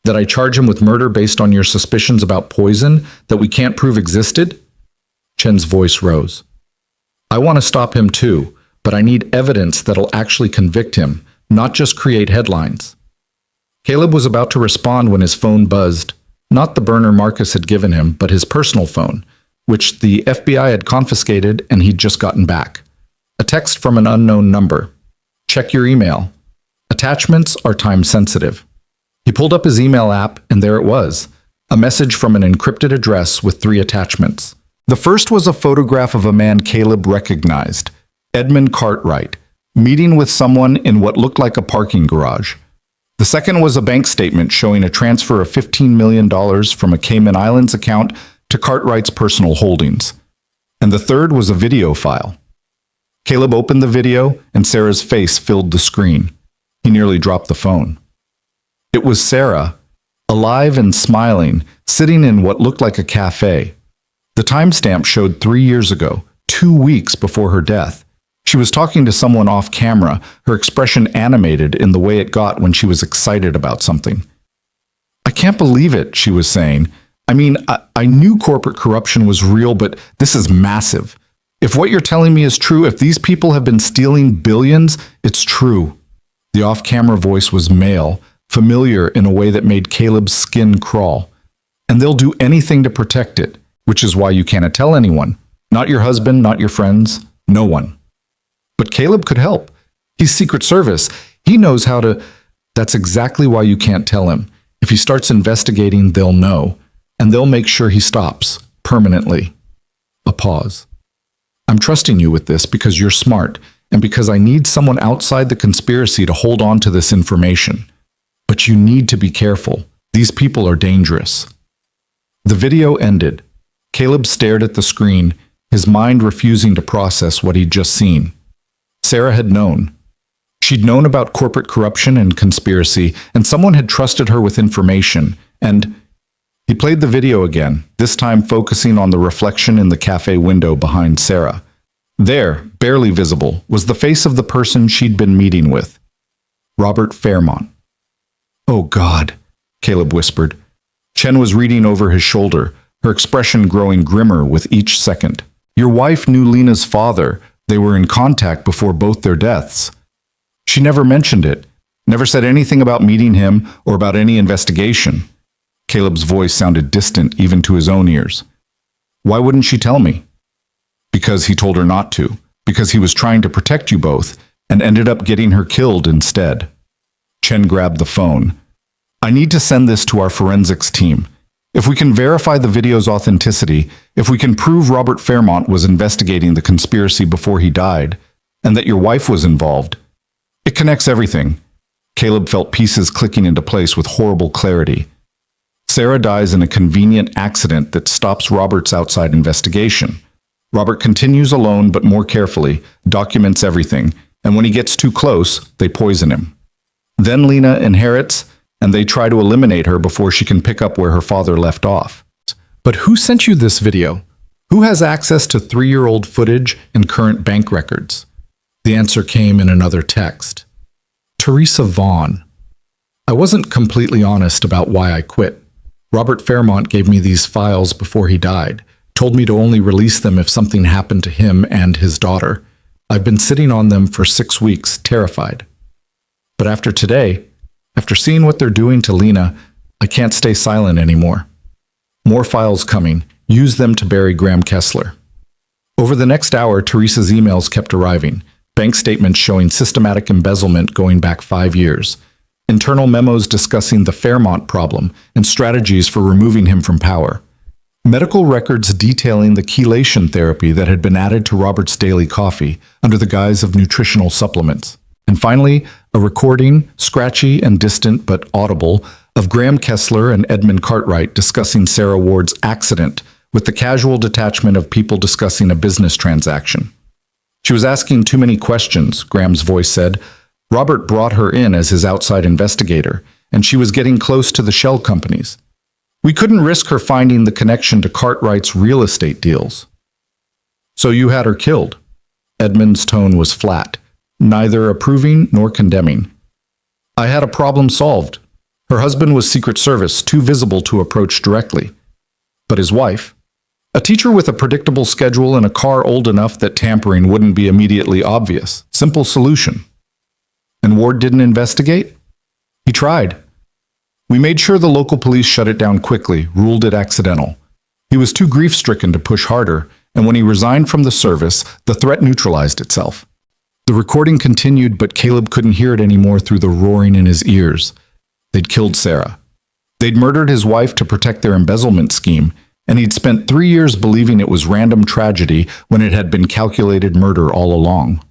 That I charge him with murder based on your suspicions about poison that we can't prove existed? Chen's voice rose. I want to stop him too, but I need evidence that'll actually convict him, not just create headlines. Caleb was about to respond when his phone buzzed. Not the burner Marcus had given him, but his personal phone, which the FBI had confiscated and he'd just gotten back. A text from an unknown number. Check your email. Attachments are time-sensitive. He pulled up his email app, and there it was, a message from an encrypted address with 3 attachments. The first was a photograph of a man Caleb recognized, Edmund Cartwright, meeting with someone in what looked like a parking garage. The second was a bank statement showing a transfer of $15 million from a Cayman Islands account to Cartwright's personal holdings. And the third was a video file. Caleb opened the video, and Sarah's face filled the screen. He nearly dropped the phone. It was Sarah, alive and smiling, sitting in what looked like a cafe. The timestamp showed 3 years ago, 2 weeks before her death. She was talking to someone off camera, her expression animated in the way it got when she was excited about something. I can't believe it, she was saying. I mean, I knew corporate corruption was real, but this is massive. If what you're telling me is true, if these people have been stealing billions, it's true. The off-camera voice was male, familiar in a way that made Caleb's skin crawl. And they'll do anything to protect it, which is why you can't tell anyone. Not your husband, not your friends, no one. But Caleb could help. He's Secret Service. He knows how to... That's exactly why you can't tell him. If he starts investigating, they'll know. And they'll make sure he stops, permanently. A pause. I'm trusting you with this because you're smart, and because I need someone outside the conspiracy to hold on to this information. But you need to be careful. These people are dangerous. The video ended. Caleb stared at the screen, his mind refusing to process what he'd just seen. Sarah had known. She'd known about corporate corruption and conspiracy, and someone had trusted her with information, and... He played the video again, this time focusing on the reflection in the cafe window behind Sarah. There, barely visible, was the face of the person she'd been meeting with. Robert Fairmont. Oh God, Caleb whispered. Chen was reading over his shoulder, her expression growing grimmer with each second. Your wife knew Lena's father. They were in contact before both their deaths. She never mentioned it, never said anything about meeting him or about any investigation. Caleb's voice sounded distant even to his own ears. Why wouldn't she tell me? Because he told her not to, because he was trying to protect you both and ended up getting her killed instead. Chen grabbed the phone. I need to send this to our forensics team. If we can verify the video's authenticity, if we can prove Robert Fairmont was investigating the conspiracy before he died, and that your wife was involved, it connects everything. Caleb felt pieces clicking into place with horrible clarity. Sarah dies in a convenient accident that stops Robert's outside investigation. Robert continues alone but more carefully, documents everything, and when he gets too close, they poison him. Then Lena inherits, and they try to eliminate her before she can pick up where her father left off. But who sent you this video? Who has access to 3-year-old footage and current bank records? The answer came in another text. Teresa Vaughn. I wasn't completely honest about why I quit. Robert Fairmont gave me these files before he died, told me to only release them if something happened to him and his daughter. I've been sitting on them for 6 weeks, terrified. But after today, after seeing what they're doing to Lena, I can't stay silent anymore. More files coming. Use them to bury Graham Kessler. Over the next hour, Teresa's emails kept arriving. Bank statements showing systematic embezzlement going back 5 years. Internal memos discussing the Fairmont problem and strategies for removing him from power. Medical records detailing the chelation therapy that had been added to Robert's daily coffee under the guise of nutritional supplements. And finally, a recording, scratchy and distant but audible, of Graham Kessler and Edmund Cartwright discussing Sarah Ward's accident with the casual detachment of people discussing a business transaction. She was asking too many questions, Graham's voice said. Robert brought her in as his outside investigator, and she was getting close to the shell companies. We couldn't risk her finding the connection to Cartwright's real estate deals. So you had her killed? Edmund's tone was flat, neither approving nor condemning. I had a problem solved. Her husband was Secret Service, too visible to approach directly. But his wife? A teacher with a predictable schedule and a car old enough that tampering wouldn't be immediately obvious. Simple solution. And Ward didn't investigate? He tried. We made sure the local police shut it down quickly, ruled it accidental. He was too grief-stricken to push harder, and when he resigned from the service, the threat neutralized itself. The recording continued, but Caleb couldn't hear it anymore through the roaring in his ears. They'd killed Sarah. They'd murdered his wife to protect their embezzlement scheme, and he'd spent 3 years believing it was random tragedy when it had been calculated murder all along.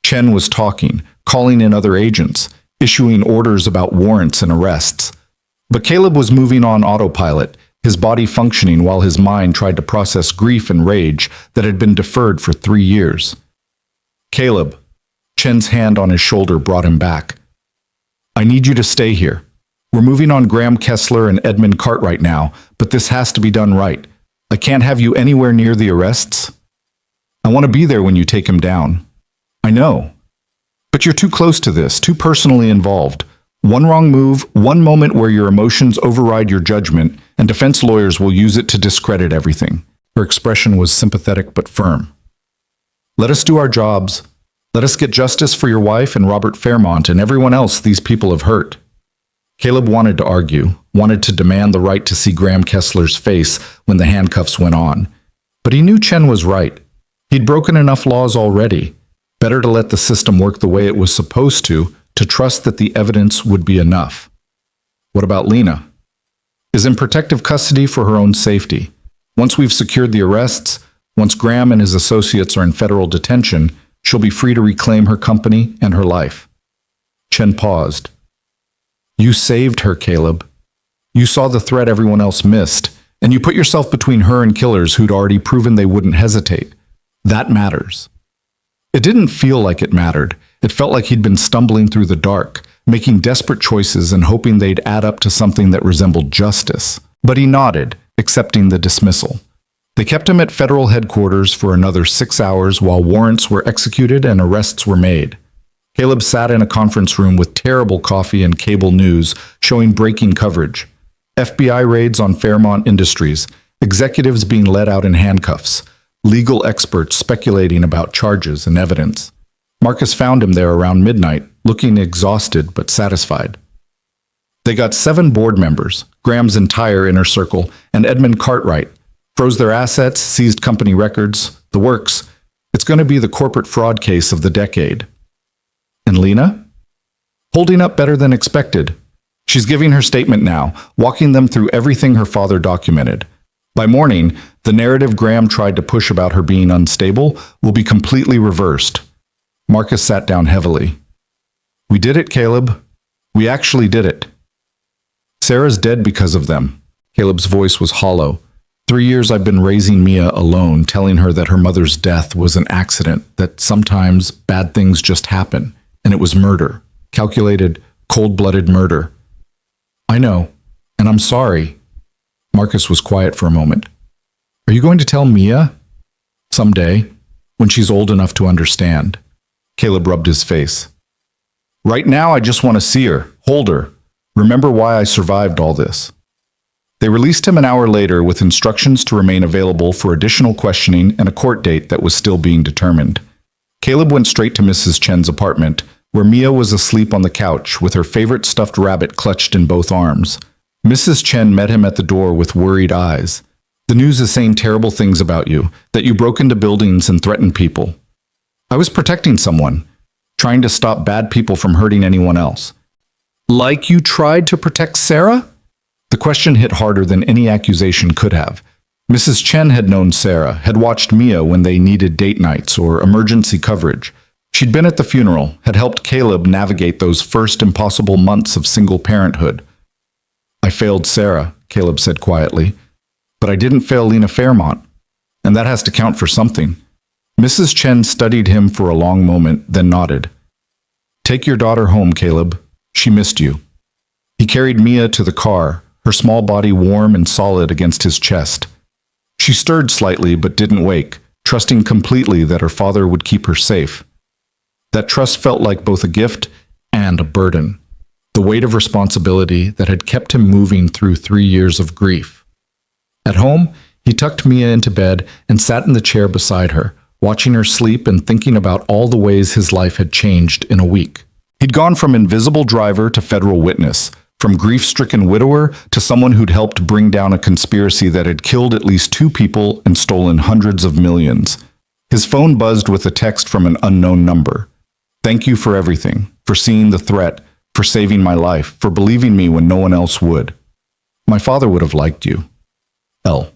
Chen was talking, calling in other agents, issuing orders about warrants and arrests. But Caleb was moving on autopilot, his body functioning while his mind tried to process grief and rage that had been deferred for 3 years. Caleb. Chen's hand on his shoulder brought him back. I need you to stay here. We're moving on Graham Kessler and Edmund Cartwright now, but this has to be done right. I can't have you anywhere near the arrests. I want to be there when you take him down. I know. But you're too close to this, too personally involved. One wrong move, one moment where your emotions override your judgment, and defense lawyers will use it to discredit everything. Her expression was sympathetic but firm. Let us do our jobs. Let us get justice for your wife and Robert Fairmont and everyone else these people have hurt. Caleb wanted to argue, wanted to demand the right to see Graham Kessler's face when the handcuffs went on. But he knew Chen was right. He'd broken enough laws already. Better to let the system work the way it was supposed to trust that the evidence would be enough. What about Lena? Is in protective custody for her own safety. Once we've secured the arrests, once Graham and his associates are in federal detention, she'll be free to reclaim her company and her life. Chen paused. You saved her, Caleb. You saw the threat everyone else missed, and you put yourself between her and killers who'd already proven they wouldn't hesitate. That matters. It didn't feel like it mattered. It felt like he'd been stumbling through the dark, making desperate choices and hoping they'd add up to something that resembled justice. But he nodded, accepting the dismissal. They kept him at federal headquarters for another 6 hours while warrants were executed and arrests were made. Caleb sat in a conference room with terrible coffee and cable news showing breaking coverage. FBI raids on Fairmont Industries, executives being let out in handcuffs, legal experts speculating about charges and evidence. Marcus found him there around midnight, looking exhausted but satisfied. They got 7 board members, Graham's entire inner circle, and Edmund Cartwright, froze their assets, seized company records, the works. It's going to be the corporate fraud case of the decade. And Lena? Holding up better than expected. She's giving her statement now, walking them through everything her father documented. By morning, the narrative Graham tried to push about her being unstable will be completely reversed. Marcus sat down heavily. We did it, Caleb. We actually did it. Sarah's dead because of them. Caleb's voice was hollow. 3 years I've been raising Mia alone, telling her that her mother's death was an accident, that sometimes bad things just happen, and it was murder. Calculated, cold-blooded murder. I know, and I'm sorry. Marcus was quiet for a moment. Are you going to tell Mia? Someday, when she's old enough to understand. Caleb rubbed his face. Right now, I just want to see her, hold her, remember why I survived all this. They released him an hour later with instructions to remain available for additional questioning and a court date that was still being determined. Caleb went straight to Mrs. Chen's apartment, where Mia was asleep on the couch with her favorite stuffed rabbit clutched in both arms. Mrs. Chen met him at the door with worried eyes. The news is saying terrible things about you, that you broke into buildings and threatened people. I was protecting someone, trying to stop bad people from hurting anyone else. Like you tried to protect Sarah? The question hit harder than any accusation could have. Mrs. Chen had known Sarah, had watched Mia when they needed date nights or emergency coverage. She'd been at the funeral, had helped Caleb navigate those first impossible months of single parenthood. I failed Sarah, Caleb said quietly, but I didn't fail Lena Fairmont, and that has to count for something. Mrs. Chen studied him for a long moment, then nodded. Take your daughter home, Caleb. She missed you. He carried Mia to the car, her small body warm and solid against his chest. She stirred slightly but didn't wake, trusting completely that her father would keep her safe. That trust felt like both a gift and a burden, the weight of responsibility that had kept him moving through 3 years of grief. At home, he tucked Mia into bed and sat in the chair beside her, watching her sleep and thinking about all the ways his life had changed in a week. He'd gone from invisible driver to federal witness, from grief-stricken widower to someone who'd helped bring down a conspiracy that had killed at least 2 people and stolen hundreds of millions. His phone buzzed with a text from an unknown number. Thank you for everything, for seeing the threat, for saving my life, for believing me when no one else would. My father would have liked you. L.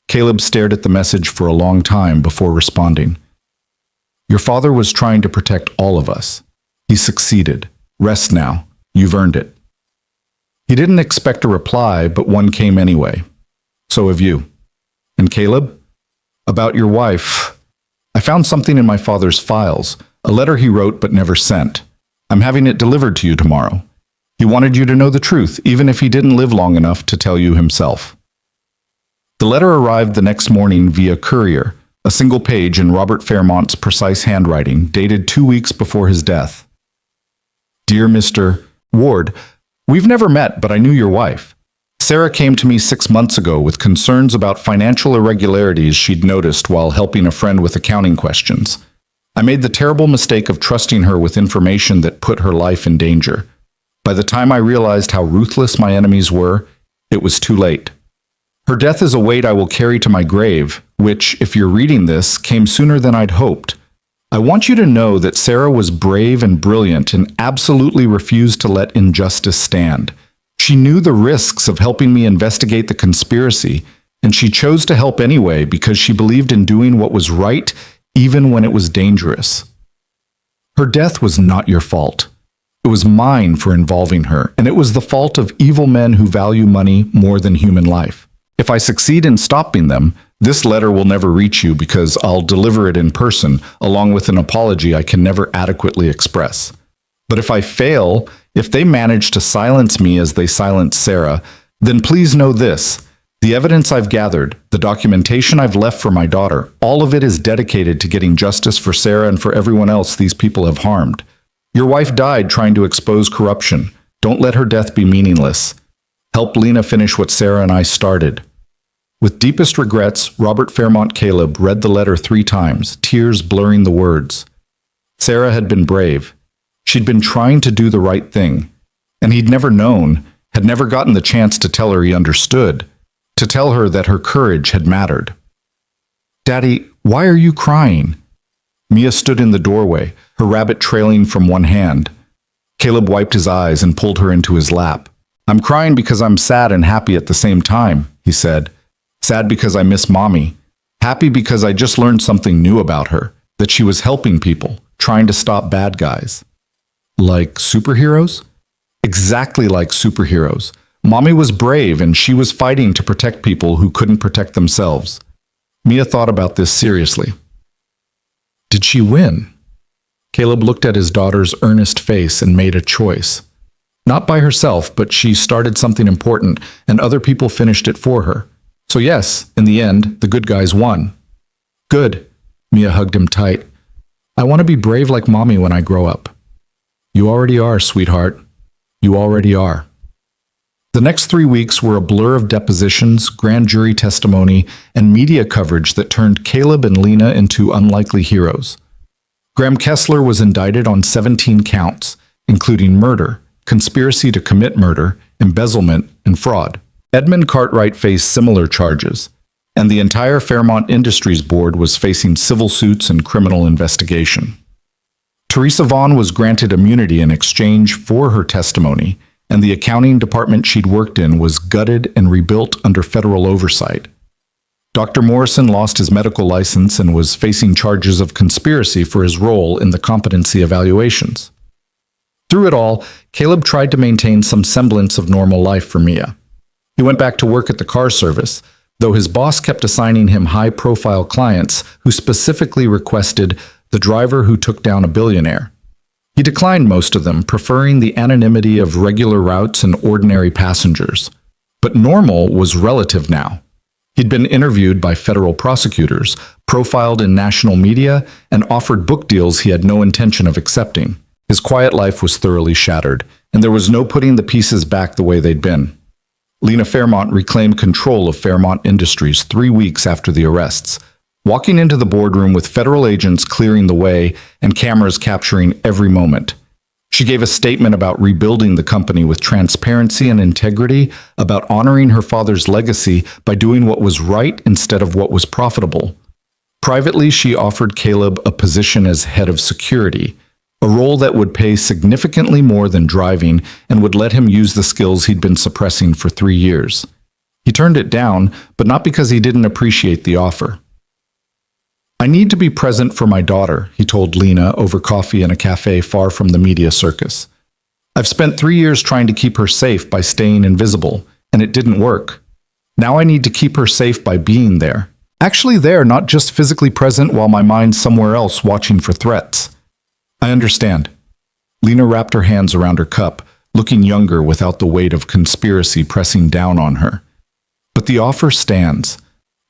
Caleb stared at the message for a long time before responding. Your father was trying to protect all of us. He succeeded. Rest now. You've earned it. He didn't expect a reply, but one came anyway. So have you. And Caleb? About your wife. I found something in my father's files, a letter he wrote but never sent. I'm having it delivered to you tomorrow. He wanted you to know the truth, even if he didn't live long enough to tell you himself. The letter arrived the next morning via courier, a single page in Robert Fairmont's precise handwriting, dated 2 weeks before his death. Dear Mr. Ward, we've never met, but I knew your wife. Sarah came to me 6 months ago with concerns about financial irregularities she'd noticed while helping a friend with accounting questions. I made the terrible mistake of trusting her with information that put her life in danger. By the time I realized how ruthless my enemies were, it was too late. Her death is a weight I will carry to my grave, which, if you're reading this, came sooner than I'd hoped. I want you to know that Sarah was brave and brilliant and absolutely refused to let injustice stand. She knew the risks of helping me investigate the conspiracy, and she chose to help anyway because she believed in doing what was right even when it was dangerous. Her death was not your fault. It was mine for involving her, and it was the fault of evil men who value money more than human life. If I succeed in stopping them, this letter will never reach you because I'll deliver it in person, along with an apology I can never adequately express. But if I fail, if they manage to silence me as they silenced Sarah, then please know this. The evidence I've gathered, the documentation I've left for my daughter, all of it is dedicated to getting justice for Sarah and for everyone else these people have harmed. Your wife died trying to expose corruption. Don't let her death be meaningless. Help Lena finish what Sarah and I started. With deepest regrets, Robert Fairmont Caleb read the letter 3 times, tears blurring the words. Sarah had been brave. She'd been trying to do the right thing. And he'd never known, had never gotten the chance to tell her he understood, to tell her that her courage had mattered. Daddy, why are you crying? Mia stood in the doorway, her rabbit trailing from one hand. Caleb wiped his eyes and pulled her into his lap. I'm crying because I'm sad and happy at the same time, he said. Sad because I miss Mommy. Happy because I just learned something new about her, that she was helping people, trying to stop bad guys. Like superheroes? Exactly like superheroes. Mommy was brave and she was fighting to protect people who couldn't protect themselves. Mia thought about this seriously. Did she win? Caleb looked at his daughter's earnest face and made a choice. Not by herself, but she started something important and other people finished it for her. So yes, in the end, the good guys won. Good. Mia hugged him tight. I want to be brave like Mommy when I grow up. You already are, sweetheart. You already are. The next 3 weeks were a blur of depositions, grand jury testimony, and media coverage that turned Caleb and Lena into unlikely heroes. Graham Kessler was indicted on 17 counts, including murder, conspiracy to commit murder, embezzlement, and fraud. Edmund Cartwright faced similar charges, and the entire Fairmont Industries board was facing civil suits and criminal investigation. Teresa Vaughn was granted immunity in exchange for her testimony, and the accounting department she'd worked in was gutted and rebuilt under federal oversight. Dr. Morrison lost his medical license and was facing charges of conspiracy for his role in the competency evaluations. Through it all, Caleb tried to maintain some semblance of normal life for Mia. He went back to work at the car service, though his boss kept assigning him high-profile clients who specifically requested the driver who took down a billionaire. He declined most of them, preferring the anonymity of regular routes and ordinary passengers. But normal was relative now. He'd been interviewed by federal prosecutors, profiled in national media, and offered book deals he had no intention of accepting. His quiet life was thoroughly shattered, and there was no putting the pieces back the way they'd been. Lena Fairmont reclaimed control of Fairmont Industries 3 weeks after the arrests, walking into the boardroom with federal agents clearing the way and cameras capturing every moment. She gave a statement about rebuilding the company with transparency and integrity, about honoring her father's legacy by doing what was right instead of what was profitable. Privately, she offered Caleb a position as head of security, a role that would pay significantly more than driving and would let him use the skills he'd been suppressing for 3 years. He turned it down, but not because he didn't appreciate the offer. "I need to be present for my daughter," he told Lena over coffee in a cafe far from the media circus. "I've spent 3 years trying to keep her safe by staying invisible, and it didn't work. Now I need to keep her safe by being there. Actually there, not just physically present while my mind's somewhere else watching for threats." "I understand." Lena wrapped her hands around her cup, looking younger without the weight of conspiracy pressing down on her. "But the offer stands.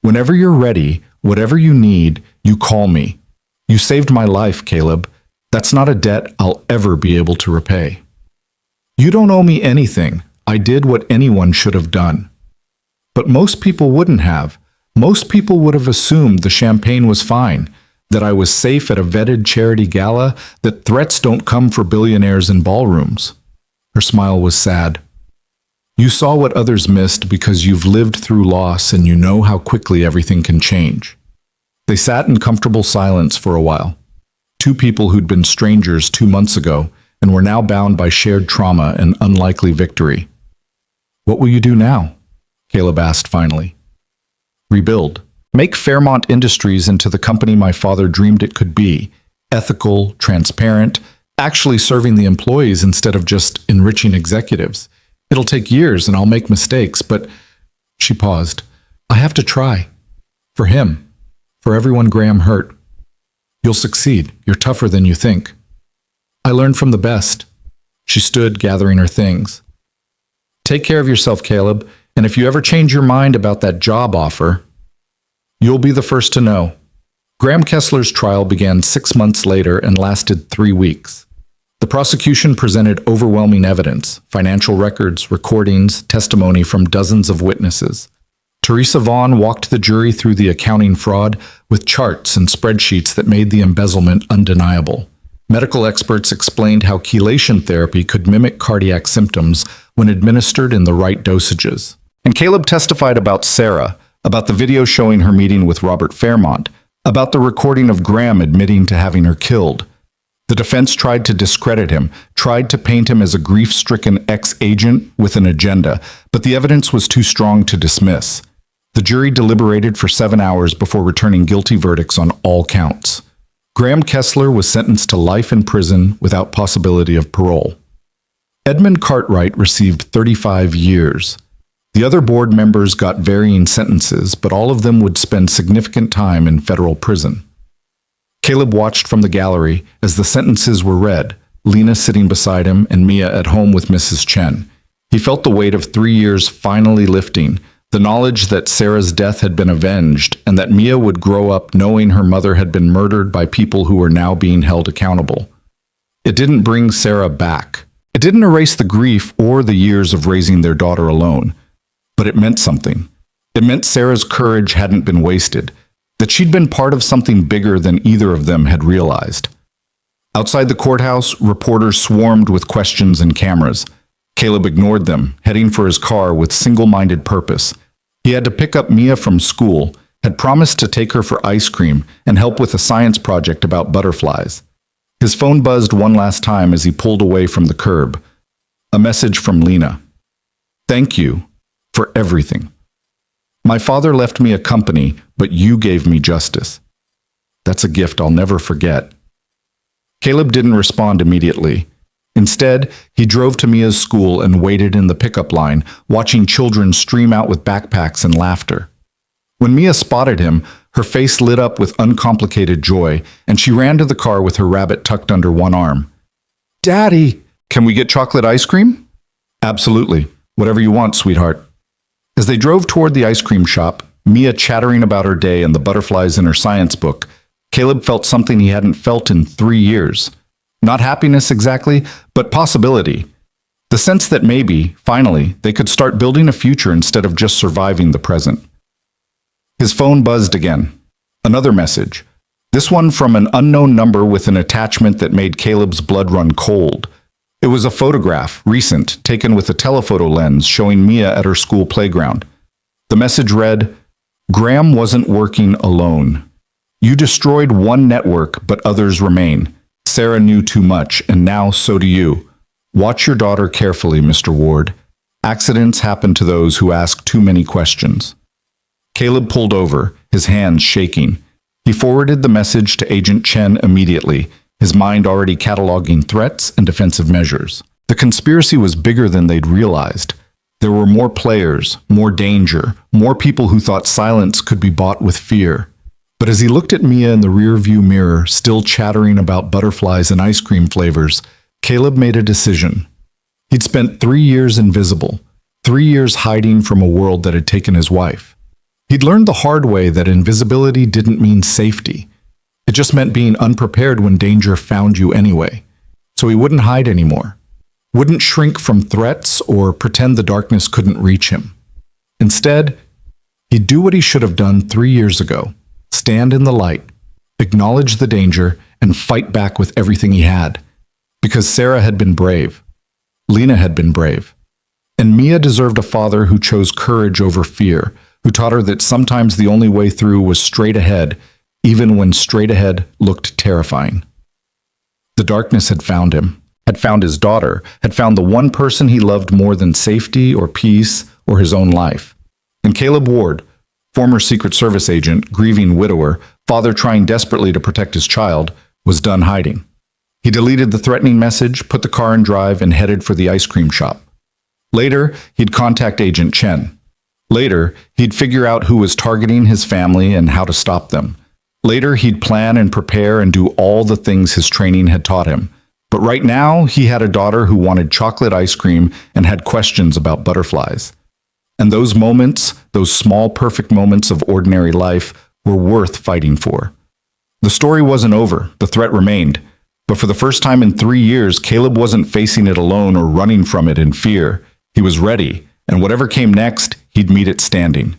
Whenever you're ready, whatever you need, you call me. You saved my life, Caleb. That's not a debt I'll ever be able to repay. You don't owe me anything. I did what anyone should have done." But most people wouldn't have. Most people would have assumed the champagne was fine, that I was safe at a vetted charity gala, that threats don't come for billionaires in ballrooms. Her smile was sad. "You saw what others missed because you've lived through loss and you know how quickly everything can change." They sat in comfortable silence for a while. Two people who'd been strangers 2 months ago and were now bound by shared trauma and unlikely victory. "What will you do now?" Caleb asked finally. "Rebuild. Make Fairmont Industries into the company my father dreamed it could be. Ethical, transparent, actually serving the employees instead of just enriching executives. It'll take years and I'll make mistakes, but..." She paused. "I have to try. For him. For everyone Graham hurt. You'll succeed. You're tougher than you think. I learned from the best." She stood, gathering her things. "Take care of yourself, Caleb, and if you ever change your mind about that job offer, you'll be the first to know." Graham Kessler's trial began 6 months later and lasted 3 weeks. The prosecution presented overwhelming evidence, financial records, recordings, testimony from dozens of witnesses. Teresa Vaughn walked the jury through the accounting fraud with charts and spreadsheets that made the embezzlement undeniable. Medical experts explained how chelation therapy could mimic cardiac symptoms when administered in the right dosages. And Caleb testified about Sarah, about the video showing her meeting with Robert Fairmont, about the recording of Graham admitting to having her killed. The defense tried to discredit him, tried to paint him as a grief-stricken ex-agent with an agenda, but the evidence was too strong to dismiss. The jury deliberated for 7 hours before returning guilty verdicts on all counts. Graham Kessler was sentenced to life in prison without possibility of parole. Edmund Cartwright received 35 years. The other board members got varying sentences, but all of them would spend significant time in federal prison. Caleb watched from the gallery as the sentences were read, Lena sitting beside him and Mia at home with Mrs. Chen. He felt the weight of 3 years finally lifting, the knowledge that Sarah's death had been avenged and that Mia would grow up knowing her mother had been murdered by people who were now being held accountable. It didn't bring Sarah back. It didn't erase the grief or the years of raising their daughter alone. But it meant something. It meant Sarah's courage hadn't been wasted, that she'd been part of something bigger than either of them had realized. Outside the courthouse, reporters swarmed with questions and cameras. Caleb ignored them, heading for his car with single-minded purpose. He had to pick up Mia from school, had promised to take her for ice cream and help with a science project about butterflies. His phone buzzed one last time as he pulled away from the curb. A message from Lena. "Thank you for everything. My father left me a company, but you gave me justice. That's a gift I'll never forget." Caleb didn't respond immediately. Instead, he drove to Mia's school and waited in the pickup line, watching children stream out with backpacks and laughter. When Mia spotted him, her face lit up with uncomplicated joy, and she ran to the car with her rabbit tucked under one arm. "Daddy, can we get chocolate ice cream?" "Absolutely. Whatever you want, sweetheart." As they drove toward the ice cream shop, Mia chattering about her day and the butterflies in her science book, Caleb felt something he hadn't felt in 3 years. Not happiness exactly, but possibility. The sense that maybe, finally, they could start building a future instead of just surviving the present. His phone buzzed again. Another message. This one from an unknown number with an attachment that made Caleb's blood run cold. It was a photograph, recent, taken with a telephoto lens showing Mia at her school playground. The message read, "Graham wasn't working alone. You destroyed one network, but others remain. Sarah knew too much, and now so do you. Watch your daughter carefully, Mr. Ward. Accidents happen to those who ask too many questions." Caleb pulled over, his hands shaking. He forwarded the message to Agent Chen immediately, his mind already cataloging threats and defensive measures. The conspiracy was bigger than they'd realized. There were more players, more danger, more people who thought silence could be bought with fear. But as he looked at Mia in the rearview mirror, still chattering about butterflies and ice cream flavors, Caleb made a decision. He'd spent 3 years invisible, 3 years hiding from a world that had taken his wife. He'd learned the hard way that invisibility didn't mean safety. It just meant being unprepared when danger found you anyway. So he wouldn't hide anymore, wouldn't shrink from threats or pretend the darkness couldn't reach him. Instead, he'd do what he should have done 3 years ago. Stand in the light, acknowledge the danger, and fight back with everything he had. Because Sarah had been brave. Lena had been brave. And Mia deserved a father who chose courage over fear, who taught her that sometimes the only way through was straight ahead, even when straight ahead looked terrifying. The darkness had found him, had found his daughter, had found the one person he loved more than safety or peace or his own life. And Caleb Ward, former Secret Service agent, grieving widower, father trying desperately to protect his child, was done hiding. He deleted the threatening message, put the car in drive, and headed for the ice cream shop. Later, he'd contact Agent Chen. Later, he'd figure out who was targeting his family and how to stop them. Later, he'd plan and prepare and do all the things his training had taught him. But right now, he had a daughter who wanted chocolate ice cream and had questions about butterflies. And those moments, those small, perfect moments of ordinary life, were worth fighting for. The story wasn't over. The threat remained. But for the first time in 3 years, Caleb wasn't facing it alone or running from it in fear. He was ready, and whatever came next, he'd meet it standing.